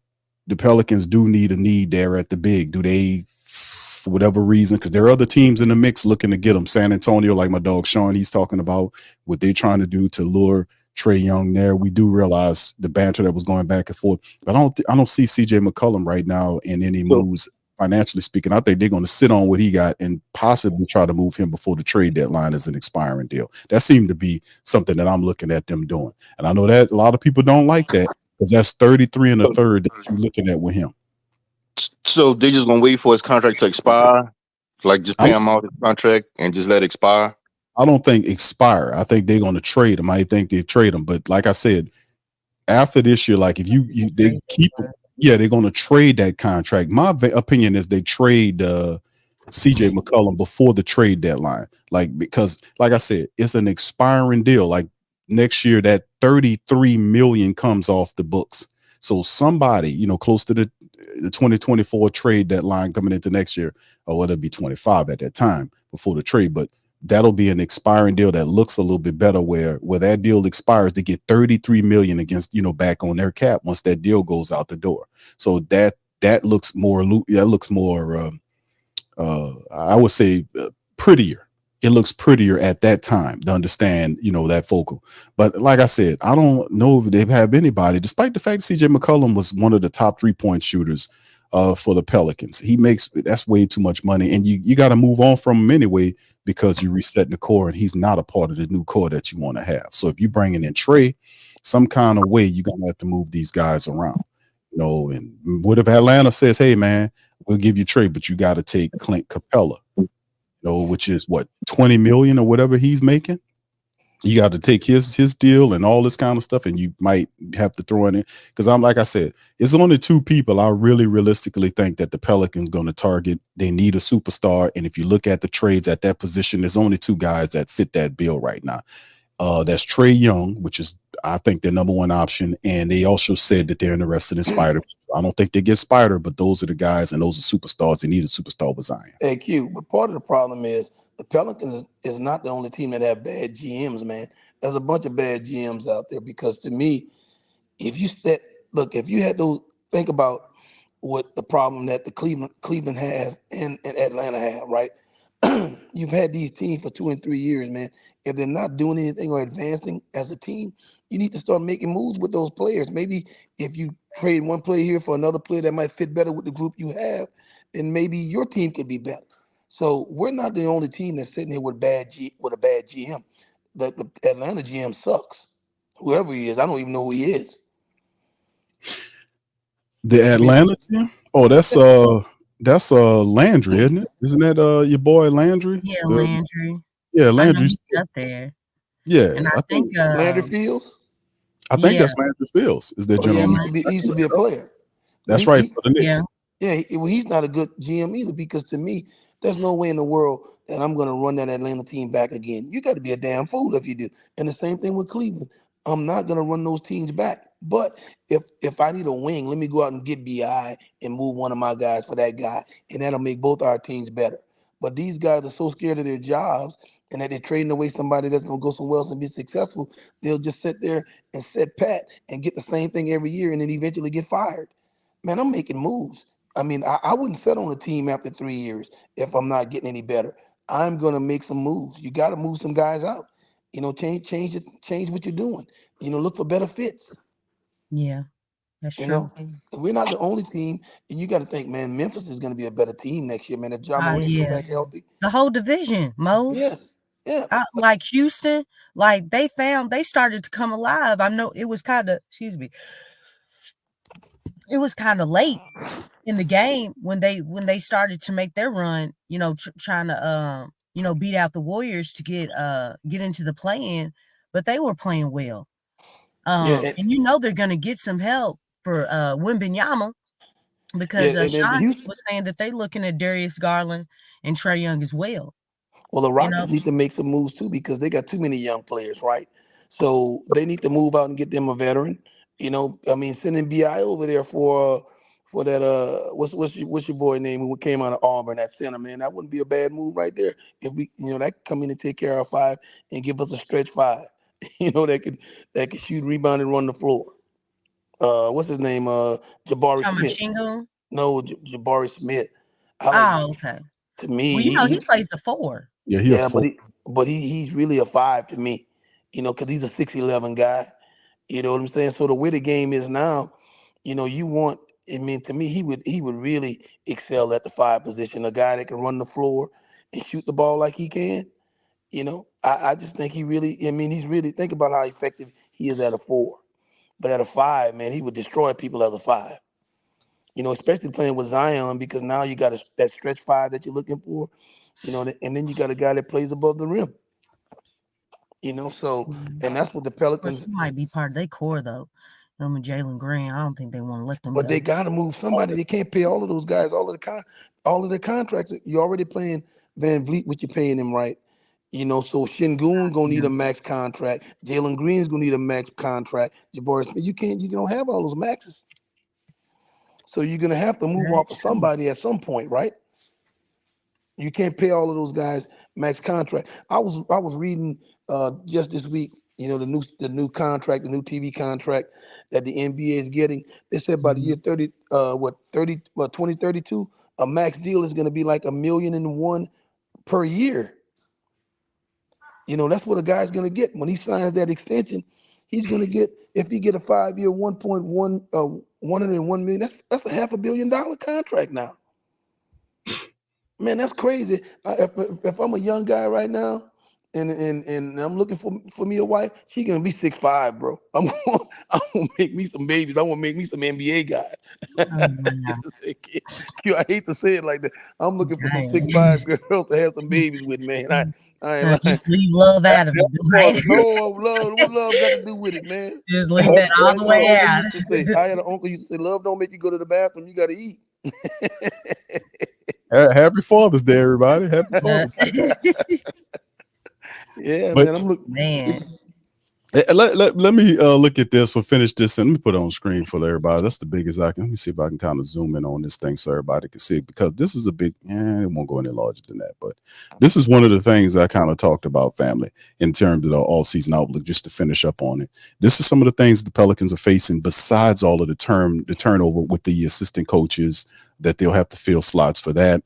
the Pelicans do need a need there at the big. Do they, for whatever reason, because there are other teams in the mix looking to get them. San Antonio, like my dog Sean, he's talking about what they're trying to do to lure Trae Young there. We do realize the banter that was going back and forth, but I don't see CJ McCollum right now in any moves, financially speaking. I think they're going to sit on what he got and possibly try to move him before the trade deadline as an expiring deal. That seemed to be something that I'm looking at them doing. And I know that a lot of people don't like that, because that's 33 and a third that you're looking at with him. So they just gonna wait for his contract to expire, like just pay him out his contract and just let it expire? I don't think expire. I think they're going to trade him. I think they trade him, but like I said, after this year, like if they keep him, yeah, they're going to trade that contract. My opinion is they trade CJ McCollum before the trade deadline, because like I said, it's an expiring deal. Like next year, that $33 million comes off the books. So somebody, close to the 2024 trade deadline coming into next year, or whether it be 25 at that time before the trade, but that'll be an expiring deal that looks a little bit better, where that deal expires, they get $33 million against, back on their cap once that deal goes out the door. So that looks more, I would say prettier. It looks prettier at that time to understand, that focal. But like I said, I don't know if they've had anybody, despite the fact that CJ McCollum was one of the top 3-point shooters for the Pelicans. That's way too much money. And you got to move on from him anyway, because you reset the core and he's not a part of the new core that you want to have. So if you bring in Trey, some kind of way, you're going to have to move these guys around, and what if Atlanta says, hey man, we'll give you Trey, but you got to take Clint Capella, which is what, 20 million or whatever he's making. You got to take his deal and all this kind of stuff, and you might have to throw in it, because like I said, it's only two people I really realistically think that the Pelicans going to target. They need a superstar, and if you look at the trades at that position, there's only two guys that fit that bill right now. That's Trey Young, which is, I think, their number one option, and they also said that they're interested in Spider. I don't think they get Spider, but those are the guys, and those are superstars. They need a superstar with Zion. Hey, Q, but part of the problem is the Pelicans is not the only team that have bad GMs, man. There's a bunch of bad GMs out there, because to me, if you had to think about what the problem that the Cleveland has and Atlanta have, right? You've had these teams for 2 and 3 years, man. If they're not doing anything or advancing as a team, you need to start making moves with those players. Maybe if you trade one player here for another player that might fit better with the group you have, then maybe your team could be better. So we're not the only team that's sitting here with a bad GM. The Atlanta GM sucks. Whoever he is, I don't even know who he is. The Atlanta team? Oh, that's Landry, isn't it? Isn't that your boy Landry? Yeah, Landry. Yeah, I know Landry. he's up there. Yeah, And I think Landry Fields. I think that's Landry Fields is their general Yeah, manager. he used to be a player. That's right, for the Knicks. Well, he's not a good GM either, because to me, there's no way in the world that I'm going to run that Atlanta team back again. You got to be a damn fool if you do. And the same thing with Cleveland. I'm not going to run those teams back. But if I need a wing, let me go out and get BI and move one of my guys for that guy, and that'll make both our teams better. But these guys are so scared of their jobs and that they're trading away somebody that's going to go somewhere else and be successful, they'll just sit there and sit pat and get the same thing every year and then eventually get fired. Man, I'm making moves. I mean, I wouldn't sit on a team after 3 years if I'm not getting any better. I'm going to make some moves. You got to move some guys out. Change what you're doing. Look for better fits. Yeah, that's true. We're not the only team, and you got to think, man, Memphis is going to be a better team next year, man. If Ja Morant come back healthy, the whole division, Mose. Yeah. Like Houston, like they started to come alive. I know it was kind of, it was kind of late in the game when they started to make their run, trying to beat out the Warriors to get into the play-in, but they were playing well. And they're gonna get some help for Wembanyama, because Sean was saying that they're looking at Darius Garland and Trae Young as well. Well, the Rockets need to make some moves too, because they got too many young players, right? So they need to move out and get them a veteran. Sending BI over there for that what's your boy name who came out of Auburn, that center, man, that wouldn't be a bad move right there. If we that could come in and take care of five and give us a stretch five, that could shoot, rebound, and run the floor. What's his name? Jabari Smith. No, Jabari Smith. Okay. To me, he plays the 4. Yeah, but he's really a 5 to me. Because he's a 6'11" guy. You know what I'm saying? So the way the game is now, you want. To me, he would really excel at the 5 position. A guy that can run the floor and shoot the ball like he can. I just think he really. He's really, think about how effective he is at a 4, but at a 5, man, he would destroy people as a 5. Especially playing with Zion, because now you got that stretch 5 that you're looking for. And then you got a guy that plays above the rim. So, and that's what the Pelicans might be part of their core, though. Jalen Green, I don't think they want to let them go. But they got to move somebody. They can't pay all of those guys all of the contracts. You're already paying Van Vliet, what you're paying him, right? So Şengün gonna need a max contract. Jalen Green's gonna need a max contract. Jabari Smith, you don't have all those maxes. So you're gonna have to move off of somebody at some point, right? You can't pay all of those guys max contract. I was reading just this week, the new contract, the new TV contract that the NBA is getting. They said by the year 2032, a max deal is going to be like $1.1 million per year. That's what a guy's going to get when he signs that extension. He's going to get, if he get a 5-year, 101 million. That's a $500 million contract now. Man, that's crazy. If I'm a young guy right now, and I'm looking for me a wife, she gonna be 6'5", bro. I'm gonna make me some babies. I'm gonna make me some NBA guys. Oh, wow. I hate to say it like that. I'm looking for some Dang. 6'5" girls to have some babies with, man. I ain't lying. Just leave love out of it, right? No, what love got to do with it, man? Just leave that all Like the my way uncle out. used to say, I had an uncle used to say, love don't make you go to the bathroom. You got to eat. Happy Father's Day, everybody. Happy Father's Day. Yeah, But man. I'm looking. Man. let me look at this. We'll finish this and let me put it on screen for everybody. That's the biggest I can. Let me see if I can kind of zoom in on this thing so everybody can see it, because this is a big, it won't go any larger than that. But this is one of the things I kind of talked about, family, in terms of the all-season outlook, just to finish up on it. This is some of the things the Pelicans are facing besides all of the turnover with the assistant coaches, that they'll have to fill slots for that.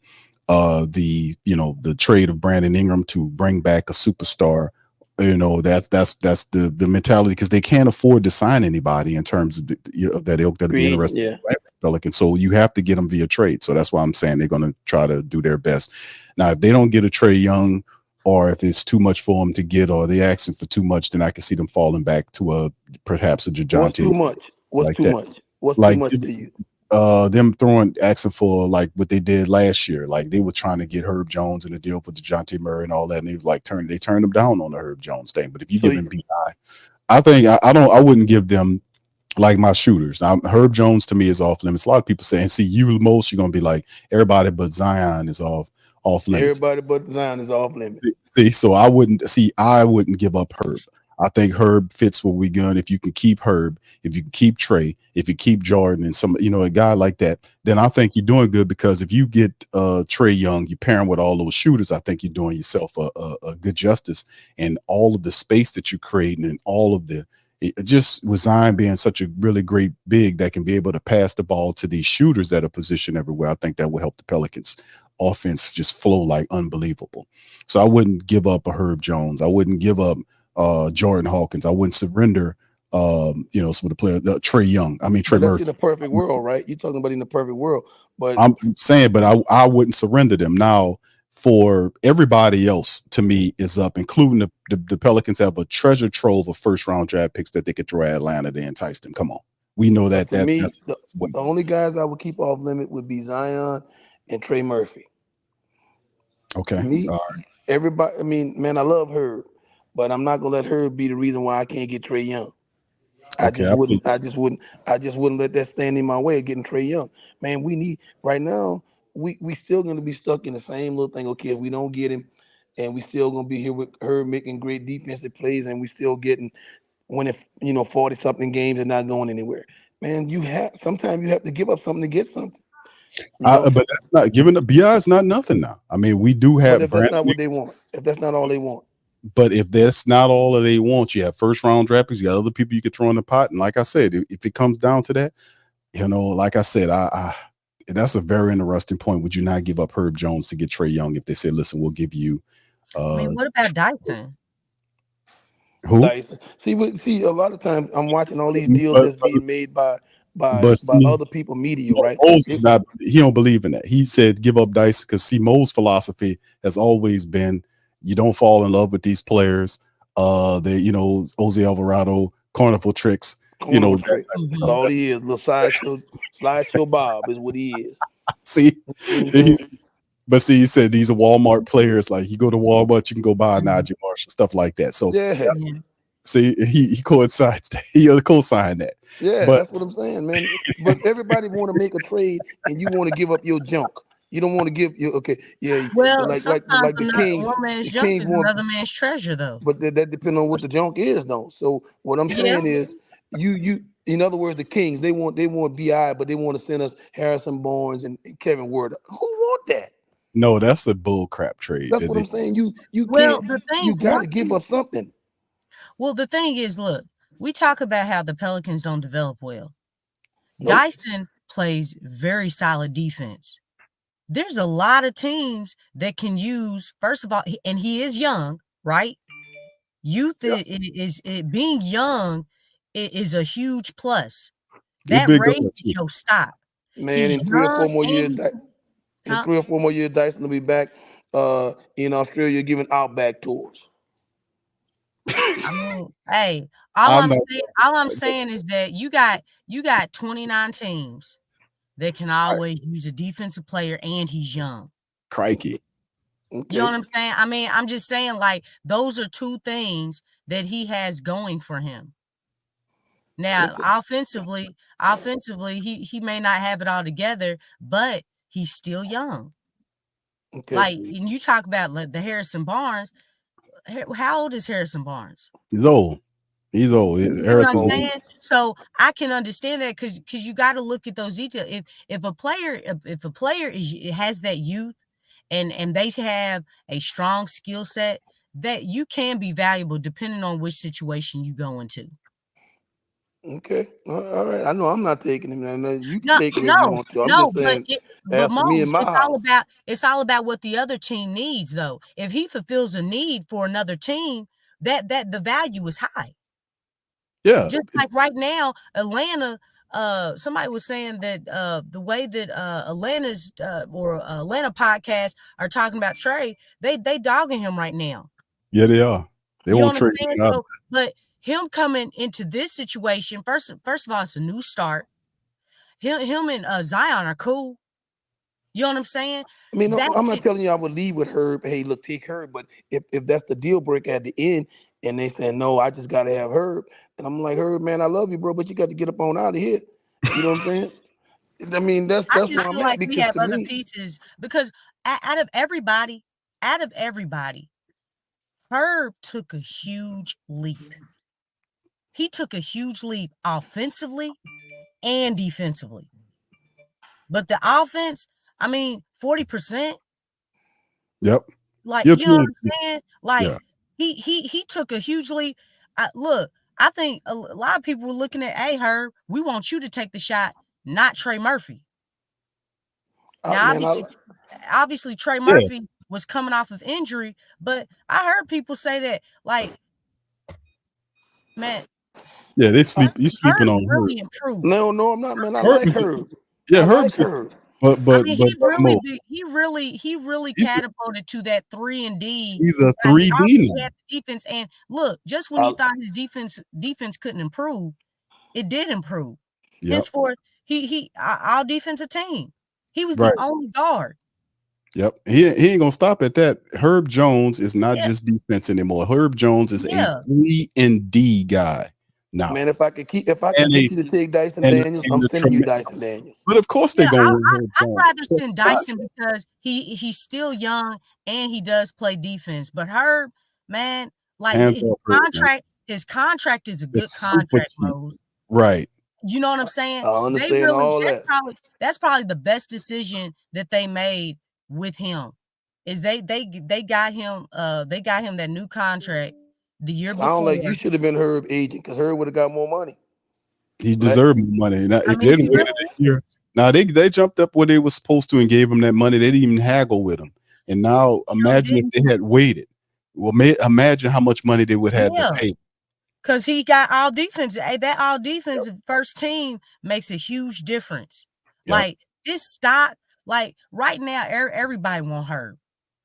The trade of Brandon Ingram to bring back a superstar. That's the mentality, because they can't afford to sign anybody in terms of that ilk that'll be interested in Pelicans. So you have to get them via trade. So that's why I'm saying they're going to try to do their best. Now, if they don't get a Trae Young, or if it's too much for them to get, or they asking for too much, then I can see them falling back to perhaps a DeJounte. What's too much? What's like too that. much? What's Like, too much to you? Them asking for like what they did last year. Like they were trying to get Herb Jones in a deal with DeJounte Murray and all that, and they turned them down on the Herb Jones thing. But if you give him BI, I think I wouldn't give them like my shooters. Now, Herb Jones to me is off limits. A lot of people saying, see, you're gonna be like everybody but Zion is off limits. Everybody but Zion is off limits. See, so I wouldn't give up Herb. I think Herb fits what we're doing. If you can keep Herb, if you can keep Trae, if you keep Jordan and a guy like that, then I think you're doing good, because if you get Trae Young, you pair him with all those shooters, I think you're doing yourself a good justice. And all of the space that you're creating, and all of just with Zion being such a really great big that can be able to pass the ball to these shooters that are positioned everywhere, I think that will help the Pelicans offense just flow like unbelievable. So I wouldn't give up a Herb Jones. I wouldn't give up Jordan Hawkins. I wouldn't surrender some of the players, Trae Young. I mean, Trey Murphy. In the perfect world, right? You're talking about in the perfect world. But I'm saying, but I wouldn't surrender them. Now, for everybody else, to me, is up, including the Pelicans have a treasure trove of first-round draft picks that they could throw at Atlanta to entice them. Come on. We know that. For me, the only guys I would keep off limit would be Zion and Trey Murphy. Okay. Me, everybody. I mean, man, I love Herb, but I'm not gonna let Herb be the reason why I can't get Trae Young. I just wouldn't let that stand in my way of getting Trae Young. Man, we need right now. We still gonna be stuck in the same little thing. Okay, if we don't get him, and we still gonna be here with Herb making great defensive plays, and we still getting winning 40-something games and not going anywhere. Man, sometimes you have to give up something to get something. But that's not giving the BI is not nothing now. I mean, we do have. But if that's not what they want, if that's not all they want. But if that's not all that they want, you have first round draft picks, you got other people you could throw in the pot. And like I said, if it comes down to that, like I said, that's a very interesting point. Would you not give up Herb Jones to get Trae Young if they said, listen, we'll give you what about Dyson? Who? Dyson. See, a lot of times I'm watching all these deals that's being made by other people, media, right? Mo's is not. He don't believe in that. He said give up Dyson because Mo's philosophy has always been you don't fall in love with these players. Jose Alvarado, carnival tricks. That's all he is. Little slideshow Bob is what he is. See, but see, he said these are Walmart players. Like you go to Walmart, you can go buy a Najee Marshall, stuff like that. So see, he coincides. He'll co-sign that. Yeah, that's what I'm saying, man. But everybody want to make a trade, and you want to give up your junk. You don't want to give you Well, like the Kings. One man's junk is another man's treasure, though. But that depends on what the junk is, though. So what I'm saying is, you in other words, the Kings they want BI, but they want to send us Harrison Barnes and Kevin Ward. Who want that? No, that's a bull crap trade. That's what I'm saying. You got to give up something. Well, the thing is, look, we talk about how the Pelicans don't develop well. Nope. Dyson plays very solid defense. There's a lot of teams that can use, first of all, and he is young, right? Youth is being young is a huge plus. That raises your stock. Man, in 3 or 4 more years, Dyson will be back in Australia giving Outback tours. I mean, hey, all I'm saying is that you got 29 teams that can always use a defensive player, and he's young. Crikey. Okay. You know what I'm saying? I mean, I'm just saying, like, those are two things that he has going for him. Now, offensively, he may not have it all together, but he's still young. Okay. Like, and you talk about like the Harrison Barnes. How old is Harrison Barnes? He's old. He's old. You know what Harrison. I'm saying? So I can understand that because you got to look at those details. If a player has that youth and they have a strong skill set, that you can be valuable depending on which situation you go into. Okay. All right. I know I'm not taking him. You can take him if you No, want to. I'm no, just saying, but for me in Mose, my house. it's all about what the other team needs, though. If he fulfills a need for another team, that the value is high. Yeah. Just like right now, Atlanta. Somebody was saying that the way that Atlanta's Atlanta podcasts are talking about Trey, they dogging him right now. Yeah, they are. They You know won't what I'm trade saying? him out. So, but him coming into this situation, first of all, it's a new start. Him and Zion are cool. You know what I'm saying? I mean, I'm not telling you I would leave with Herb. Hey, look, take Herb. But if that's the deal breaker at the end, and they say no, I just gotta have Herb, and I'm like, Herb, man, I love you, bro, but you got to get up on out of here. You know what I'm saying? I mean, that's I where just I'm feel at like we because have to other me, pieces because out of everybody, Herb took a huge leap. He took a huge leap offensively and defensively. But the offense, I mean, 40%. Yep. Like, He'll you know what change. I'm saying? Like, Yeah. he took a huge leap. Look, I think a lot of people were looking at, hey, Herb, we want you to take the shot, not Trey Murphy. Now, obviously, Trey Murphy was coming off of injury, but I heard people say that, like, man. Yeah, they sleep. You sleeping on really Herb. improved. No, I'm not, man. I like Herb. Yeah, Herb's like Herb. But I mean, he Most. really catapulted to that 3-and-D. He's a 3D now. Defense, and look, just when you thought his defense couldn't improve, it did improve. Yep. Henceforth, he our defensive team. He was the only guard. Yep. He ain't gonna stop at that. Herb Jones is not just defense anymore. Herb Jones is a 3-and-D guy now. Man, if I could get you to take Dyson Daniels, I'm sending you Dyson Daniels. But of course they're gonna win. I'd rather send Dyson because he's still young and he does play defense. But Herb, man, like his contract is a good contract, Mose. Right. You know what I'm saying? I understand all that. That's probably the best decision that they made with him. Is they got him that new contract the year before. Sound like you should have been Herb agent because Herb would have got more money. He deserved more money. Now, if they didn't wait a year, now they jumped up where they were supposed to and gave him that money. They didn't even haggle with him. And now imagine if they had waited. Well, imagine how much money they would have to pay. Because he got all defense. That all defensive first team makes a huge difference. Like this stock, like right now, everybody want Herb.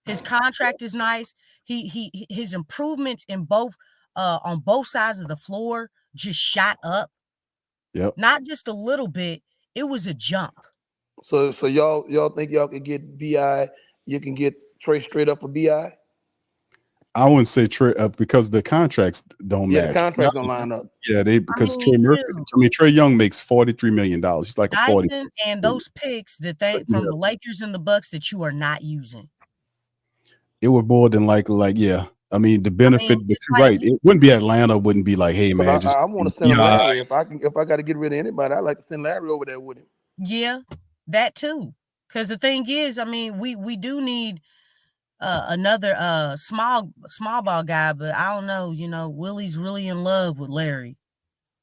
His contract is nice. His improvements in both on both sides of the floor just shot up. Yep. Not just a little bit. It was a jump. So y'all think y'all could get BI? You can get Trey straight up for BI? I wouldn't say Trey because the contracts don't match. The contracts don't line up. Yeah, Trey Young makes $43 million. He's like a 40. And those picks that from the Lakers and the Bucks that you are not using. It would more than I mean, the benefit, but you're right. It wouldn't be Atlanta. Wouldn't be like, hey man, I want to send Larry. If I got to get rid of anybody, I'd like to send Larry over there with him. Yeah, that too. Because the thing is, I mean, we do need another small ball guy, but I don't know. You know, Willie's really in love with Larry,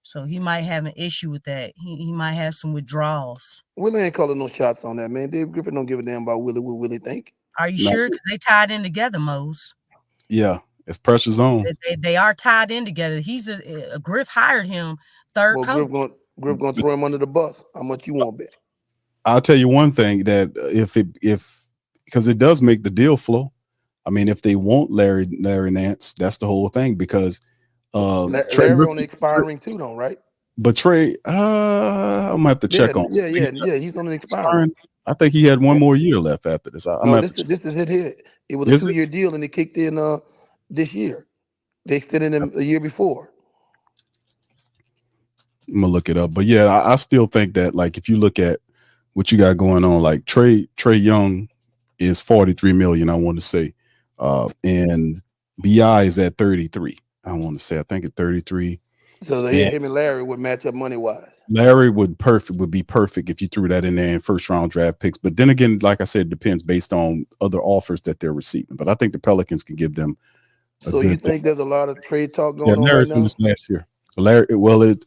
so he might have an issue with that. He might have some withdrawals. Willie ain't calling no shots on that, man. Dave Griffin don't give a damn about Willie. What Willie think? Are you sure? Because they tied in together, Mose. Yeah, it's pressure zone. They are tied in together. He's a Griff hired him third coach. Griff gonna throw him under the bus. How much you want, bet? I'll tell you one thing that because it does make the deal flow. I mean, if they want Larry Nance, that's the whole thing. Because Trey, Larry on the expiring too, though, right? but Trey, I'm gonna have to check on. Yeah. He's on the expiring. Expiring. I think he had one more year left after this. I'm No, gonna this have to is it here. It was a Is it? 2-year deal, and it kicked in this year. They extended him a year before. I'm gonna look it up. But yeah, I still think that like if you look at what you got going on, like Trey Young is 43 million, I want to say. And BI is at 33. I want to say I think at 33. So him and Larry would match up money wise. Larry would be perfect if you threw that in there in first round draft picks. But then again, like I said, it depends based on other offers that they're receiving. But I think the Pelicans can give them a So good you think there's a lot of trade talk yeah, going on Larry's right in now? this last year. Larry, well, at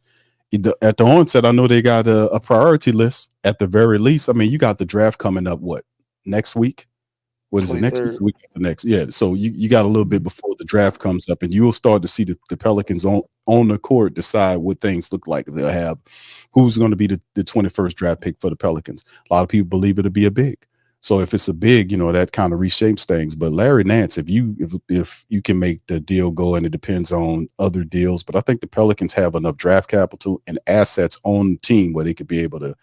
the onset, I know they got a priority list at the very least. I mean, you got the draft coming up, what, next week? What is it, next week? 23rd. The week after next? Yeah. So you got a little bit before the draft comes up, and you will start to see the Pelicans on the court decide what things look like. They'll have who's going to be the 21st draft pick for the Pelicans. A lot of people believe it'll be a big. So if it's a big, that kind of reshapes things. But Larry Nance, if you can make the deal go, and it depends on other deals, but I think the Pelicans have enough draft capital and assets on the team where they could be able to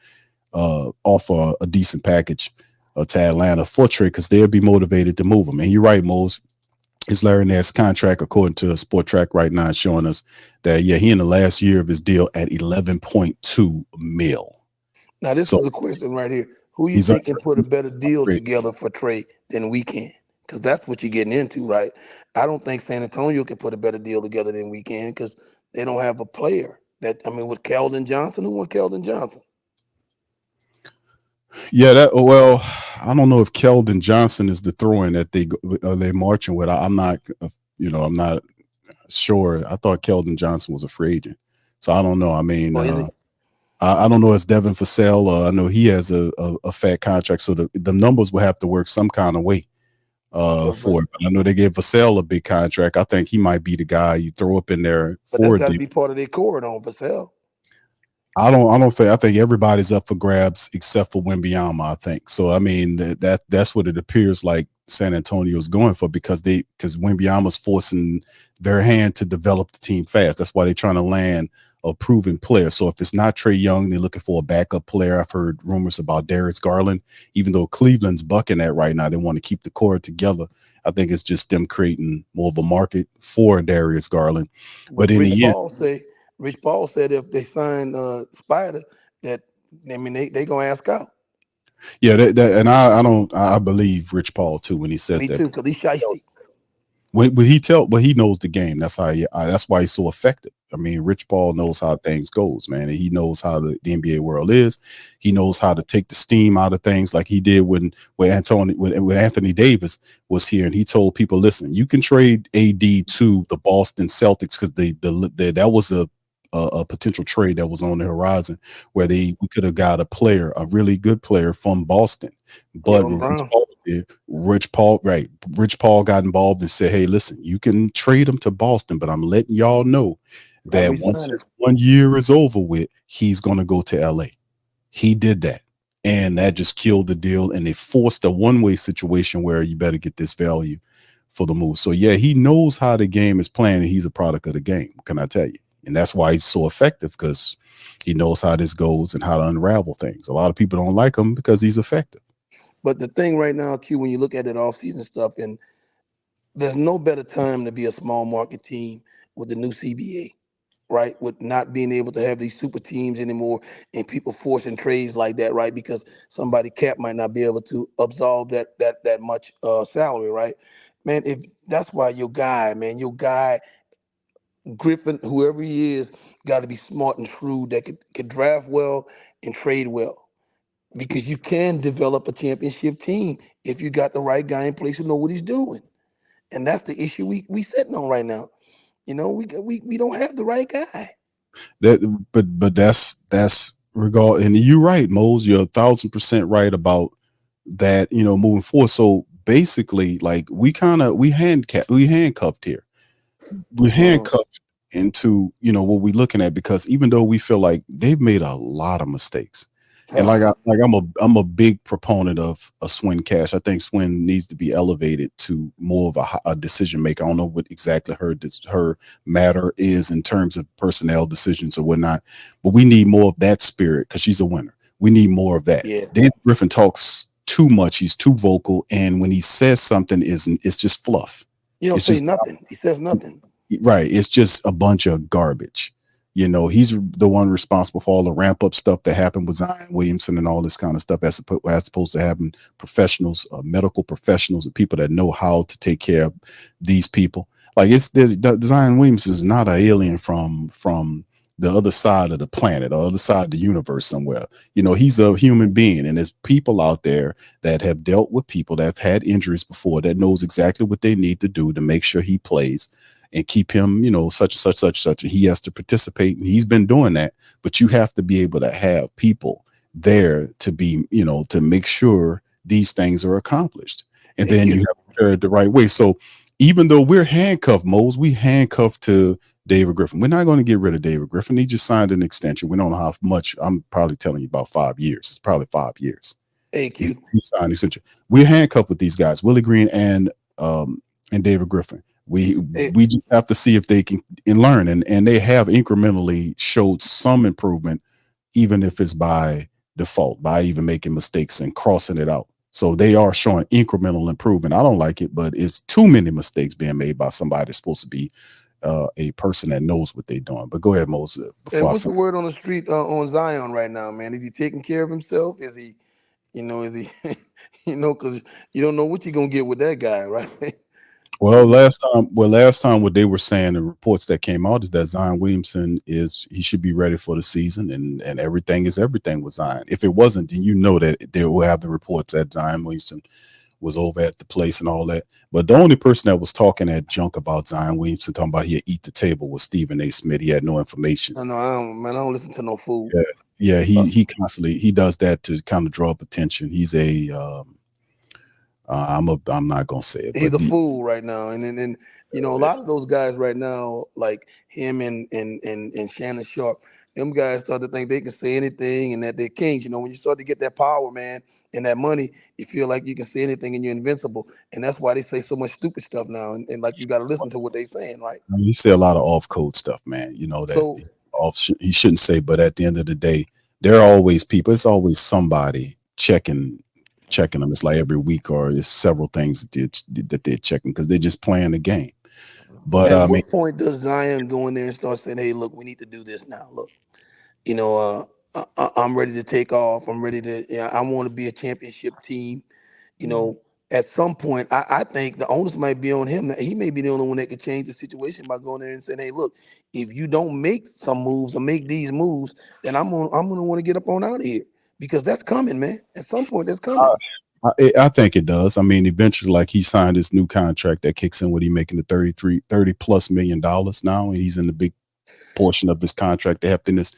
offer a decent package to Atlanta for Trey, because they'll be motivated to move him. And you're right, Mose. His Larry Nance contract, according to Sport Track right now, is showing us that he in the last year of his deal at 11.2 mil. Now this is a question right here. Who you think can put a better deal together for Trey than we can? Because that's what you're getting into, right? I don't think San Antonio can put a better deal together than we can, because they don't have a player with Keldon Johnson. Who wants Keldon Johnson? Yeah, I don't know if Keldon Johnson is the throw-in that they're marching with. I'm not sure. I thought Keldon Johnson was a free agent, so I don't know. I mean, I don't know. It's Devin Vassell. I know he has a fat contract, so the numbers will have to work some kind of way for it. But I know they gave Vassell a big contract. I think he might be the guy you throw up in there. But that's got to be part of their core, on Vassell. I don't think. I think everybody's up for grabs except for Wembanyama, I think. So I mean that's what it appears like San Antonio is going for, because Wembanyama's forcing their hand to develop the team fast. That's why they're trying to land a proven player. So if it's not Trey Young, they're looking for a backup player. I've heard rumors about Darius Garland. Even though Cleveland's bucking that right now, they want to keep the core together. I think it's just them creating more of a market for Darius Garland. But in the end, Rich Paul said if they sign Spider, that they gonna ask out. Yeah, I believe Rich Paul too when he says that. Me too, because he's shiesty. But he knows the game. That's why he's so effective. I mean, Rich Paul knows how things goes, man, and he knows how the NBA world is. He knows how to take the steam out of things, like he did when Anthony Davis was here, and he told people, listen, you can trade AD to the Boston Celtics, because that was a potential trade that was on the horizon, where we could have got a really good player from Boston. But Rich Paul got involved and said, hey, listen, you can trade him to Boston, but I'm letting y'all know that once his 1 year is over with, he's going to go to LA. He did that, and that just killed the deal, and they forced a one-way situation where you better get this value for the move. So yeah, he knows how the game is playing, and he's a product of the game. What can I tell you? And that's why he's so effective, because he knows how this goes and how to unravel things. A lot of people don't like him because he's effective. But the thing right now, Q, when you look at that offseason stuff, and there's no better time to be a small market team with the new CBA, right? With not being able to have these super teams anymore, and people forcing trades like that, right? Because somebody cap might not be able to absolve that much salary, right? Man, if that's why your guy Griffin, whoever he is, got to be smart and shrewd, that could draft well and trade well, because you can develop a championship team if you got the right guy in place who know what he's doing. And that's the issue we sitting on right now. We don't have the right guy. But that's regard, and you're right, Mose. You're 1,000% right about that. Moving forward. So basically, like we handcuffed here. We're handcuffed into what we're looking at, because even though we feel like they've made a lot of mistakes, And I'm a big proponent of a Swin Cash. I think Swin needs to be elevated to more of a decision maker. I don't know what exactly her matter is in terms of personnel decisions or whatnot, but we need more of that spirit because she's a winner. We need more of that. Yeah. David Griffin talks too much. He's too vocal, and when he says something, it's just fluff. You don't It's say just nothing. He says nothing. right. It's just a bunch of garbage. You know, he's the one responsible for all the ramp up stuff that happened with Zion Williamson and all this kind of stuff as opposed to having professionals, medical professionals, and people that know how to take care of these people. Like Zion Williamson is not an alien from the other side of the planet or other side of the universe somewhere. You know, he's a human being, and there's people out there that have dealt with people that have had injuries before that knows exactly what they need to do to make sure he plays and keep him, you know, such and such. And he has to participate, and he's been doing that. But you have to be able to have people there to be, you know, to make sure these things are accomplished. And then you have to prepare it the right way. So even though we're handcuffed, Mose, we handcuffed to David Griffin. We're not going to get rid of David Griffin. He just signed an extension. We don't know how much. I'm probably telling you about 5 years. It's probably 5 years. Thank you. He signed an extension. We're handcuffed with these guys, Willie Green and David Griffin. We just have to see if they can learn, and they have incrementally showed some improvement, even if it's by default, by even making mistakes and crossing it out. So they are showing incremental improvement. I don't like it, but it's too many mistakes being made by somebody that's supposed to be a person that knows what they're doing. But go ahead, Moses. Hey, what's the word on the street on Zion right now, man? Is he taking care of himself? Is he, is he, because you don't know what you're gonna get with that guy, right? Well, last time what they were saying, the reports that came out is that Zion Williamson he should be ready for the season, and everything is everything with Zion. If it wasn't, then you know that they will have the reports that Zion Williamson was over at the place and all that. But the only person that was talking that junk about Zion Williamson, talking about he'd eat the table, was Stephen A. Smith. He had no information. I know, I don't listen to no fool. Yeah, he constantly does that to kind of draw up attention. He's a I'm not gonna say it. He's a fool right now, and a lot of those guys right now, like him and Shannon Sharp, them guys start to think they can say anything and that they're kings. You know, when you start to get that power, man, and that money, you feel like you can say anything and you're invincible, and that's why they say so much stupid stuff now. And like you got to listen to what they're saying, right? I mean, he say a lot of off code stuff, man. You know that he shouldn't say, but at the end of the day, there are always people. It's always somebody checking them. It's like every week, or it's several things that they're checking because they're just playing the game. But at what point does Zion go in there and start saying, "Hey, look, we need to do this now. Look, I'm ready to take off. I'm ready to. I want to be a championship team. At some point, I think the onus might be on him. He may be the only one that could change the situation by going there and saying, "Hey, look, if you don't make some moves or make these moves, then I'm gonna want to get up on out of here." Because that's coming, man. At some point, that's coming. I think it does. I mean, eventually, like he signed this new contract that kicks in when he making the $30+ million now, and he's in the big portion of his contract, the heftiness.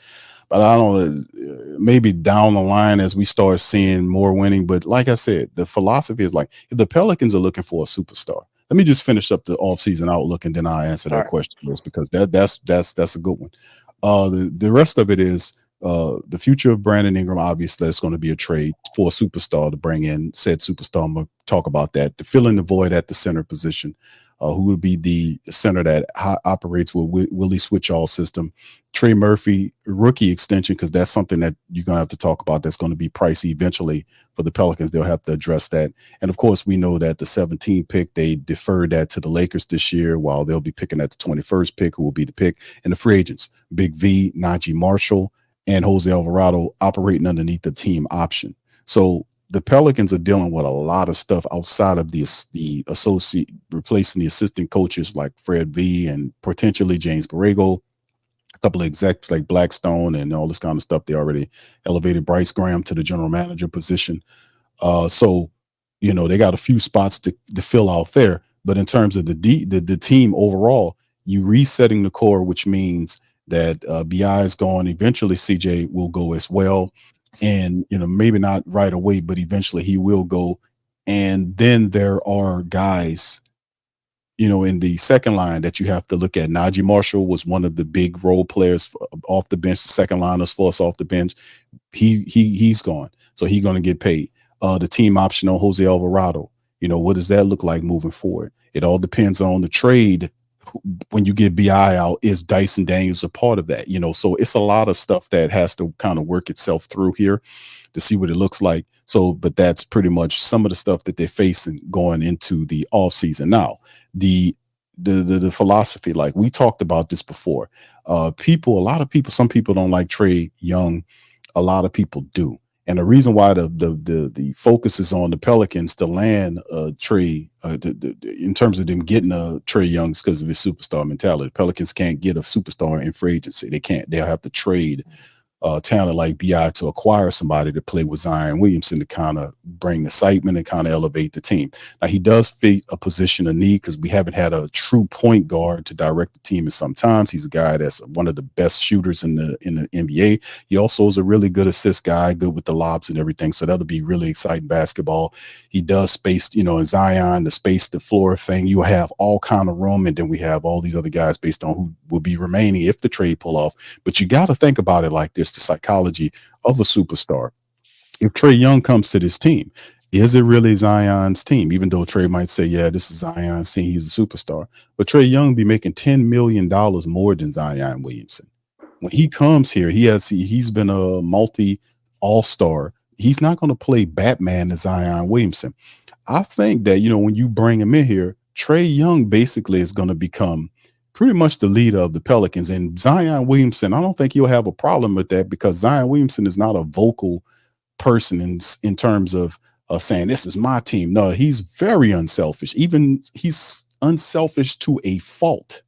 But I don't know, maybe down the line as we start seeing more winning. But like I said, the philosophy is like, if the Pelicans are looking for a superstar, let me just finish up the offseason outlook and then I'll answer that question, because that's a good one. The rest of it is, the future of Brandon Ingram, obviously, it's going to be a trade for a superstar to bring in said superstar. I'm going to talk about that. To fill in the void at the center position, who will be the center that operates with Willie Switchall system. Trey Murphy, rookie extension, because that's something that you're going to have to talk about. That's going to be pricey eventually for the Pelicans. They'll have to address that. And, of course, we know that the 17 pick, they deferred that to the Lakers this year, while they'll be picking at the 21st pick, who will be the pick. And the free agents, Big V, Najee Marshall, and Jose Alvarado operating underneath the team option. So the Pelicans are dealing with a lot of stuff outside of the associate, replacing the assistant coaches like Fred V and potentially James Borrego, a couple of execs like Blackstone and all this kind of stuff. They already elevated Bryce Graham to the general manager position. So, they got a few spots to fill out there. But in terms of the team overall, you resetting the core, which means that BI is gone. Eventually, CJ will go as well. And, maybe not right away, but eventually he will go. And then there are guys, in the second line that you have to look at. Najee Marshall was one of the big role players off the bench, the second liners for us off the bench. He's gone, so he's going to get paid. The team option on Jose Alvarado. What does that look like moving forward? It all depends on the trade. When you get BI out, is Dyson Daniels a part of that? So it's a lot of stuff that has to kind of work itself through here to see what it looks like. So, but that's pretty much some of the stuff that they're facing going into the offseason. Now, the philosophy, like we talked about this before, some people don't like Trae Young. A lot of people do. And the reason why the focus is on the Pelicans to land Trae, in terms of them getting a Trae Young, is because of his superstar mentality. Pelicans can't get a superstar in free agency. They can't. They'll have to trade talent like BI to acquire somebody to play with Zion Williamson to kind of bring excitement and kind of elevate the team. Now, he does fit a position of need because we haven't had a true point guard to direct the team in some times. He's a guy that's one of the best shooters in the NBA. He also is a really good assist guy, good with the lobs and everything. So that'll be really exciting basketball. He does space, in Zion, the space, the floor thing. You have all kind of room, and then we have all these other guys based on who will be remaining if the trade pull off. But you got to think about it like this. The psychology of a superstar. If Trae Young comes to this team, is it really Zion's team? Even though Trae might say, yeah, this is Zion's team, he's a superstar. But Trae Young be making $10 million more than Zion Williamson. When he comes here, he's been a multi all-star. He's not going to play Batman to Zion Williamson. I think that, when you bring him in here, Trae Young basically is going to become pretty much the leader of the Pelicans. And Zion Williamson, I don't think you'll have a problem with that because Zion Williamson is not a vocal person in terms of saying, this is my team. No, he's very unselfish. Even he's unselfish to a fault.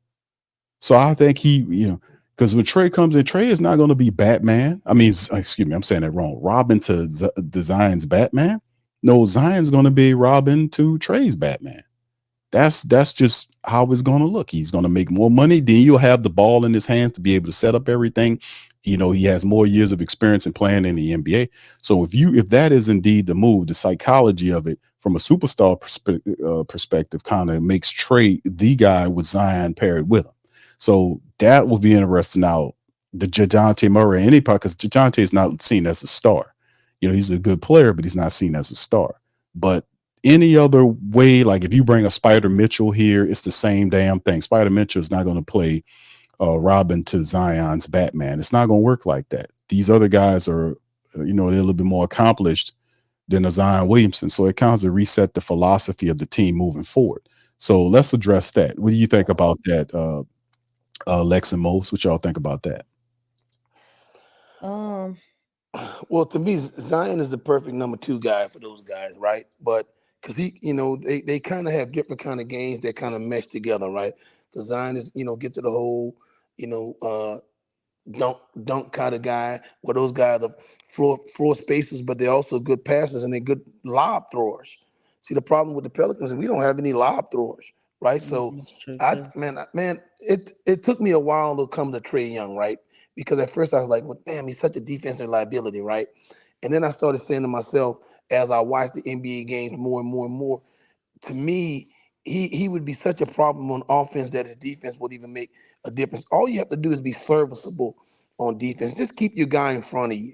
So I think because when Trae comes in, Trae is not going to be Batman. I mean, excuse me, I'm saying that wrong. Robin to Zion's Batman. No, Zion's going to be Robin to Trae's Batman. That's just how it's going to look. He's going to make more money. Then you'll have the ball in his hands to be able to set up everything. He has more years of experience in playing in the NBA. So if that is indeed the move, the psychology of it from a superstar perspective kind of makes Trae the guy with Zion paired with him. So that will be interesting. Now, the DeJounte Murray, because DeJounte is not seen as a star. He's a good player, but he's not seen as a star. But any other way, like if you bring a Spider Mitchell here, it's the same damn thing. Spider Mitchell is not going to play Robin to Zion's Batman. It's not going to work like that. These other guys are, they're a little bit more accomplished than a Zion Williamson. So it kind of reset the philosophy of the team moving forward. So let's address that. What do you think about that, Lex and Mose? What y'all think about that? Well, to me, Zion is the perfect number 2 guy for those guys, right? But because they kind of have different kind of games that kind of mesh together, right? Because Zion is, get to the hole, dunk kind of guy. Where those guys are floor spacers, but they're also good passers and they're good lob throwers. See, the problem with the Pelicans is we don't have any lob throwers, right? So, it took me a while to come to Trae Young, right? Because at first I was like, well, damn, he's such a defensive liability, right? And then I started saying to myself, as I watched the NBA games more and more and more, to me, he would be such a problem on offense that his defense would even make a difference. All you have to do is be serviceable on defense. Just keep your guy in front of you,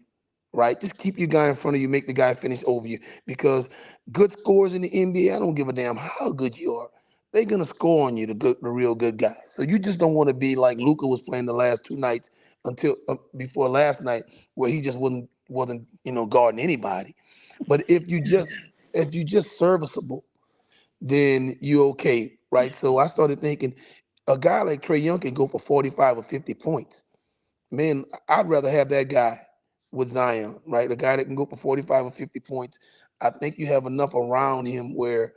right? Just keep your guy in front of you, make the guy finish over you. Because good scores in the NBA, I don't give a damn how good you are. They're gonna score on you, the real good guys. So you just don't want to be like Luka was playing the last 2 nights until before last night, where he just wasn't guarding anybody. But if you just serviceable, then you're okay, right? So I started thinking a guy like Trae Young can go for 45 or 50 points. Man, I'd rather have that guy with Zion, right? A guy that can go for 45 or 50 points. I think you have enough around him where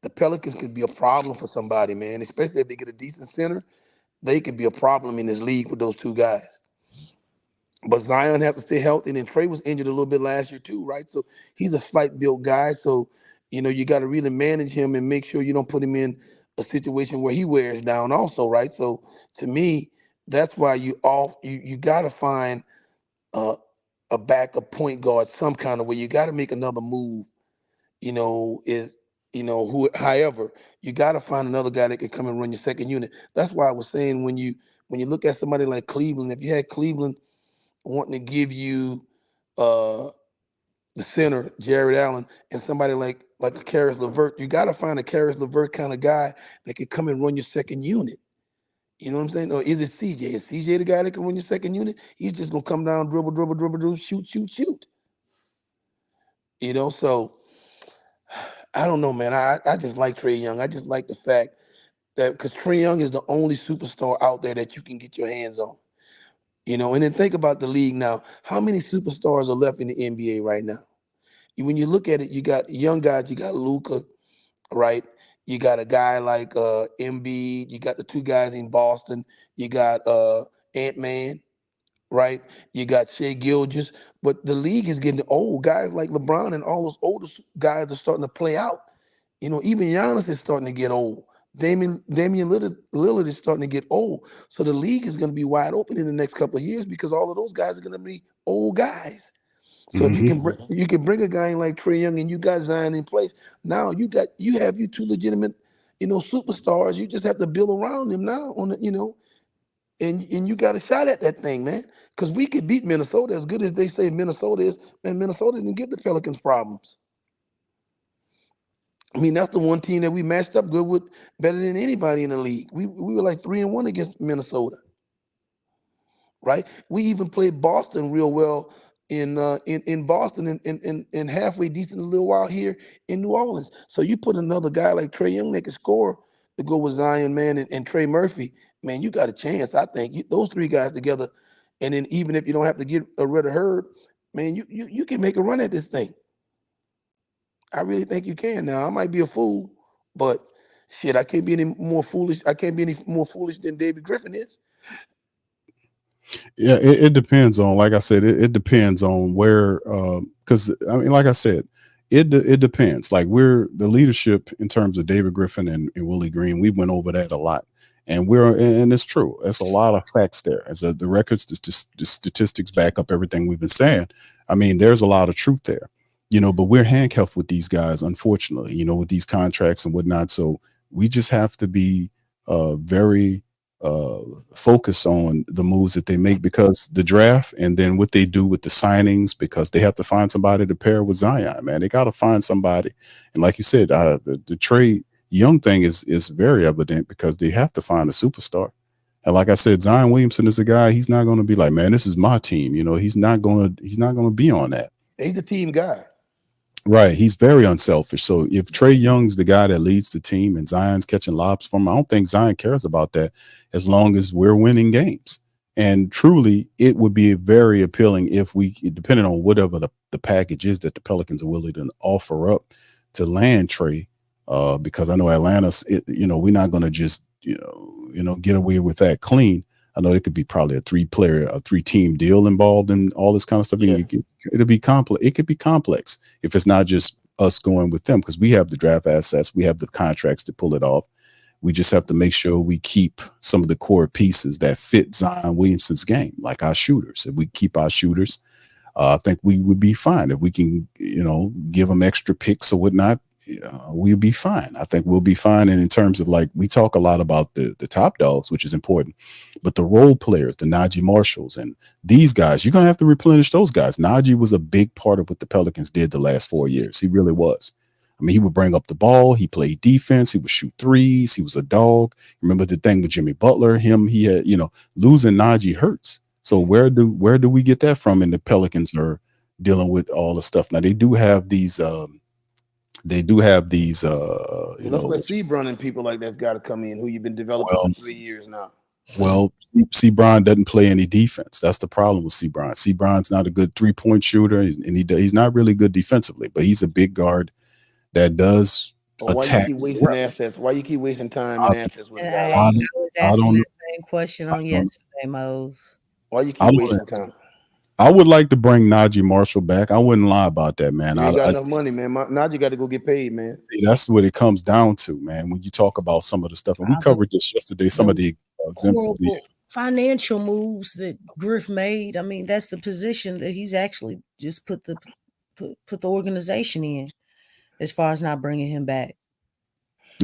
the Pelicans could be a problem for somebody, man. Especially if they get a decent center, they could be a problem in this league with those 2 guys. But Zion has to stay healthy, and then Trae was injured a little bit last year too, right? So he's a slight built guy. So, you got to really manage him and make sure you don't put him in a situation where he wears down also, right? So to me, that's why you got to find a backup point guard some kind of way. You got to make another move, is However, you got to find another guy that can come and run your second unit. That's why I was saying when you look at somebody like Cleveland, if you had Cleveland wanting to give you the center, Jared Allen, and somebody like a Karis LeVert, you got to find a Karis LeVert kind of guy that can come and run your second unit. You know what I'm saying? Or is it CJ? Is CJ the guy that can run your second unit? He's just gonna come down, dribble, shoot. So I don't know, man. I just like Trae Young. I just like the fact that because Trae Young is the only superstar out there that you can get your hands on. And then think about the league now. How many superstars are left in the NBA right now? When you look at it, you got young guys. You got Luka, right? You got a guy like Embiid. You got the two guys in Boston. You got Ant-Man, right? You got Shea Gilgeous. But the league is getting old. Guys like LeBron and all those older guys are starting to play out. Even Giannis is starting to get old. Damian Lillard is starting to get old. So the league is going to be wide open in the next couple of years because all of those guys are going to be old guys. So if you can bring a guy in like Trae Young and you got Zion in place, now you have two legitimate, superstars. You just have to build around them now and you got a shot at that thing, man. Because we could beat Minnesota as good as they say Minnesota is. Man, Minnesota didn't give the Pelicans problems. I mean, that's the one team that we matched up good with better than anybody in the league. We were like 3-1 against Minnesota, right? We even played Boston real well in Boston and halfway decent a little while here in New Orleans. So you put another guy like Trae Young that can score to go with Zion, man, and Trey Murphy, man, you got a chance. I think those three guys together, and then even if you don't have to get rid of Herb, man, you can make a run at this thing. I really think you can. Now I might be a fool, but shit, I can't be any more foolish. I can't be any more foolish than David Griffin is. Yeah, it depends on, like I said, it depends on where, because I mean, like I said, it depends. Like we're the leadership in terms of David Griffin and Willie Green. We went over that a lot, and it's true. It's a lot of facts there. As the records, the statistics back up everything we've been saying. I mean, there's a lot of truth there, but we're handcuffed with these guys, unfortunately, with these contracts and whatnot. So we just have to be very focus on the moves that they make, because the draft and then what they do with the signings, because they have to find somebody to pair with Zion, man. They got to find somebody. And like you said, the Trae Young thing is very evident because they have to find a superstar. And like I said, Zion Williamson is a guy, he's not going to be like, man, this is my team. He's not going to be on that. He's a team guy. Right. He's very unselfish. So if Trae Young's the guy that leads the team and Zion's catching lobs from him, I don't think Zion cares about that as long as we're winning games. And truly, it would be very appealing if we, depending on whatever the package is that the Pelicans are willing to offer up to land Trae, because I know Atlanta's, we're not going to just, get away with that clean. I know it could be probably a 3-team deal involved in all this kind of stuff. Yeah. It'll be complex. It could be complex if it's not just us going with them, because we have the draft assets, we have the contracts to pull it off. We just have to make sure we keep some of the core pieces that fit Zion Williamson's game, like our shooters. If we keep our shooters, I think we would be fine. If we can, give them extra picks or whatnot, we'll be fine. I think we'll be fine. And in terms of, like, we talk a lot about the top dogs, which is important, but the role players, the Najee Marshalls and these guys, you're going to have to replenish those guys. Najee was a big part of what the Pelicans did the last 4 years. He really was. I mean, he would bring up the ball. He played defense. He would shoot threes. He was a dog. Remember the thing with Jimmy Butler? He had, losing Najee hurts. So where do we get that from? And the Pelicans are dealing with all the stuff. Now they do have these, that's where Sebron and people like that's got to come in, who you've been developing for 3 years now. Well, Sebron doesn't play any defense. That's the problem with Sebron. Sebron's not a good 3-point shooter, and he's not really good defensively, but he's a big guard that does attack. Why you keep wasting assets? Why you keep wasting time and assets with guys? I was asking the same question on yesterday, Mose. Why you keep wasting time? I would like to bring Najee Marshall back. I wouldn't lie about that, man. You ain't got enough money, man. Najee got to go get paid, man. See, that's what it comes down to, man. When you talk about some of the stuff, and we covered this yesterday, some of the financial moves that Griff made. I mean, that's the position that he's actually just put the organization in, as far as not bringing him back.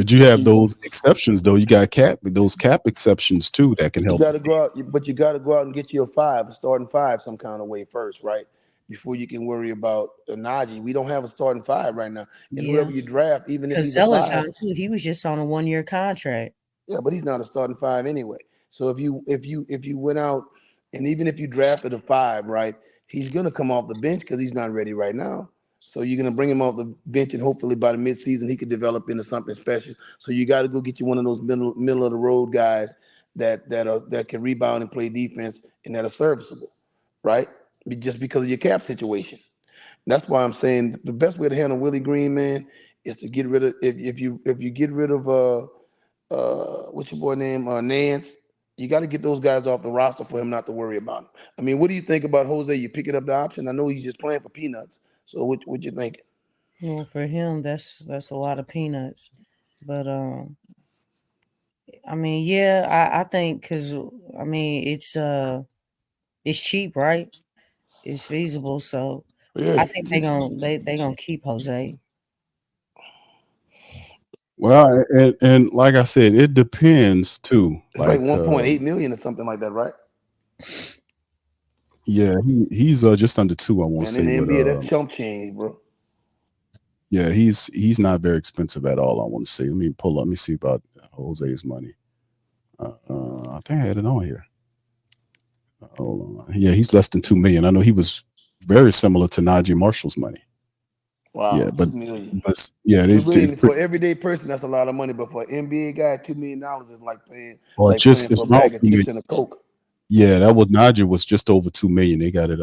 But you have those exceptions, though. You got those cap exceptions too that can You help got the to team. go out, but you got to go out and get you a starting five, some kind of way first, right? Before you can worry about Najee. We don't have a starting five right now, and Yeah, whoever you draft, even if because he's a Zeller's five, gone too. He was just on a 1-year contract. yeah, but he's not a starting five anyway. So if you went out and even if you drafted a five, right, he's gonna come off the bench because he's not ready right now. So you're gonna bring him off the bench and hopefully by the midseason he could develop into something special. So you got to go get you one of those middle of the road guys that can rebound and play defense and that are serviceable, right? Just because of your cap situation. That's why I'm saying the best way to handle Willie Green, man, is to get rid of if you get rid of what's your boy name? Nance. You got to get those guys off the roster for him not to worry about him. I mean, what do you think about Jose? You picking up the option? I know he's just playing for peanuts. So what you thinking? Well, for him, that's a lot of peanuts. But I mean, yeah, I think because I mean it's cheap, right? It's feasible, so Yeah, I think they gonna keep Jose. Well, and like I said, it depends too. it's like Like, 1.8 million or something like that, right? yeah, he's just under 2. I want to Man, say, in the but NBA, that's chump change, bro. yeah, he's not very expensive at all. I want to say. Let me pull up. Let me see about Jose's money. I think I had it on here. Hold on. Yeah, he's less than 2 million. I know he was very similar to Najee Marshall's money. Wow, Yeah, 2 million. yeah, 2 million for everyday person, that's a lot of money. But for an NBA guy, $2 million is like paying for it's a around bag of 2 chips million. and a Coke. Yeah, that was Najee was just over 2 million. They got it.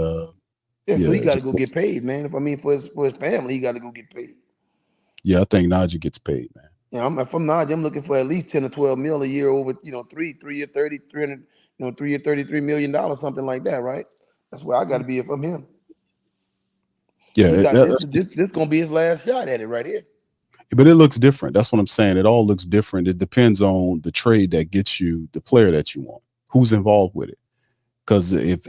Yeah, so he got to Just go get paid, man. If I mean for his family, he got to go get paid. yeah. I think Najee gets paid, man. Yeah, if I'm not, I'm looking for at least 10 or 12 mil a year over, 3 year 30, 300, 3 year $33 million, something like that, right? That's where I got to be if I'm him. Yeah, He got that's this gonna be his last shot at it right here. but it looks different. That's what I'm saying. It all looks different. It depends on the trade that gets you the player that you want, who's involved with it. Because if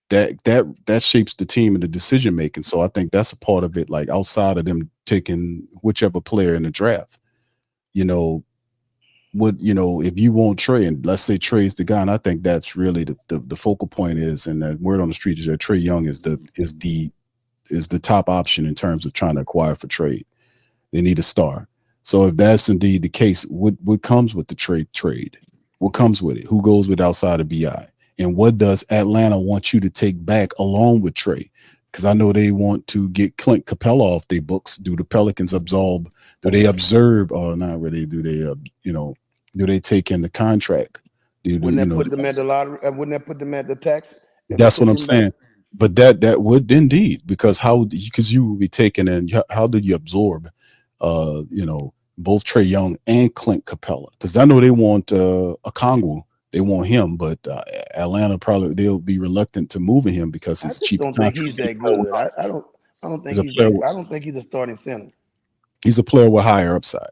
that shapes the team and the decision making. So I think that's a part of it. Like outside of them taking whichever player in the draft, you know, if you want Trey and let's say Trey's the guy, and I think that's really the focal point is, and the word on the street is that Trey Young is the top option in terms of trying to acquire for trade. They need a star. So if that's indeed the case, what comes with the trade? What comes with it? Who goes with outside of BI? And what does Atlanta want you to take back along with Trey? Because I know they want to get Clint Capella off their books. Do the Pelicans absorb? Do they observe? Or not really? Do they, do they take in the contract? Wouldn't that put them at the lottery? Wouldn't that put them at the tax? That's what I'm saying. But that would indeed, because because you would be taking in, how did you absorb, both Trey Young and Clint Capella? Because I know they want a Kongwu. They want him, but Atlanta they'll be reluctant to moving him because I it's just cheap. don't think he's that good. I don't think he's that. I don't think he's a starting center. He's a player with higher upside,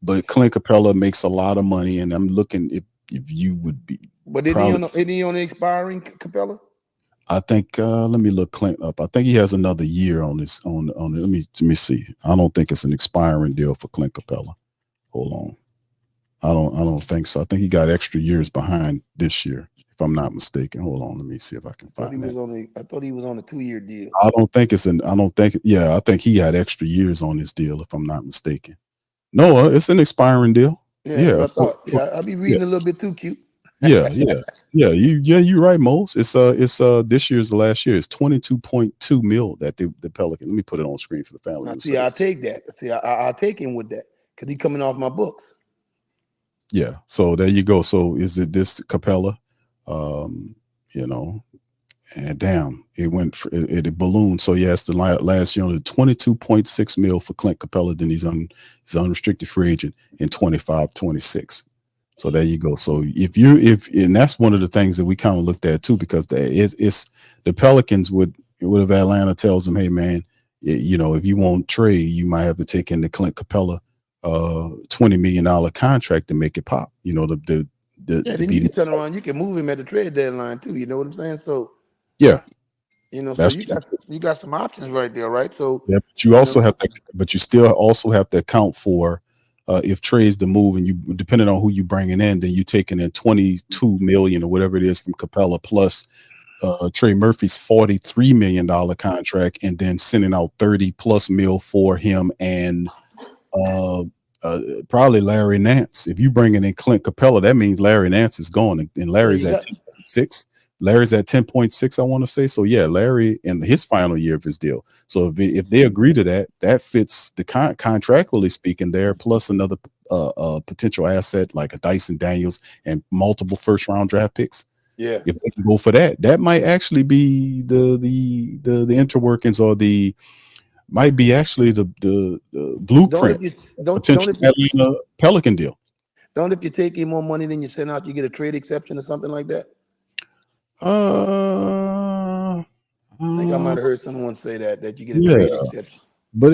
but Clint Capella makes a lot of money, and I'm looking if you would be. But isn't he on the expiring Capella? I think let me look Clint up. I think he has another year on this on it. Let me see. I don't think it's an expiring deal for Clint Capella. Hold on. I don't think so. I think he got extra years behind this year, if I'm not mistaken. Hold on, let me see if I can find that. I thought he was on a 2-year deal. I think he had extra years on his deal, if I'm not mistaken. No, it's an expiring deal. Yeah, I thought. I'll be reading a little bit too cute. Yeah. You're right, Mose. It's this year's the last year. It's 22.2 mil that the Pelican. Let me put it on screen for the family. I'll take that. I'll take him with that because he's coming off my books. Yeah. So there you go. So is it this Capella? And damn, it went it ballooned. So yes, the last year, 22.6 mil for Clint Capella. Then he's unrestricted free agent in 25-26. So there you go. So and that's one of the things that we kind of looked at too, because it's the Pelicans would if Atlanta tells them, hey man, if you want Trey, you might have to take in the Clint Capella $20 million contract to make it pop. Then you can turn around, you can move him at the trade deadline too. You know what I'm saying? So yeah, so you got some options right there, right? So yeah, but you also have to, but you still also have to account for if Trey's the move, and you depending on who you bringing in, then you taking in 22 million or whatever it is from Capella plus Trey Murphy's $43 million contract, and then sending out 30 plus mil for him and probably Larry Nance. If you bringing in Clint Capella, that means Larry Nance is gone, and Larry's at 10.6. Larry's at 10.6, I want to say. So yeah, Larry in his final year of his deal. So if they agree to that, that fits the contractually speaking there, plus another potential asset like a Dyson Daniels and multiple first round draft picks. Yeah, If they can go for that, that might actually be the interworkings, or might be actually the blueprint potential Atlanta Pelican deal. Don't if you take in more money than you send out, you get a trade exception or something like that? I think I might have heard someone say that you get a trade exception. But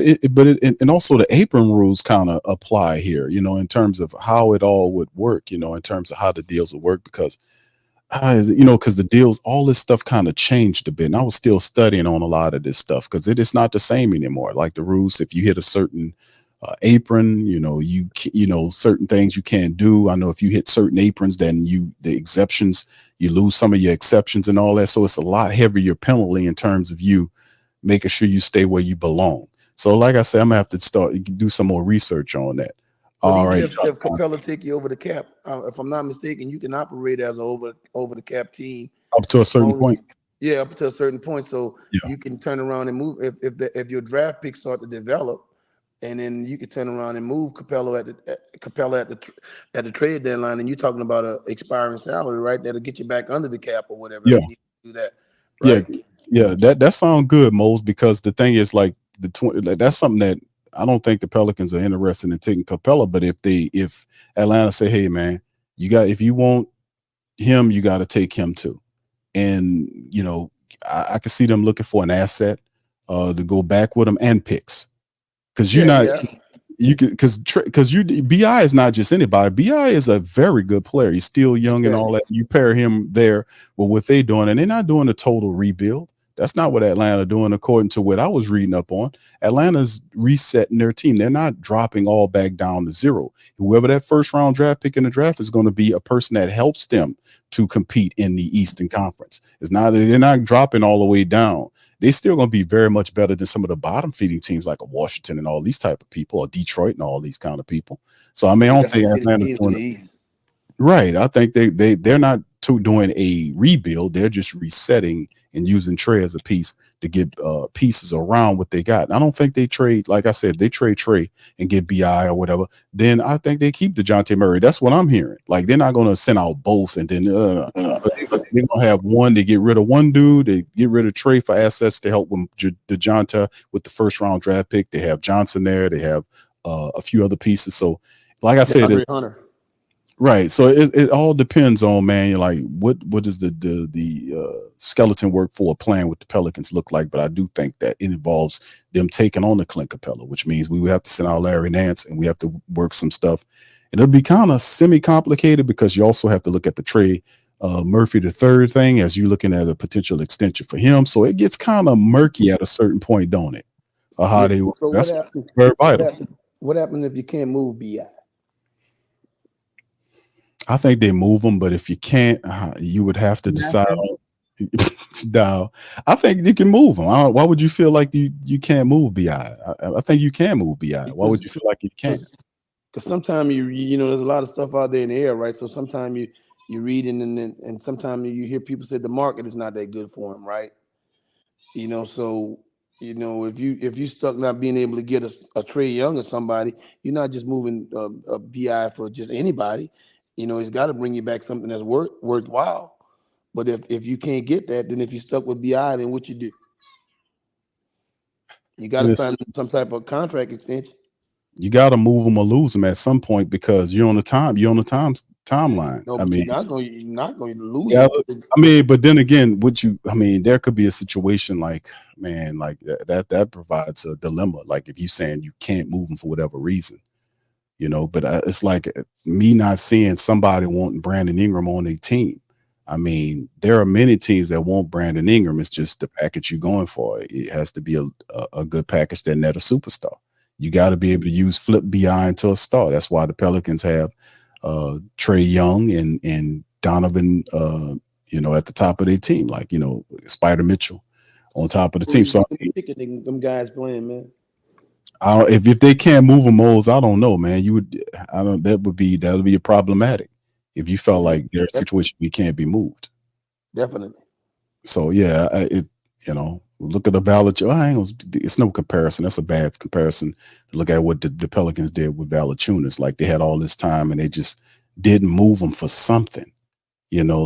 and also the apron rules kind of apply here, in terms of how it all would work, in terms of how the deals would work, because because the deals, all this stuff kind of changed a bit, and I was still studying on a lot of this stuff because it is not the same anymore. Like the rules, if you hit a certain apron, certain things you can't do. I know if you hit certain aprons, then the exceptions, you lose some of your exceptions and all that. So it's a lot heavier penalty in terms of you making sure you stay where you belong. So like I said, I'm gonna have to do some more research on that. All right. If Capella take you over the cap, if I'm not mistaken, you can operate as an over the cap team up to a certain point. Yeah, up to a certain point. So you can turn around and move if your draft picks start to develop, and then you can turn around and move Capella at the trade deadline, and you're talking about an expiring salary, right? That'll get you back under the cap or whatever. Yeah, do that. Right? Yeah. That sounds good, Mose. Because the thing is, like that's something that I don't think the Pelicans are interested in taking Capella. But if Atlanta say, hey man, if you want him, you got to take him too. And I can see them looking for an asset to go back with them and picks. Because BI is not just anybody. BI is a very good player. He's still young and all that. You pair him there with what they're doing, and they're not doing a total rebuild. That's not what Atlanta doing, according to what I was reading up on. Atlanta's resetting their team. They're not dropping all back down to zero. Whoever that first round draft pick in the draft is going to be a person that helps them to compete in the Eastern Conference. They're not dropping all the way down. They're still going to be very much better than some of the bottom feeding teams like a Washington and all these type of people, or Detroit and all these kind of people. So I don't think Atlanta's doing it. Right. I think they're not doing a rebuild. They're just resetting and using Trey as a piece to get pieces around what they got. And I don't think they trade, like I said, they trade Trey and get BI or whatever, then I think they keep DeJounte Murray. That's what I'm hearing. Like they're not going to send out both, and then but they're going to have one. They get rid of one dude. They get rid of Trey for assets to help with DeJounte with the first round draft pick. They have Johnson there. They have a few other pieces. So like I said, right. So it all depends on, man, like what does the skeleton work for a plan with the Pelicans look like? But I do think that it involves them taking on the Clint Capella, which means we would have to send out Larry Nance, and we have to work some stuff. And it'll be kind of semi-complicated because you also have to look at the Trey Murphy the third thing as you're looking at a potential extension for him. So it gets kind of murky at a certain point, don't it? How they so that's very vital. What happens if you can't move BI? I think they move them, but if you can't, you would have to decide on. No, I think you can move them. Why would you feel like you can't move BI? I think you can move BI. Why would you feel like you can't? Because sometimes there's a lot of stuff out there in the air, right? So sometimes you read and sometimes you hear people say the market is not that good for him, right? So if you stuck not being able to get a Trey Young or somebody, you're not just moving a BI for just anybody. It's got to bring you back something that's worthwhile. But if you can't get that, then if you're stuck with BI, then what you do? You got to sign some type of contract extension. You got to move them or lose them at some point because you're on the timeline. No, you're not going to lose. Yeah, but then again, there could be a situation like that provides a dilemma. Like if you're saying you can't move them for whatever reason. But it's like me not seeing somebody wanting Brandon Ingram on their team. I mean, there are many teams that want Brandon Ingram. It's just the package you're going for. It has to be a good package that net a superstar. You got to be able to use flip BI into a star. That's why the Pelicans have Trey Young and Donovan, at the top of their team, like, Spider Mitchell on top of the team. So them guys playing, man. if they can't move them, Moles, I don't know, man. That would be problematic if you felt like there's a situation we can't be moved. Definitely. So yeah, look at the Valanciunas. It's no comparison. That's a bad comparison. Look at what the Pelicans did with Valanciunas. Like, they had all this time and they just didn't move them for something.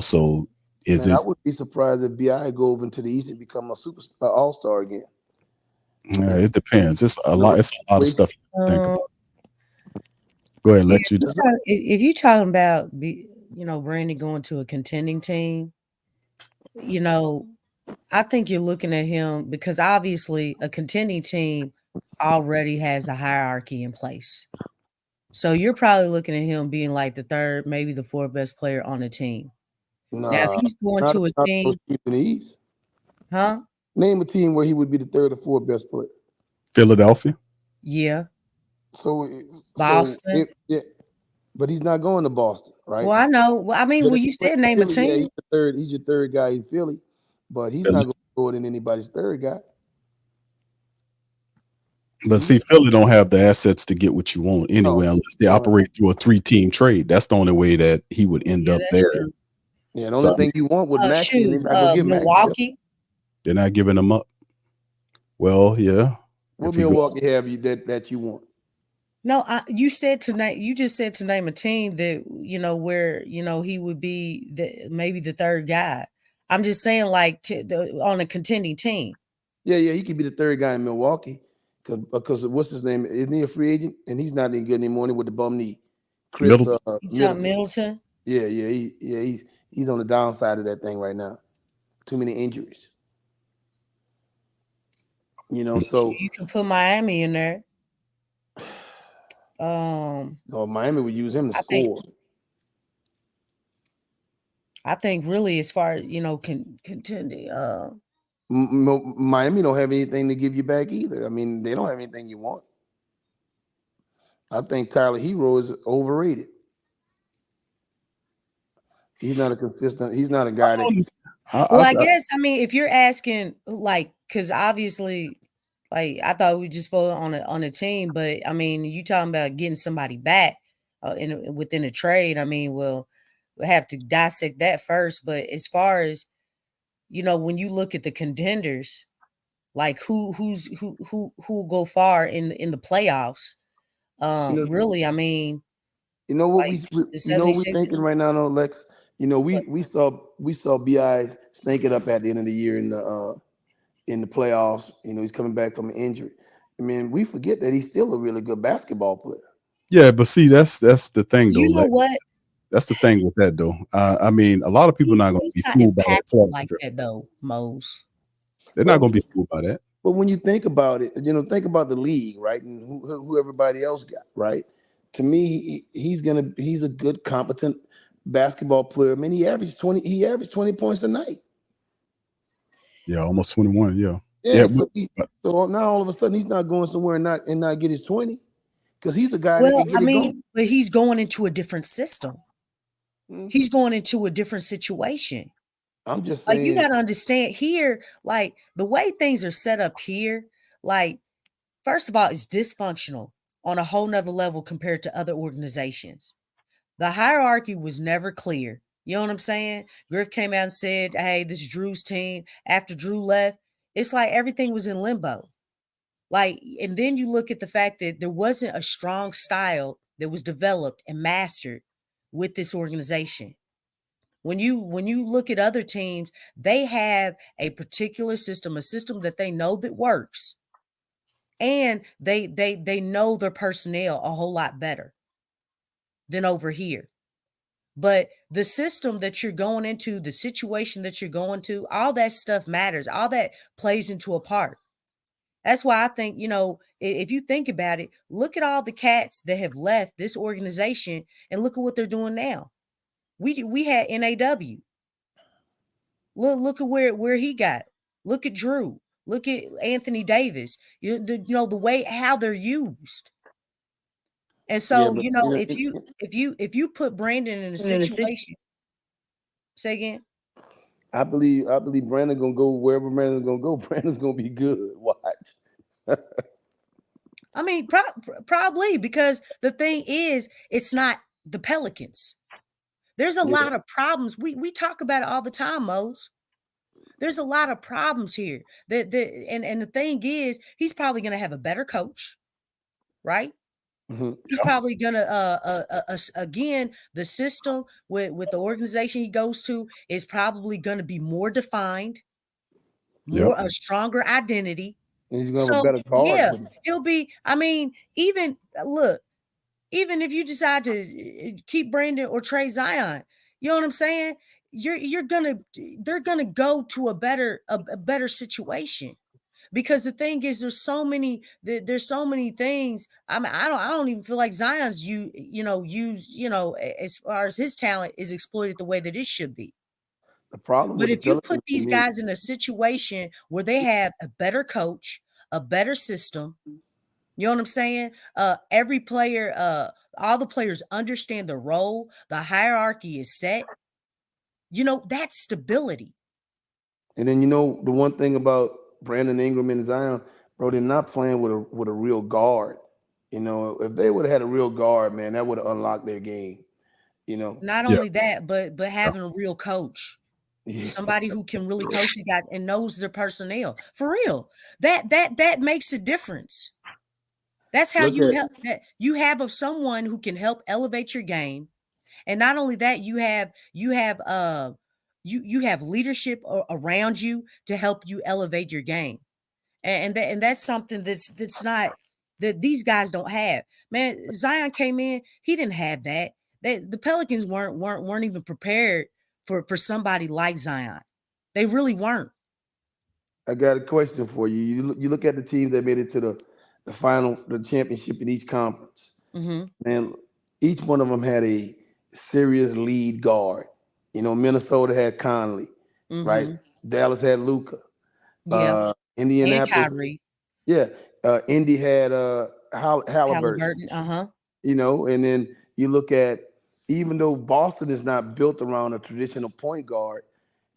So I would be surprised if BI go over into the East and become a all-star again. Yeah, it depends. It's a lot. It's a lot of stuff to think about. Go ahead, Lex. If you're talking about, Brandon going to a contending team, I think you're looking at him because obviously a contending team already has a hierarchy in place. So you're probably looking at him being like the third, maybe the fourth best player on the team. Now, if he's going to a team in the East, huh? Name a team where he would be the third or fourth best player. Philadelphia. Yeah. So Boston. Yeah, but he's not going to Boston, right? Well, I know. Well, I mean, you said name a team. Yeah, he's your third guy in Philly, but he's not going to go in anybody's third guy. But see, Philly don't have the assets to get what you want anyway, unless they operate through a 3-team trade. That's the only way that he would end up there. True. Yeah, the only thing you want with Maxey, they're not gonna give Milwaukee. They're not giving him up. Well, yeah. What Milwaukee have you that you want? No, you said tonight. You just said to name a team that where he would be maybe the third guy. I'm just saying, like on a contending team. Yeah, he could be the third guy in Milwaukee because what's his name? Isn't he a free agent? And he's not any good anymore with the bum knee. Chris Middleton. Yeah, he's on the downside of that thing right now. Too many injuries. So you can put Miami in there. Miami would use him to score. I think really, as far as contending. Miami don't have anything to give you back either. I mean, they don't have anything you want. I think Tyler Hero is overrated. He's not a consistent. He's not a guy that. I guess. I mean, if you're asking, because obviously, I thought we just focused on a team, but I mean, you talking about getting somebody back within a trade. I mean, we'll have to dissect that first. But as far as when you look at the contenders, like who go far in the playoffs, really, I mean, what we thinking right now, though, Lex. We saw BI stink it up at the end of the year in the playoffs. He's coming back from an injury. I mean, we forget that he's still a really good basketball player. Yeah, but see, that's the thing, though. You know what? That's the thing with that, though. I mean, a lot of people are not going to be fooled by that. Like that, though, Mose. They're not going to be fooled by that. But when you think about it, think about the league, right, and who everybody else got, right? To me, he's a good, competent basketball player. I mean, he averaged 20 points a night. Yeah, almost 21. Yeah. So now all of a sudden he's not going somewhere and not get his 20 because he's a guy. But he's going into a different system. Mm-hmm. He's going into a different situation. I'm just saying, you got to understand here, the way things are set up here. First of all, it's dysfunctional on a whole nother level compared to other organizations. The hierarchy was never clear. You know what I'm saying? Griff came out and said, hey, this is Drew's team. After Drew left, it's like everything was in limbo. And then you look at the fact that there wasn't a strong style that was developed and mastered with this organization. When you look at other teams, they have a particular system, a system that they know that works. And they know their personnel a whole lot better than over here. But the system that you're going into, the situation that you're going to, all that stuff matters. All that plays into a part. That's why I think, if you think about it, look at all the cats that have left this organization and look at what they're doing now. We had NAW. Look at where he got. Look at Drew. Look at Anthony Davis. The way how they're used. And Yeah, so, but if you put Brandon in a situation, say again. I believe Brandon gonna go wherever Brandon's gonna go. Brandon's gonna be good. Watch. I mean, probably, because the thing is, it's not the Pelicans. There's a lot of problems. We talk about it all the time, Mose. There's a lot of problems here. And the thing is, he's probably going to have a better coach, right? He's probably going to again, the system with the organization he goes to is probably going to be more defined, more a stronger identity. And he's gonna have a better guard. Yeah, he'll be. I mean, even if you decide to keep Brandon or trade Zion, you know what I'm saying? They're gonna go to a better situation. Because the thing is, there's so many things. I mean, I don't even feel like Zion's used as far as his talent is exploited the way that it should be. The problem But with if you put these guys in a situation where they have a better coach, a better system, you know what I'm saying? Every player, all the players understand the role, the hierarchy is set. That's stability. And then the one thing about Brandon Ingram and Zion, bro, they're not playing with a real guard. If they would have had a real guard, man, that would have unlocked their game. Not only that, but having a real coach. Somebody who can really coach the guys and knows their personnel. For real. That makes a difference. That's how you have of someone who can help elevate your game. And not only that, you have leadership around you to help you elevate your game. And that's something that's not that these guys don't have. Man, Zion came in, he didn't have that. The Pelicans weren't even prepared for somebody like Zion. They really weren't. I got a question for you. You look at the teams that made it to the final, the championship in each conference. Man, each one of them had a serious lead guard. Minnesota had Conley, right? Dallas had Luka. Indianapolis, and Kyrie. Yeah. Indy had Halliburton. And then you look at, even though Boston is not built around a traditional point guard,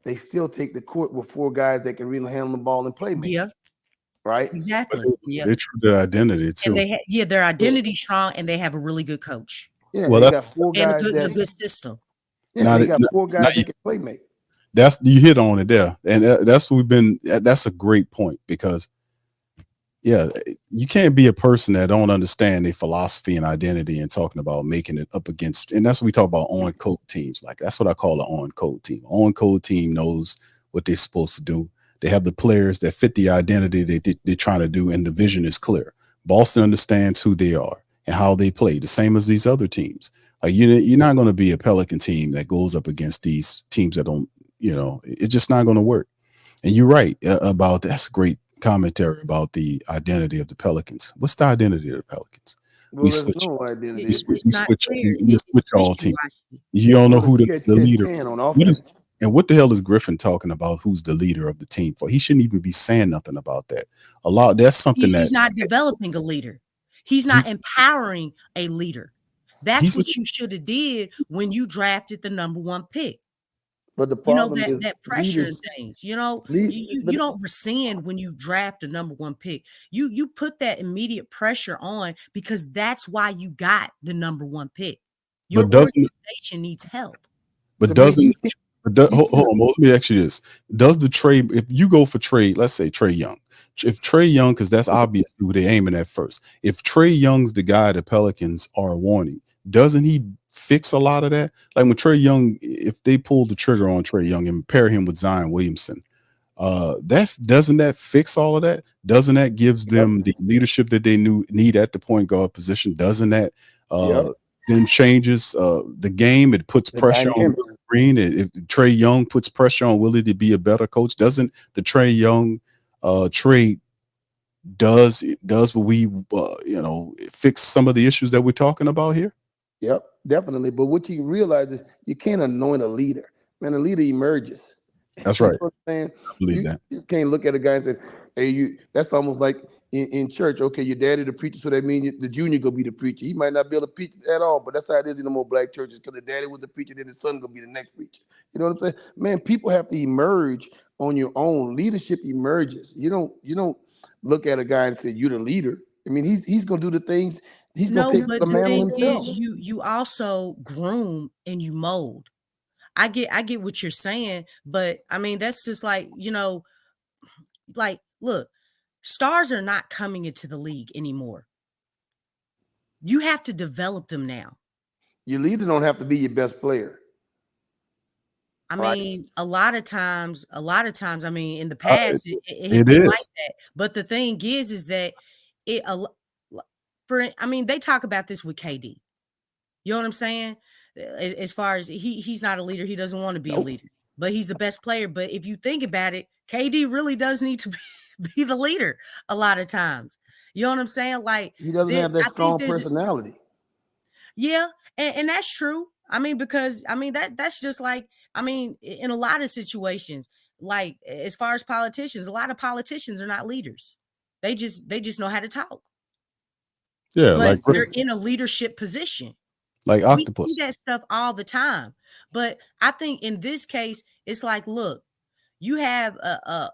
they still take the court with four guys that can really handle the ball and play make. Yeah. Right? Exactly. They true their identity too. And their identity strong, and they have a really good coach. Yeah, well, they got four and guys a good system. Yeah, they got four guys that can play make. You hit on it there, and that's what we've been. That's a great point, because you can't be a person that don't understand their philosophy and identity and talking about making it up against. And that's what we talk about on code teams. Like, that's what I call an on code team. On code team knows what they're supposed to do. They have the players that fit the identity they're trying to do, and the vision is clear. Boston understands who they are and how they play, the same as these other teams. Like, you're not going to be a Pelican team that goes up against these teams that don't. It's just not going to work. And you're right about that's great commentary about the identity of the Pelicans. What's the identity of the Pelicans? Well, we switch. No identity. We switch all teams. You don't know who the leader is. What the hell is Griffin talking about? Who's the leader of the team for? He shouldn't even be saying nothing about that. That's something he's not developing a leader. He's not empowering a leader. That's what you should have did when you drafted the number 1 pick. But the problem is that pressure and things. You don't rescind when you draft a number 1 pick. You put that immediate pressure on, because that's why you got the number 1 pick. Your organization needs help. Hold on, let me ask you this. Does the trade, if you go for trade, let's say Trae Young, if Trae Young, because that's obviously who they're aiming at first, if Trae Young's the guy the Pelicans are wanting, doesn't he fix a lot of that? Like, when Trae Young, if they pull the trigger on Trae Young and pair him with Zion Williamson, doesn't that fix all of that? Doesn't that gives them the leadership that they need at the point guard position? Doesn't that then changes the game? It puts pressure on Willie Green. If Trae Young puts pressure on Willie to be a better coach, doesn't the Trae Young trade does what we fix some of the issues that we're talking about here? Yep, definitely. But what you realize is you can't anoint a leader. Man, a leader emerges. That's You right. know what I'm saying? I believe You that. just can't look at a guy and say, hey, you. That's almost like in church. Okay, your daddy the preacher, so that means the junior gonna be the preacher. He might not be able to preach at all, but that's how it is in the more black churches, because the daddy was the preacher, then the son gonna be the next preacher. You know what I'm saying? Man, people have to emerge on your own. Leadership emerges. You don't look at a guy and say you're the leader. I mean, he's gonna do the things. He's gonna No, pick but the the mantle thing himself. is, you also groom and you mold. I get what you're saying, but I mean that's just like, like, look, stars are not coming into the league anymore. You have to develop them now. Your leader don't have to be your best player. I Right. mean, a lot of times, I mean, in the Uh, past, it has it been like is. that. But the thing is that it, I mean, they talk about this with KD. You know what I'm saying? As far as he's not a leader, he doesn't want to be a Nope. leader, but he's the best player. But if you think about it, KD really does need to be the leader a lot of times. You know what I'm saying? Like, He doesn't have that I think strong there's, personality. yeah, and that's true. I mean, because I mean that's just like, I mean, in a lot of situations, like as far as politicians, a lot of politicians are not leaders. They just know how to talk, Yeah, but like they're in a leadership position. We see octopus. that stuff all the time. But I think in this case, it's like, look, you have a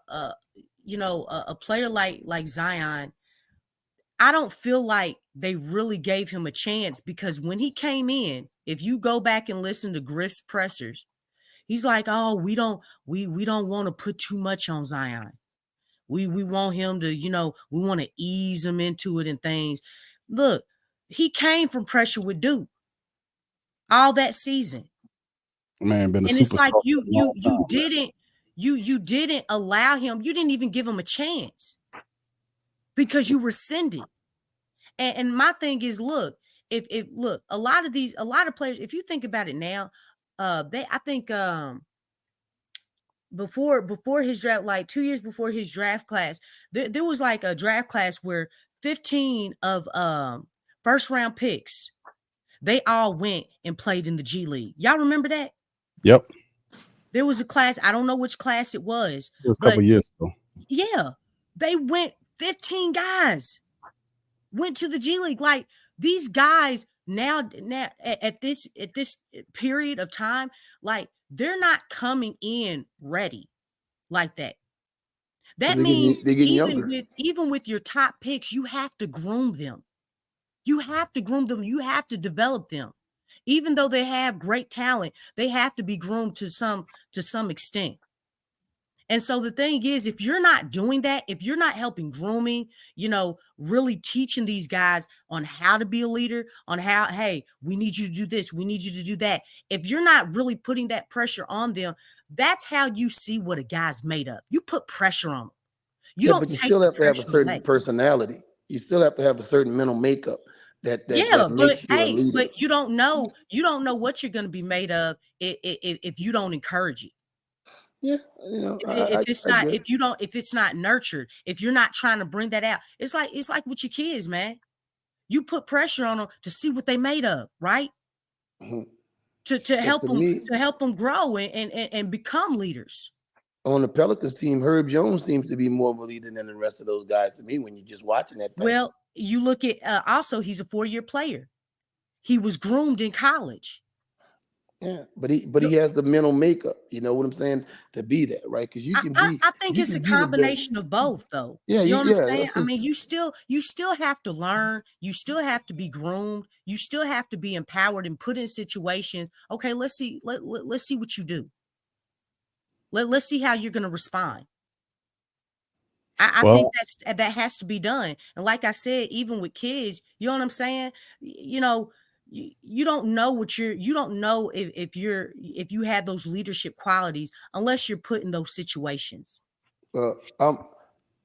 player like Zion. I don't feel like they really gave him a chance, because when he came in, if you go back and listen to Griff's pressers, he's like, "Oh, we don't want to put too much on Zion. We want him to, we want to ease him into it and things." Look, he came from pressure with Duke all that season. Man, been a And it's superstar like for you a long you time. you didn't you didn't allow him, you didn't even give him a chance because you rescinded. And my thing is, look, if look, a lot of players, if you think about it now, I think before his draft, like 2 years before his draft class, there was like a draft class where 15 of first round picks, they all went and played in the G League. Y'all remember that? Yep. There was a class, I don't know which class it was, It was a but couple years ago. yeah, they went, 15 guys went to the G League. Like, these guys now at this period of time, like, they're not coming in ready like that. That means They're getting younger. even with your top picks, you have to groom them. You have to groom them. You have to develop them. Even though they have great talent, they have to be groomed to some extent. And so the thing is, if you're not doing that, if you're not helping grooming, really teaching these guys on how to be a leader, on how, hey, we need you to do this, we need you to do that. If you're not really putting that pressure on them, that's how you see what a guy's made of. You put pressure on them. You Yeah, don't but you take still the have to have a pressure certain away. personality. You still have to have a certain mental makeup that Yeah, but makes you a hey, leader. but you don't know what you're going to be made of if you don't encourage it. Yeah, If it's not nurtured, if you're not trying to bring that out, it's like with your kids, man. You put pressure on them to see what they made of, right? Mhm. To But help to them me, grow and become leaders. on the Pelicans team, Herb Jones seems to be more of a leader than the rest of those guys to me when you're just watching that thing. Well, you look at also, he's a 4-year player. He was groomed in college. Yeah, but he has the mental makeup. You know what I'm saying? To be that, right? Because I think it's a the best. combination of both, though. Yeah, You know what I'm saying? that's I just, mean, you still have to learn. You still have to be groomed. You still have to be empowered and put in situations. Okay, let's see. Let's see what you do. Let's see how you're going to respond. I think Well, that has to be done. And like I said, even with kids, you know what I'm saying? You don't know you don't know if you have those leadership qualities unless you're put in those situations. I'm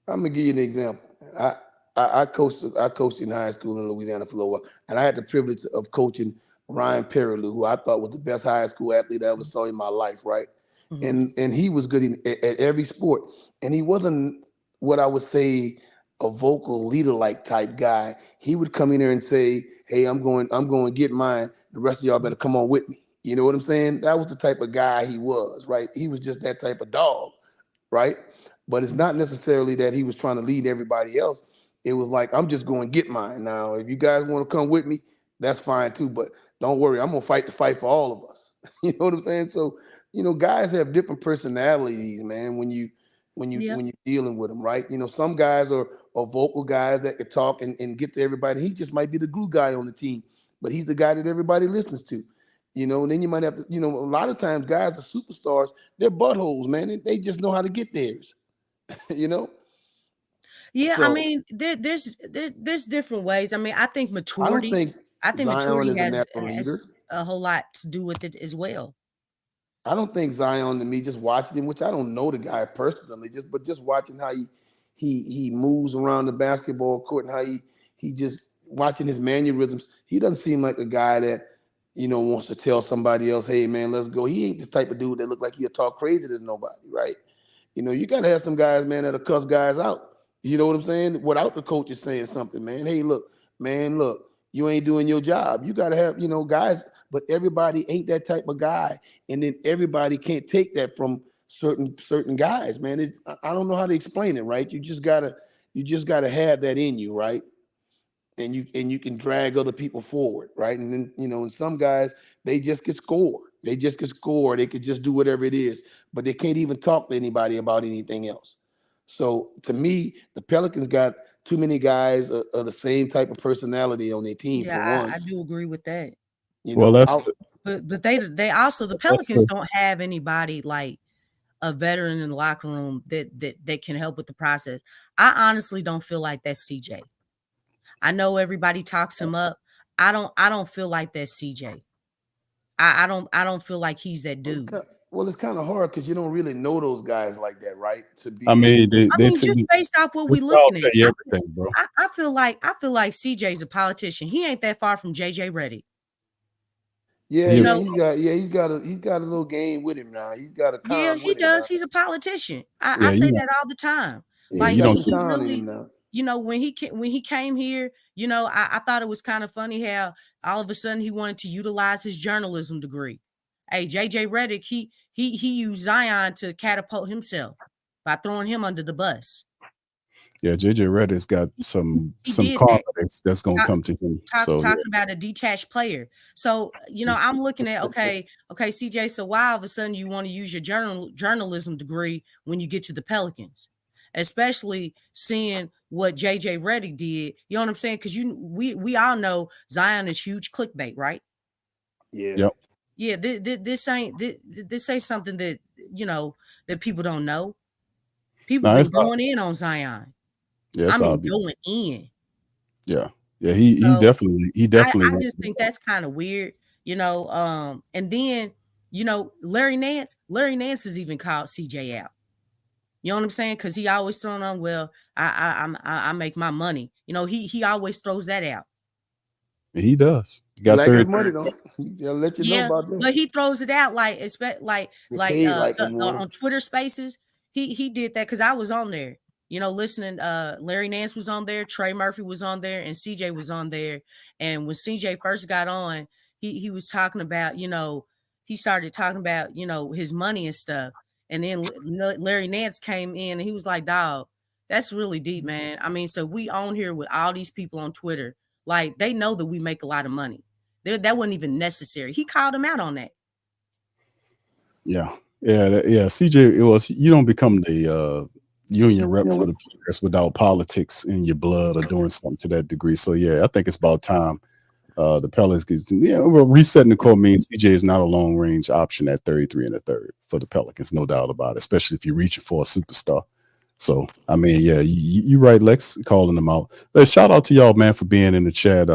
gonna give you an example. I coached in high school in Louisiana for a little while, and I had the privilege of coaching Ryan Perilou, who I thought was the best high school athlete I ever saw in my life, right? Mhm. And he was good at every sport, and he wasn't what I would say a vocal leader like type guy. He would come in there and say, "Hey, I'm going to get mine. The rest of y'all better come on with me." You know what I'm saying? That was the type of guy he was, right? He was just that type of dog, right? But it's not necessarily that he was trying to lead everybody else. It was like, I'm just going to get mine. Now, if you guys want to come with me, that's fine too. But don't worry, I'm going to fight the fight for all of us. You know what I'm saying? So, guys have different personalities, man, when Yep. you're dealing with them, right? Some guys are vocal guys that can talk and get to everybody. He just might be the glue guy on the team, but he's the guy that everybody listens to. And then you might have to, a lot of times guys are superstars, they're buttholes, man. They just know how to get theirs, Yeah, I So mean, there's different ways. I mean, I think I don't maturity. think I think Zion maturity is a has natural leader. a whole lot to do with it as well. I don't think Zion, to me, just watching him, which I don't know the guy personally, but just watching how he moves around the basketball court and how he just watching his mannerisms, he doesn't seem like a guy that wants to tell somebody else, hey man, let's go. He ain't the type of dude that look like he'll talk crazy to nobody, right? You gotta have some guys, man, that'll cuss guys out. You know what I'm saying? Without the coach is saying something, man. Hey, look, you ain't doing your job. You gotta have, guys, but everybody ain't that type of guy. And then everybody can't take that from certain guys, man. I don't know how to explain it, right? You just gotta have that in you, right? And you can drag other people forward, right? And then, and some guys, they just get score. They just get score. They could just do whatever it is, but they can't even talk to anybody about anything else. So to me, the Pelicans got too many guys of the same type of personality on their team, for Yeah, one. I do agree with that. Well, that's But they also, the Pelicans don't have anybody like a veteran in the locker room that can help with the process. I honestly don't feel like that's CJ. I know everybody talks him up. I don't feel like that's CJ. I don't feel like he's that dude. Well, it's kind of hard because you don't really know those guys like that, right? I mean, just based off what we looking at, everything, bro. I feel like CJ's a politician. He ain't that far from JJ Redick. Yeah, he's got a little game with him now. He's got a con. Yeah, he does. He's a politician. I say that all the time. Yeah, like he he really, now. When he came here, I thought it was kind of funny how all of a sudden he wanted to utilize his journalism degree. Hey, JJ Redick, he used Zion to catapult himself by throwing him under the bus. Yeah, JJ Redick's got some confidence that's gonna come to him. Talking about a detached player. So, I'm looking at okay, CJ. So why all of a sudden you want to use your journalism degree when you get to the Pelicans? Especially seeing what JJ Redick did. You know what I'm saying? Because we all know Zion is huge clickbait, right? Yeah. Yep. Yeah. This ain't something that that people don't know. People been going in on Zion. Yeah, going in. Yeah. Yeah, he definitely. I just think that's kind of weird, and then, Larry Nance has even called CJ out. You know what I'm saying? Because he always throwing on, well, I make my money. He always throws that out. He does. He got like his money, though. He'll let you know about that. But he throws it out on Twitter Spaces. He did that because I was on there. Listening, Larry Nance was on there, Trey Murphy was on there, and CJ was on there. And when CJ first got on, he was talking about, he started talking about, his money and stuff. And then Larry Nance came in and he was like, dog, that's really deep, man. I mean, so we on here with all these people on Twitter. Like, they know that we make a lot of money. That wasn't even necessary. He called him out on that. Yeah. CJ, you don't become the union rep for the players without politics in your blood or doing something to that degree. So yeah, I think it's about time the Pelicans. Resetting the core means CJ is not a long range option at 33 and a third for the Pelicans, no doubt about it. Especially if you're reaching for a superstar. So I mean, yeah, you're right, Lex, calling them out. Shout out to y'all, man, for being in the chat.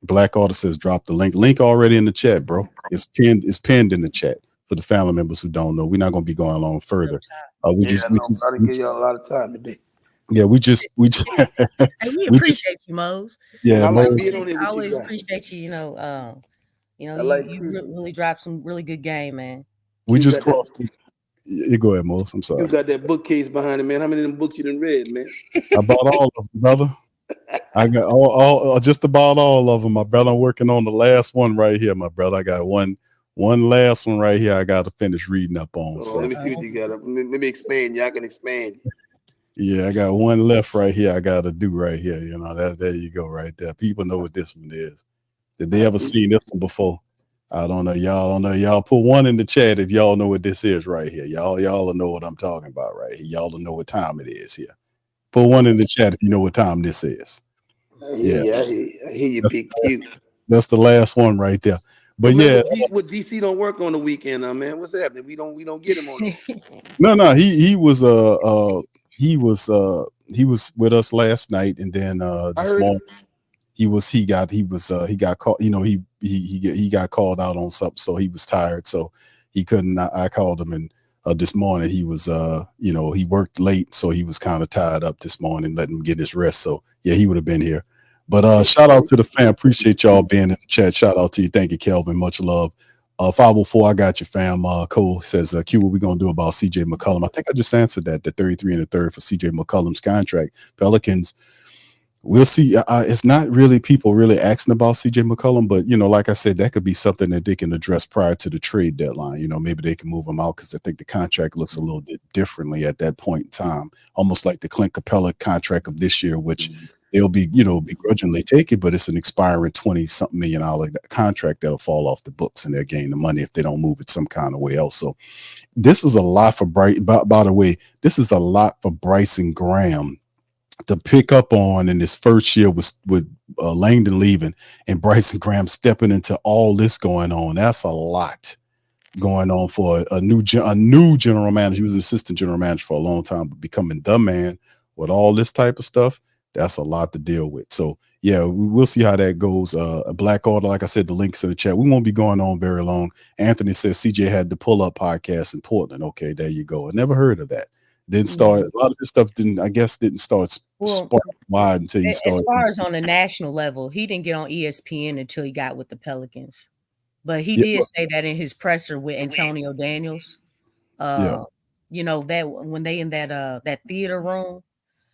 Black Artist says drop the link already in the chat, bro. It's pinned in the chat. For the family members who don't know, we're not going to be going along further. We just give y'all a lot of time today. Yeah, we just hey, we appreciate you, Mose. Yeah, I like being on it. I always appreciate you. You really dropped some really good game, man. We just crossed. You go ahead, Mose. I'm sorry. You got that bookcase behind it, man. How many of them books you done read, man? I bought all of them, brother. I got all just about all of them, my brother. I'm working on the last one right here, my brother. I got one one last one right here I got to finish reading up on. Oh, So let me see what you got. Let me expand. Y'all can expand. yeah, I got one left right here I got to do right here. You know, there you go right there. People know what this one is. Did they ever seen this one before? I don't know. Y'all don't know. Y'all put one in the chat if y'all know what this is right here. Y'all will know what I'm talking about right here. Y'all will know what time it is here. Put one in the chat if you know what time this is. I hear Yes, you. I hear you, Big Q. that's the last one right there. But So, man, yeah, what DC don't work on the weekend, man? What's happening? We don't get him on. no, he was he was with us last night, and then I this heard. morning he got called. You know, he got called out on something, so he was tired, so he couldn't. I called him, and this morning he was you know, he worked late, so he was kind of tired up this morning. Let him get his rest. So yeah, he would have been here. But shout out to the fam. Appreciate y'all being in the chat. Shout out to you. Thank you, Kelvin. Much love. 504, I got you, fam. Cole says, Q, what we going to do about CJ McCollum? I think I just answered that, the 33 and a third for CJ McCollum's contract. Pelicans, we'll see. It's not really people really asking about CJ McCollum, but, you know, like I said, that could be something that they can address prior to the trade deadline. You know, maybe they can move him out because I think the contract looks a little bit differently at that point in time, almost like the Clint Capella contract of this year, which they'll be, you know, begrudgingly take it, but it's an expiring $20-something million contract that'll fall off the books, and they'll gain the money if they don't move it some kind of way else. So this is a lot for by the way, this is a lot for Bryson Graham to pick up on in his first year with Langdon leaving and Bryson Graham stepping into all this going on. That's a lot going on for a new general manager. He was an assistant general manager for a long time, but becoming the man with all this type of stuff, that's a lot to deal with. So yeah, we'll see how that goes. A Black Order, like I said, the links in the chat. We won't be going on very long. Anthony says CJ had the Pull Up podcast in Portland. Okay, there you go. I never heard of that. Didn't start, a lot of this stuff didn't start spark wide until you started. As far as on a national level, he didn't get on ESPN until he got with the Pelicans. But he did say that in his presser with Antonio Daniels. You know, that when they in that theater room,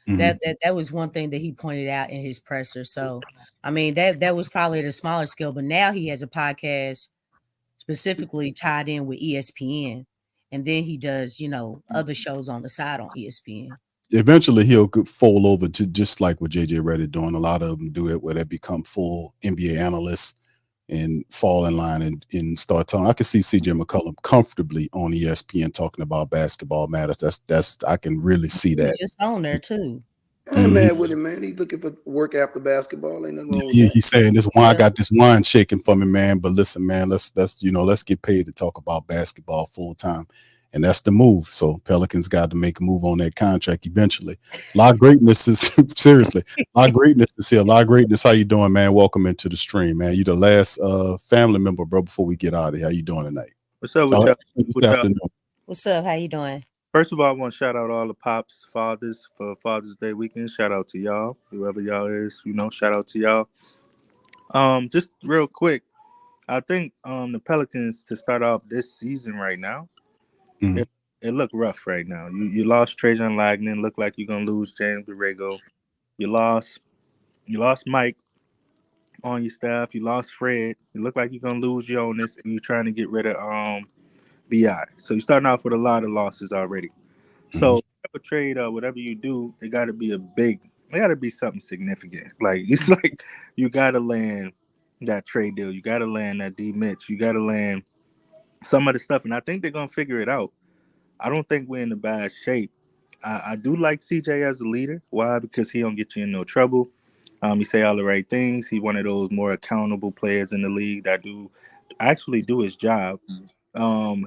that was one thing that he pointed out in his presser. So I mean, that was probably at a smaller scale, but now he has a podcast specifically tied in with ESPN, and then he does, you know, other shows on the side on ESPN. Eventually he'll fold over to just like what JJ Redick doing. A lot of them do it where they become full NBA analysts and fall in line and start talking. I can see CJ McCollum comfortably on ESPN talking about basketball matters. That's I can really see that. Just on there too. I'm mad with him, man. He's looking for work after basketball. Ain't nothing wrong with that. He's saying this wine, I got this wine shaking for me, man. But listen, man, let's get paid to talk about basketball full time. And that's the move. So Pelicans got to make a move on that contract eventually. A lot of greatness is seriously. A lot of greatness is here. A lot of greatness. How you doing, man? Welcome into the stream, man. You the last family member, bro. Before we get out of here, how you doing tonight? What's up with y'all? This afternoon. What's up? How you doing? First of all, I want to shout out all the pops, fathers for Father's Day weekend. Shout out to y'all, whoever y'all is. You know, shout out to y'all. Just real quick, I think the Pelicans to start off this season right now. It looked rough right now. You lost Trajan Langdon. Looked like you're gonna lose James Borrego. You lost Mike on your staff. You lost Fred. You look like you're gonna lose Jonas, and you're trying to get rid of BI. So you're starting off with a lot of losses already. So whatever trade or whatever you do, it got to be it got to be something significant. Like it's like you got to land that trade deal. You got to land that D Mitch. You got to land some of the stuff, and I think they're gonna figure it out. I don't think we're in a bad shape. I do like CJ as a leader. Why? Because he don't get you in no trouble. He say all the right things. He one of those more accountable players in the league that actually do his job.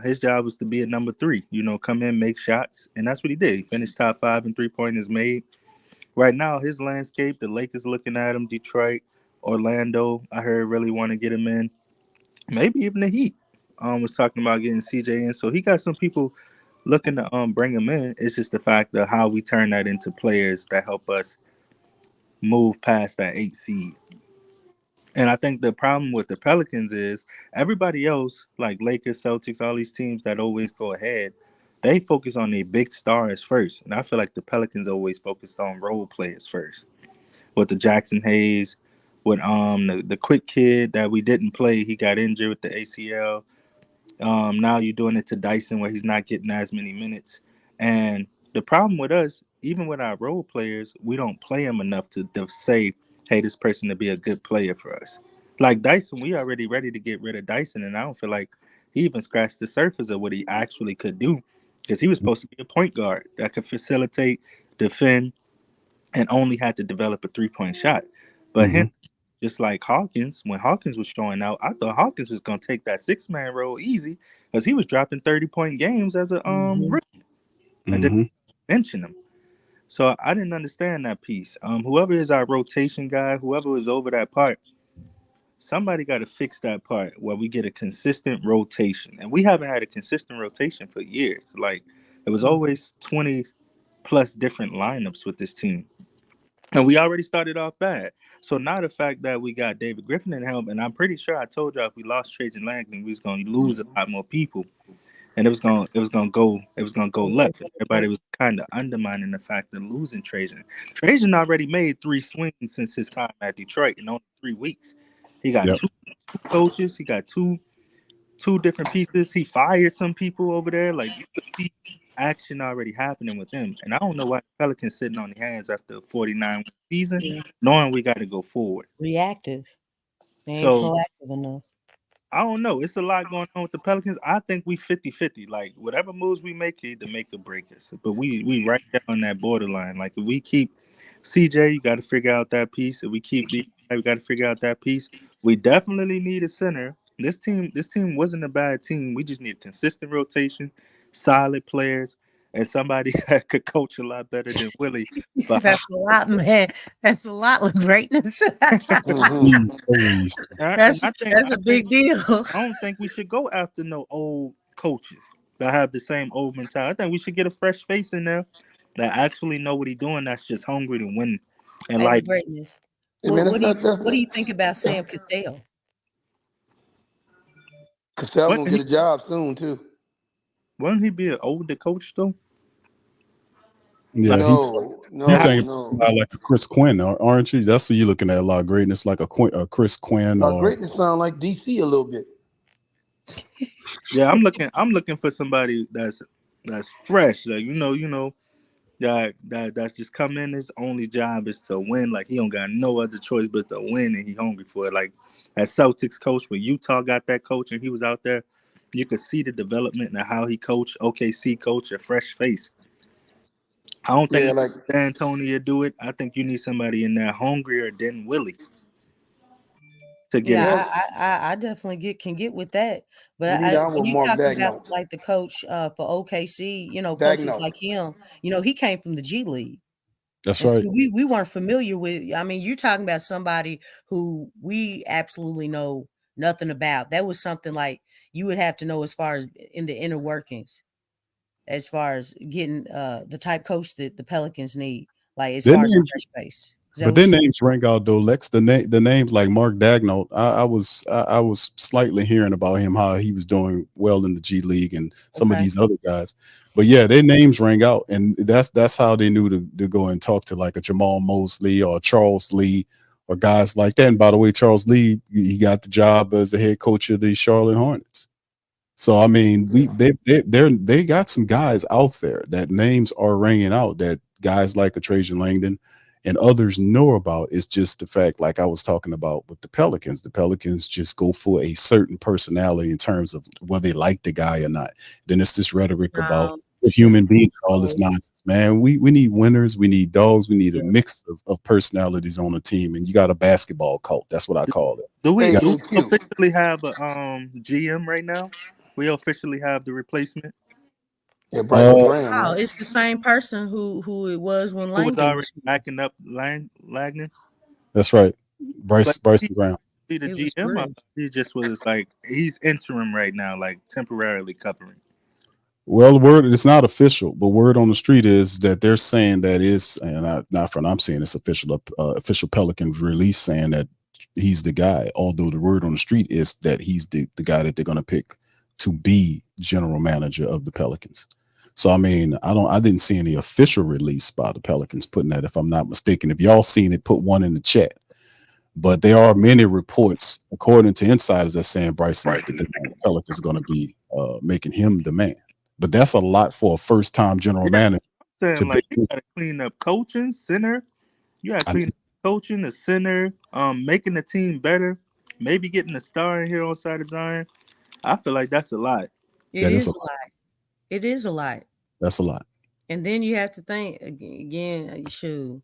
His job was to be a number 3, you know, come in, make shots, and that's what he did. He finished top 5 in 3-pointers made. Right now, his landscape, the Lakers looking at him, Detroit, Orlando, I heard really want to get him in. Maybe even the Heat was talking about getting CJ in. So he got some people looking to bring him in. It's just the fact of how we turn that into players that help us move past that 8 seed. And I think the problem with the Pelicans is everybody else, like Lakers, Celtics, all these teams that always go ahead, they focus on their big stars first. And I feel like the Pelicans always focused on role players first. With the Jackson Hayes, with the quick kid that we didn't play, he got injured with the ACL. Now you're doing it to Dyson where he's not getting as many minutes. And the problem with us, even with our role players, we don't play them enough to say, hey, this person to be a good player for us. Like Dyson, we already ready to get rid of Dyson, and I don't feel like he even scratched the surface of what he actually could do, because he was supposed to be a point guard that could facilitate, defend, and only had to develop a 3-point shot. But him, just like Hawkins, when Hawkins was showing out, I thought Hawkins was gonna take that 6-man role easy because he was dropping 30-point games as a rookie, and then mention him. So I didn't understand that piece. Whoever is our rotation guy, whoever is over that part, somebody got to fix that part where we get a consistent rotation. And we haven't had a consistent rotation for years. Like, it was always 20 plus different lineups with this team. And we already started off bad. So now the fact that we got David Griffin in help, and I'm pretty sure I told y'all if we lost Trajan Langdon, we was gonna lose a lot more people. And it was gonna go left. And everybody was kind of undermining the fact of losing Trajan. Trajan already made 3 swings since his time at Detroit in only 3 weeks. He got two coaches, he got two different pieces. He fired some people over there. Like, you could see action already happening with him. And I don't know why the Pelicans sitting on their hands after a 49 season, knowing we got to go forward. Reactive. They ain't proactive enough. I don't know. It's a lot going on with the Pelicans. I think we 50-50. Like, whatever moves we make, either make or break us. But we right there on that borderline. Like, if we keep CJ, you got to figure out that piece. If we keep D, we got to figure out that piece. We definitely need a center. This team wasn't a bad team. We just need consistent rotation, solid players, and somebody that could coach a lot better than Willie. But That's a lot, man. That's a lot with greatness. That's a big deal. I don't think we should go after no old coaches that have the same old mentality. I think we should get a fresh face in there that actually know what he's doing. That's just hungry to win. And like greatness. Hey, man, What do you think about Sam Cassell? Cassell gonna get a job soon too. Wouldn't he be an older coach though? Yeah, no. Like a Chris Quinn, aren't you? That's what you're looking at. A lot of greatness, like a Chris Quinn. Greatness sound like DC a little bit. Yeah, I'm looking for somebody that's fresh. Like, that's just come in. His only job is to win. Like, he don't got no other choice but to win, and he hungry for it. Like that Celtics coach, when Utah got that coach and he was out there, you could see the development and how he coached. OKC coach, a fresh face. I don't think D'Antoni do it. I think you need somebody in there hungrier than Willie to get. Yeah, I definitely can get with that. But when you talk about like the coach for OKC, coaches like him, he came from the G League. That's right. So we weren't familiar with. I mean, you're talking about somebody who we absolutely know nothing about. That was something like you would have to know as far as in the inner workings, as far as getting the type coach that the Pelicans need, like as far as fresh space. But their names rang out though, Lex. The names like Mark Daigneault. I was slightly hearing about him, how he was doing well in the G League and some of these other guys. But yeah, their names rang out, and that's how they knew to go and talk to like a Jamal Mosley or Charles Lee or guys like that. And by the way, Charles Lee, he got the job as the head coach of the Charlotte Hornets. So I mean, they got some guys out there that names are ringing out, that guys like a Trajan Langdon and others know about. It's just the fact, like I was talking about with the Pelicans. The Pelicans just go for a certain personality in terms of whether they like the guy or not. Then it's this rhetoric about the human beings and all this nonsense. Man, we need winners, we need dogs, we need a mix of personalities on a team, and you got a basketball cult. That's what I call it. Do we officially have a GM right now? We officially have the replacement. Yeah, Bryson Graham. Oh, it's the same person who it was when Langdon was already backing up Langdon. That's right, Bryson Graham. The GM, he just was like, he's interim right now, like temporarily covering. Well, the word, it's not official, but word on the street is that they're saying that is, and not from I'm saying it's official. Official Pelicans release saying that he's the guy. Although the word on the street is that he's the guy that they're going to pick to be general manager of the Pelicans. So I mean, I didn't see any official release by the Pelicans putting that, if I'm not mistaken. If y'all seen it, put one in the chat. But there are many reports, according to insiders, that saying Bryson is the Pelicans going to be making him the man. But that's a lot for a first-time general manager. Saying like you basically- got to clean up coaching, center. You got to I clean up coaching, the center, making the team better. Maybe getting a star in here on side of Zion. I feel like that's a lot. It That is is a a lot. It is a lot. That's a lot. And then you have to think again, shoot,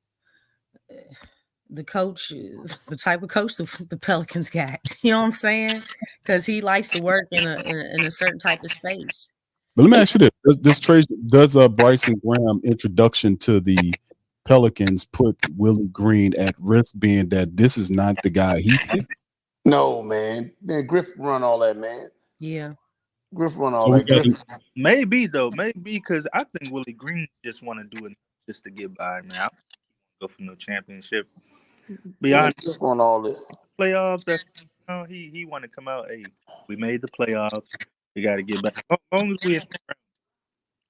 the coach, the type of coach the Pelicans got. You know what I'm saying? Because he likes to work in a certain type of space. But let me ask you this: this trade does Bryson Graham introduction to the Pelicans put Willie Green at risk, being that this is not the guy he picked? No, man. Man, Griff run all that, man. Yeah. Griff run all So we that. got Griff. Maybe because I think Willie Green just want to do it just to get by, man. I don't go for no championship. Be Yeah, honest, Griff run all this. playoffs. That's he want to come out. Hey, we made the playoffs. We got to get back. As long as we,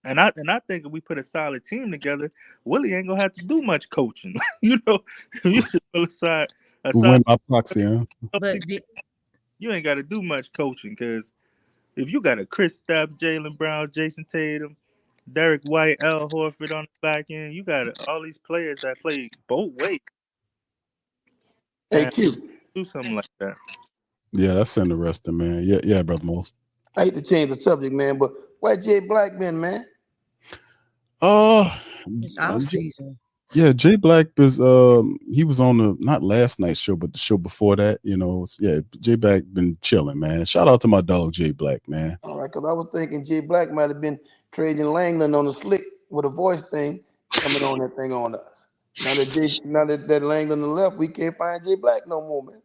and I think if we put a solid team together, Willie ain't gonna have to do much coaching. You should pull aside. we win by proxy, huh? But You ain't got to do much coaching because if you got a Chris Stapps, Jaylen Brown, Jason Tatum, Derek White, Al Horford on the back end, you got all these players that play both ways. Hey, And Q. do something like that. Yeah, that's interesting, man. Yeah, brother Moss. I hate to change the subject, man, but where Jay Black been, man? it's off season. Yeah, Jay Black was he was on the not last night's show, but the show before that. Jay Black been chilling, man. Shout out to my dog Jay Black, man. All right, because I was thinking Jay Black might have been trading Langland on the slick with a voice thing coming on that thing on us. Now that Langland left, we can't find Jay Black no more, man.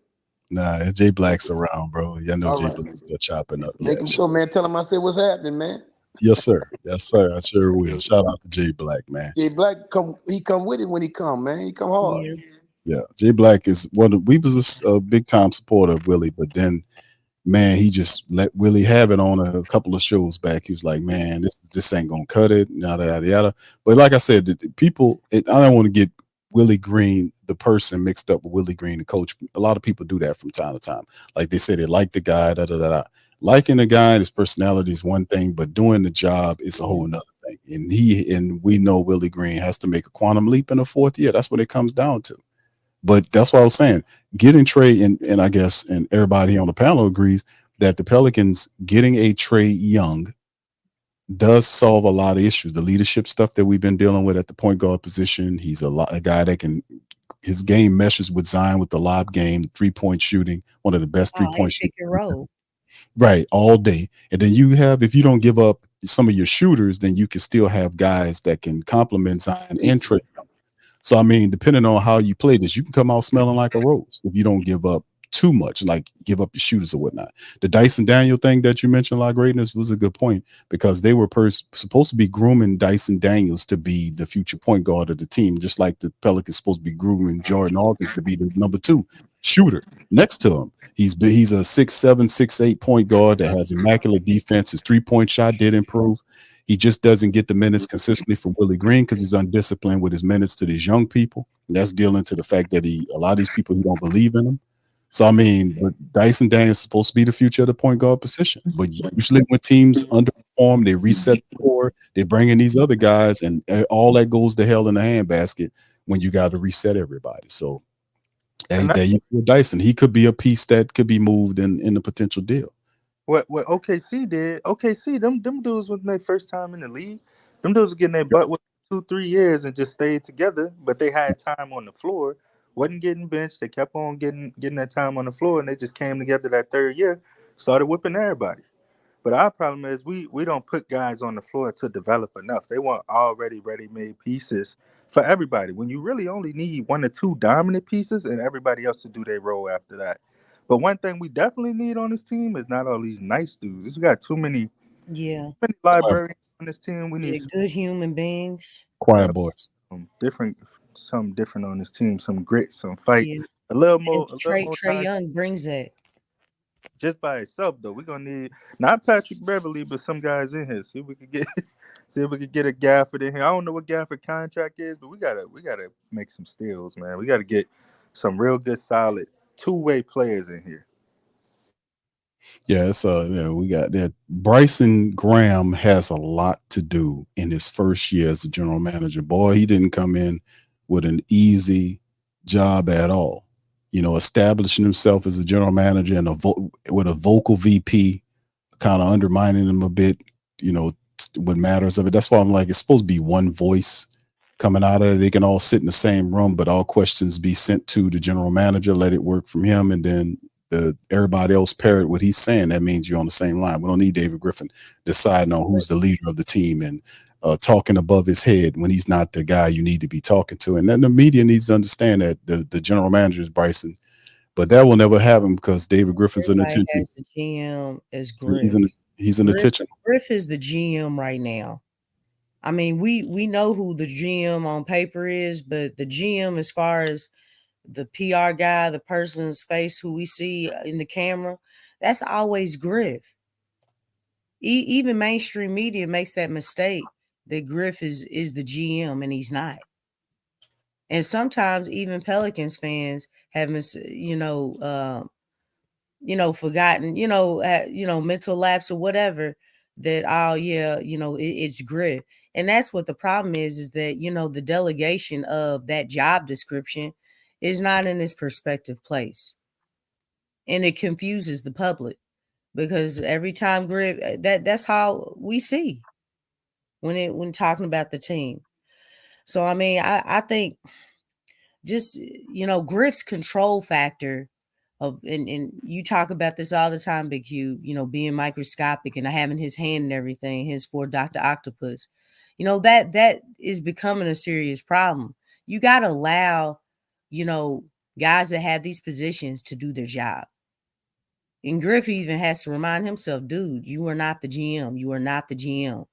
Nah, Jay Black's around, bro. I know All Jay right. Black's still chopping up. Make him show, man. Tell him I said what's happening, man. Yes, sir. Yes, sir. I sure will. Shout out to Jay Black, man. Jay Black he come with it when he come, man. He come hard. Yeah. Yeah, Jay Black is we was a big time supporter of Willie, but then, man, he just let Willie have it on a couple of shows back. He was like, man, this ain't gonna cut it, yada yada yada. But like I said, I don't want to get Willie Green, the person, mixed up with Willie Green, the coach. A lot of people do that from time to time. Like they say they like the guy, da da da da. Liking the guy, his personality is one thing, but doing the job is a whole nother thing. And we know Willie Green has to make a quantum leap in the fourth year. That's what it comes down to. But that's what I was saying. Getting Trey, and I guess, and everybody on the panel agrees that the Pelicans getting a Trey Young does solve a lot of issues. The leadership stuff that we've been dealing with at the point guard position. He's a guy that his game meshes with Zion with the lob game, 3-point shooting, one of the best 3-point shooters. Pick and roll. Right, all day. And then if you don't give up some of your shooters, then you can still have guys that can complement Zion and Trey. So, I mean, depending on how you play this, you can come out smelling like a rose if you don't give up too much, like give up your shooters or whatnot. The Dyson Daniel thing that you mentioned, like greatness, was a good point because they were supposed to be grooming Dyson Daniels to be the future point guard of the team, just like the Pelicans supposed to be grooming Jordan Hawkins to be the number 2 shooter next to him. He's a 6'7", 6'8" point guard that has immaculate defense. His 3-point shot did improve. He just doesn't get the minutes consistently from Willie Green because he's undisciplined with his minutes to these young people. And that's dealing to the fact that a lot of these people, he don't believe in them. So, I mean, but Dyson Daniels is supposed to be the future of the point guard position. But usually when teams underperform, they reset the core, they bring in these other guys, and all that goes to hell in the handbasket when you got to reset everybody. So, there you go, Dyson. He could be a piece that could be moved in a potential deal. What OKC did? OKC, them dudes was their first time in the league. Them dudes was getting their butt with 2-3 years and just stayed together, but they had time on the floor. Wasn't getting benched. They kept on getting that time on the floor, and they just came together that third year, started whipping everybody. But our problem is we don't put guys on the floor to develop enough. They want already ready-made pieces for everybody. When you really only need 1 or 2 dominant pieces and everybody else to do their role after that. But one thing we definitely need on this team is not all these nice dudes. We got too many librarians on this team. We need good human beings. Quiet boys. Something different on this team. Some grit, some fight. Yeah. A little more. Trey Young brings that. Just by itself, though, we're gonna need not Patrick Beverly, but some guys in here. See if we could get a Gafford in here. I don't know what Gafford contract is, but we gotta make some steals, man. We gotta get some real good, solid 2-way players in here. Yeah, it's we got that. Bryson Graham has a lot to do in his first year as the general manager. Boy, he didn't come in with an easy job at all. Establishing himself as a general manager and with a vocal VP, kind of undermining him a bit. What matters of it. That's why I'm like, it's supposed to be one voice coming out of it. They can all sit in the same room, but all questions be sent to the general manager. Let it work from him, and then everybody else parrot what he's saying. That means you're on the same line. We don't need David Griffin deciding on who's the leader of the team and talking above his head when he's not the guy you need to be talking to. And then the media needs to understand that the general manager is Bryson, but that will never happen because David Griffin's an Everybody attention. has the GM as He's Griff. an attention. Griff is the GM right now. I mean, we know who the GM on paper is, but the GM, as far as the PR guy, the person's face who we see in the camera, that's always Griff. Even mainstream media makes that mistake that Griff is the GM and he's not. And sometimes even Pelicans fans have forgotten, mental lapse or whatever, that, oh yeah, it's Griff. And that's what the problem is that, the delegation of that job description is not in its perspective place. And it confuses the public because every time Griff, that's how we see when talking about the team. So I mean, I think just Griff's control factor and you talk about this all the time, Big Q, being microscopic and having his hand and everything, his for Dr. Octopus, that is becoming a serious problem. You got to allow, guys that have these positions to do their job. And Griff even has to remind himself, dude, you are not the GM. You are not the GM.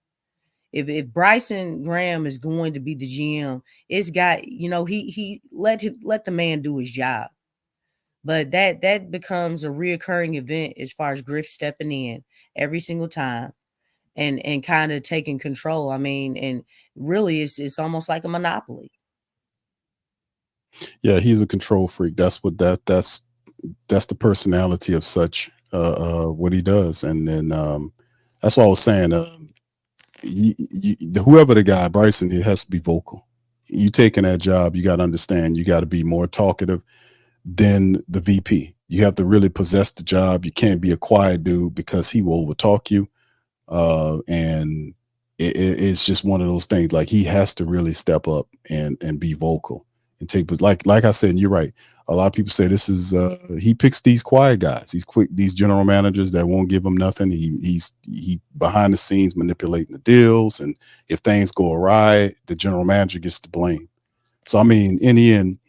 If Bryson Graham is going to be the GM, it's got, he let the man do his job. But that becomes a reoccurring event as far as Griff stepping in every single time and kind of taking control. I mean, and really it's almost like a monopoly. Yeah, he's a control freak. That's the personality of such what he does. And then that's what I was saying. Whoever the guy, Bryson, he has to be vocal. You taking that job, you got to understand, you got to be more talkative than the VP. You have to really possess the job. You can't be a quiet dude because he will overtalk you. And it's just one of those things. Like, he has to really step up and be vocal and take. But like I said, and you're right. A lot of people say this is he picks these quiet guys, these general managers that won't give him nothing. He behind the scenes manipulating the deals, and if things go awry, the general manager gets the blame. So I mean, in the end,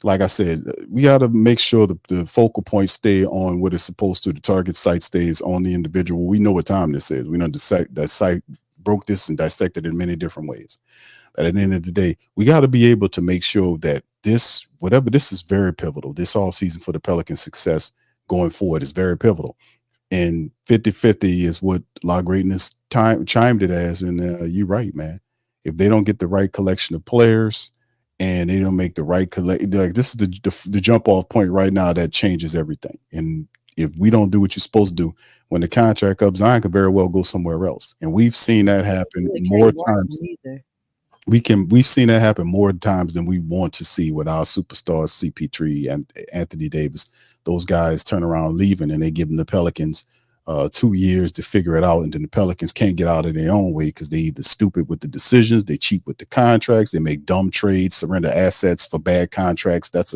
like I said, we got to make sure the focal point stay on what it's supposed to. The target site stays on the individual. We know what time this is. We know that site broke this and dissected it in many different ways. But at the end of the day, we got to be able to make sure that this is very pivotal. This offseason for the Pelicans' success going forward is very pivotal. And 50-50 is what La Greatness chimed it as. And you're right, man. If they don't get the right collection of players, and they don't make the right like, this is the jump off point right now that changes everything. And if we don't do what you're supposed to do, when the contract up, Zion could very well go somewhere else. And we've seen that happen more times. We've seen that happen more times than we want to see with our superstars, CP3 and Anthony Davis. Those guys turn around leaving, and they give them the Pelicans 2 years to figure it out, and then the Pelicans can't get out of their own way because they either stupid with the decisions, they cheat with the contracts, they make dumb trades, surrender assets for bad contracts. That's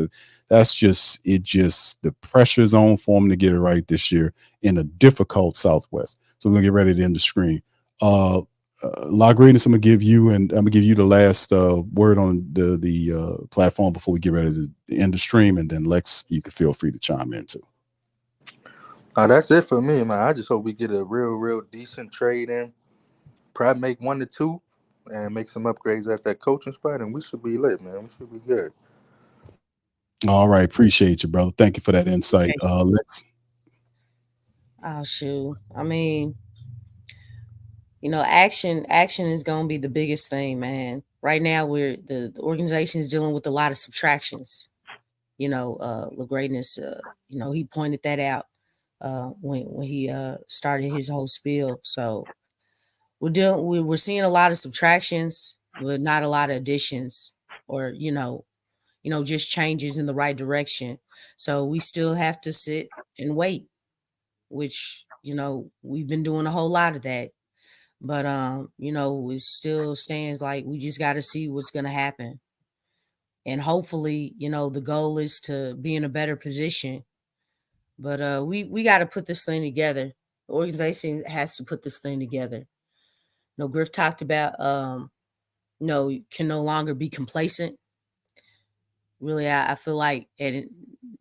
just the pressure's on for them to get it right this year in a difficult Southwest. So we're gonna get ready to end the screen. La Greatness, I'm gonna give you the last word on the platform before we get ready to end the stream, and then Lex, you can feel free to chime in too. That's it for me, man. I just hope we get a real decent trade in. Probably make 1 to 2 and make some upgrades at that coaching spot, and we should be lit, man. We should be good. All right, appreciate you, brother. Thank you for that insight, Lex. Oh shoot! I mean, action is going to be the biggest thing, man. Right now, the organization is dealing with a lot of subtractions. La Greatness, he pointed that out. when he started his whole spiel. So we're seeing a lot of subtractions, but not a lot of additions, or just changes in the right direction. So we still have to sit and wait, which we've been doing a whole lot of that. But it still stands like we just got to see what's going to happen. And hopefully, the goal is to be in a better position. But we got to put this thing together. The organization has to put this thing together. Griff talked about can no longer be complacent. Really, I feel like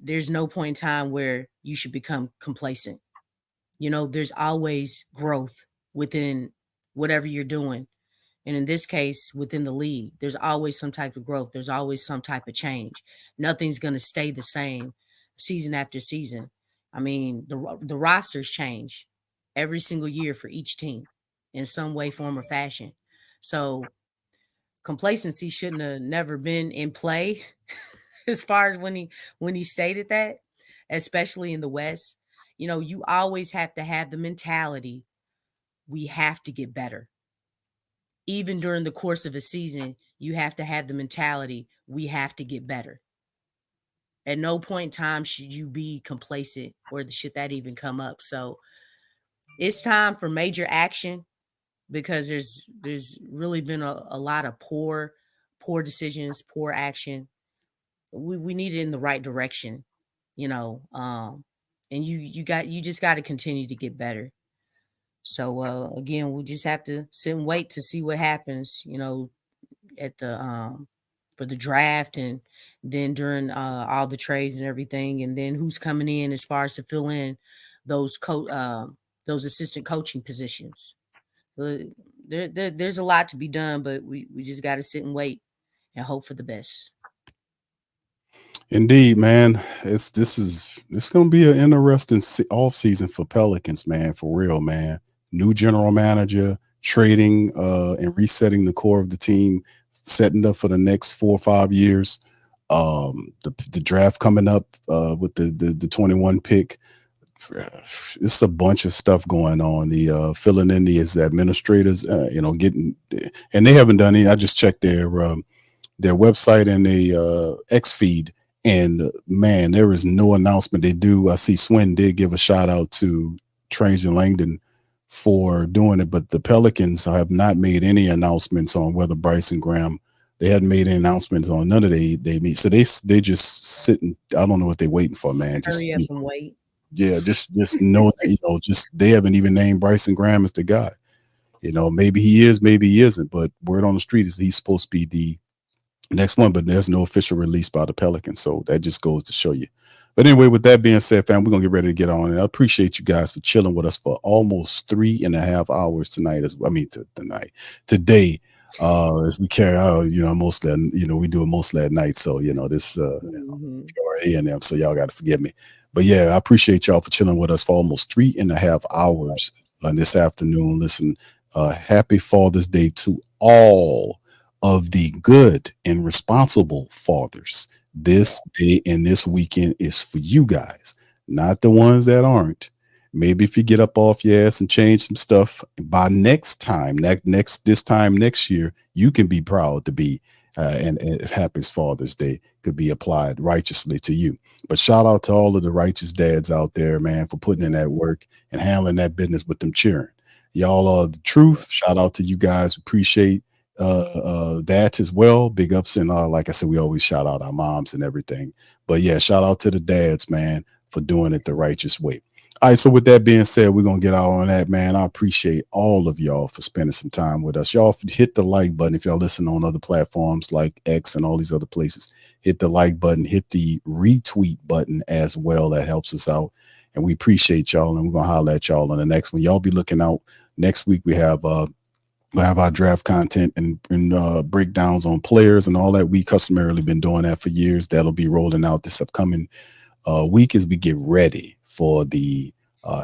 there's no point in time where you should become complacent. There's always growth within whatever you're doing. And in this case, within the league, there's always some type of growth. There's always some type of change. Nothing's going to stay the same season after season. I mean, the rosters change every single year for each team in some way, form, or fashion. So complacency shouldn't have never been in play as far as when he stated that, especially in the West. You always have to have the mentality, we have to get better. Even during the course of a season, you have to have the mentality, we have to get better. At no point in time should you be complacent, or should that even come up. So it's time for major action, because there's really been a lot of poor decisions, poor action. We need it in the right direction, and you just got to continue to get better. So again, we just have to sit and wait to see what happens, at the for the draft, and then during all the trades and everything, and then who's coming in as far as to fill in those assistant coaching positions. There's a lot to be done, but we just got to sit and wait and hope for the best. Indeed, man. It's gonna be an interesting off season for Pelicans, man. For real, man. New general manager, trading and resetting the core of the team, setting up for the next 4 or 5 years. The draft coming up with the 21 pick. It's a bunch of stuff going on. The filling in the administrators, getting, and they haven't done any. I just checked their website and the X feed. And man, there is no announcement. They do. I see Swin did give a shout out to Trajan Langdon for doing it, but the Pelicans have not made any announcements on whether Bryson Graham. They hadn't made any announcements on none of they meet. So they just sitting. I don't know what they're waiting for, man. Just hurry up and wait. Yeah, just know that, just they haven't even named Bryson Graham as the guy. Maybe he is, maybe he isn't. But word on the street is he's supposed to be the next one, but there's no official release by the Pelicans. So that just goes to show you. But anyway, with that being said, fam, we're going to get ready to get on. And I appreciate you guys for chilling with us for almost 3.5 hours tonight. Today, as we carry out, mostly, we do it mostly at night. So, this, A&M, so y'all got to forgive me. But yeah, I appreciate y'all for chilling with us for almost 3.5 hours this afternoon. Listen, happy Father's Day to all of the good and responsible fathers. This day and this weekend is for you guys, not the ones that aren't. Maybe if you get up off your ass and change some stuff by this time next year, you can be proud to be and it happens Father's Day could be applied righteously to you. But shout out to all of the righteous dads out there, man, for putting in that work and handling that business with them cheering. Y'all are the truth. Shout out to you guys. Appreciate that as well. Big ups. And like I said, we always shout out our moms and everything. But yeah, shout out to the dads, man, for doing it the righteous way. All right, so with that being said, we're going to get out on that, man. I appreciate all of y'all for spending some time with us. Y'all hit the like button if y'all listen on other platforms like X and all these other places. Hit the like button, hit the retweet button as well. That helps us out. And we appreciate y'all, and we're going to holler at y'all on the next one. Y'all be looking out. Next week, we have our draft content and breakdowns on players and all that. We customarily been doing that for years. That'll be rolling out this upcoming week as we get ready for the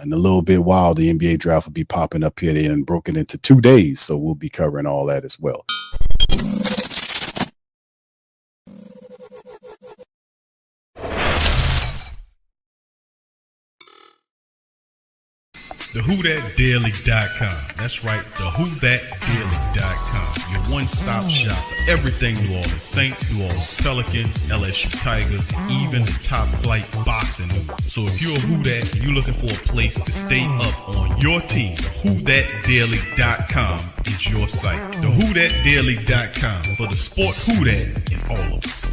in a little bit while the NBA draft will be popping up here and broken into 2 days. So we'll be covering all that as well. TheWhoThatDaily.com. That's right, TheWhoThatDaily.com. Your one-stop shop for everything New Orleans Saints, New Orleans Pelicans, LSU Tigers, even the top flight boxing news. So if you're a Who That and you're looking for a place to stay up on your team, TheWhoThatDaily.com is your site. TheWhoThatDaily.com for the sport Who That in all of us.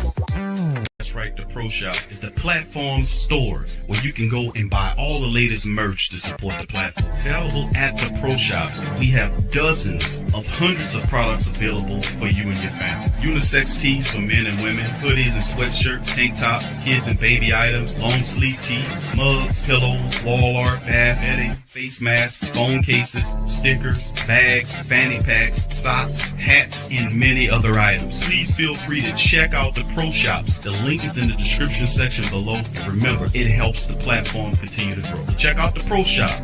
That's right, the Pro Shop is the platform store where you can go and buy all the latest merch to support the platform. Available at the Pro Shops, we have dozens of hundreds of products available for you and your family. Unisex tees for men and women, hoodies and sweatshirts, tank tops, kids and baby items, long sleeve tees, mugs, pillows, wall art, bath bedding, face masks, phone cases, stickers, bags, fanny packs, socks, hats, and many other items. Please feel free to check out the Pro Shops. The link is in the description section below. And remember, it helps the platform continue to grow. So check out the Pro Shop.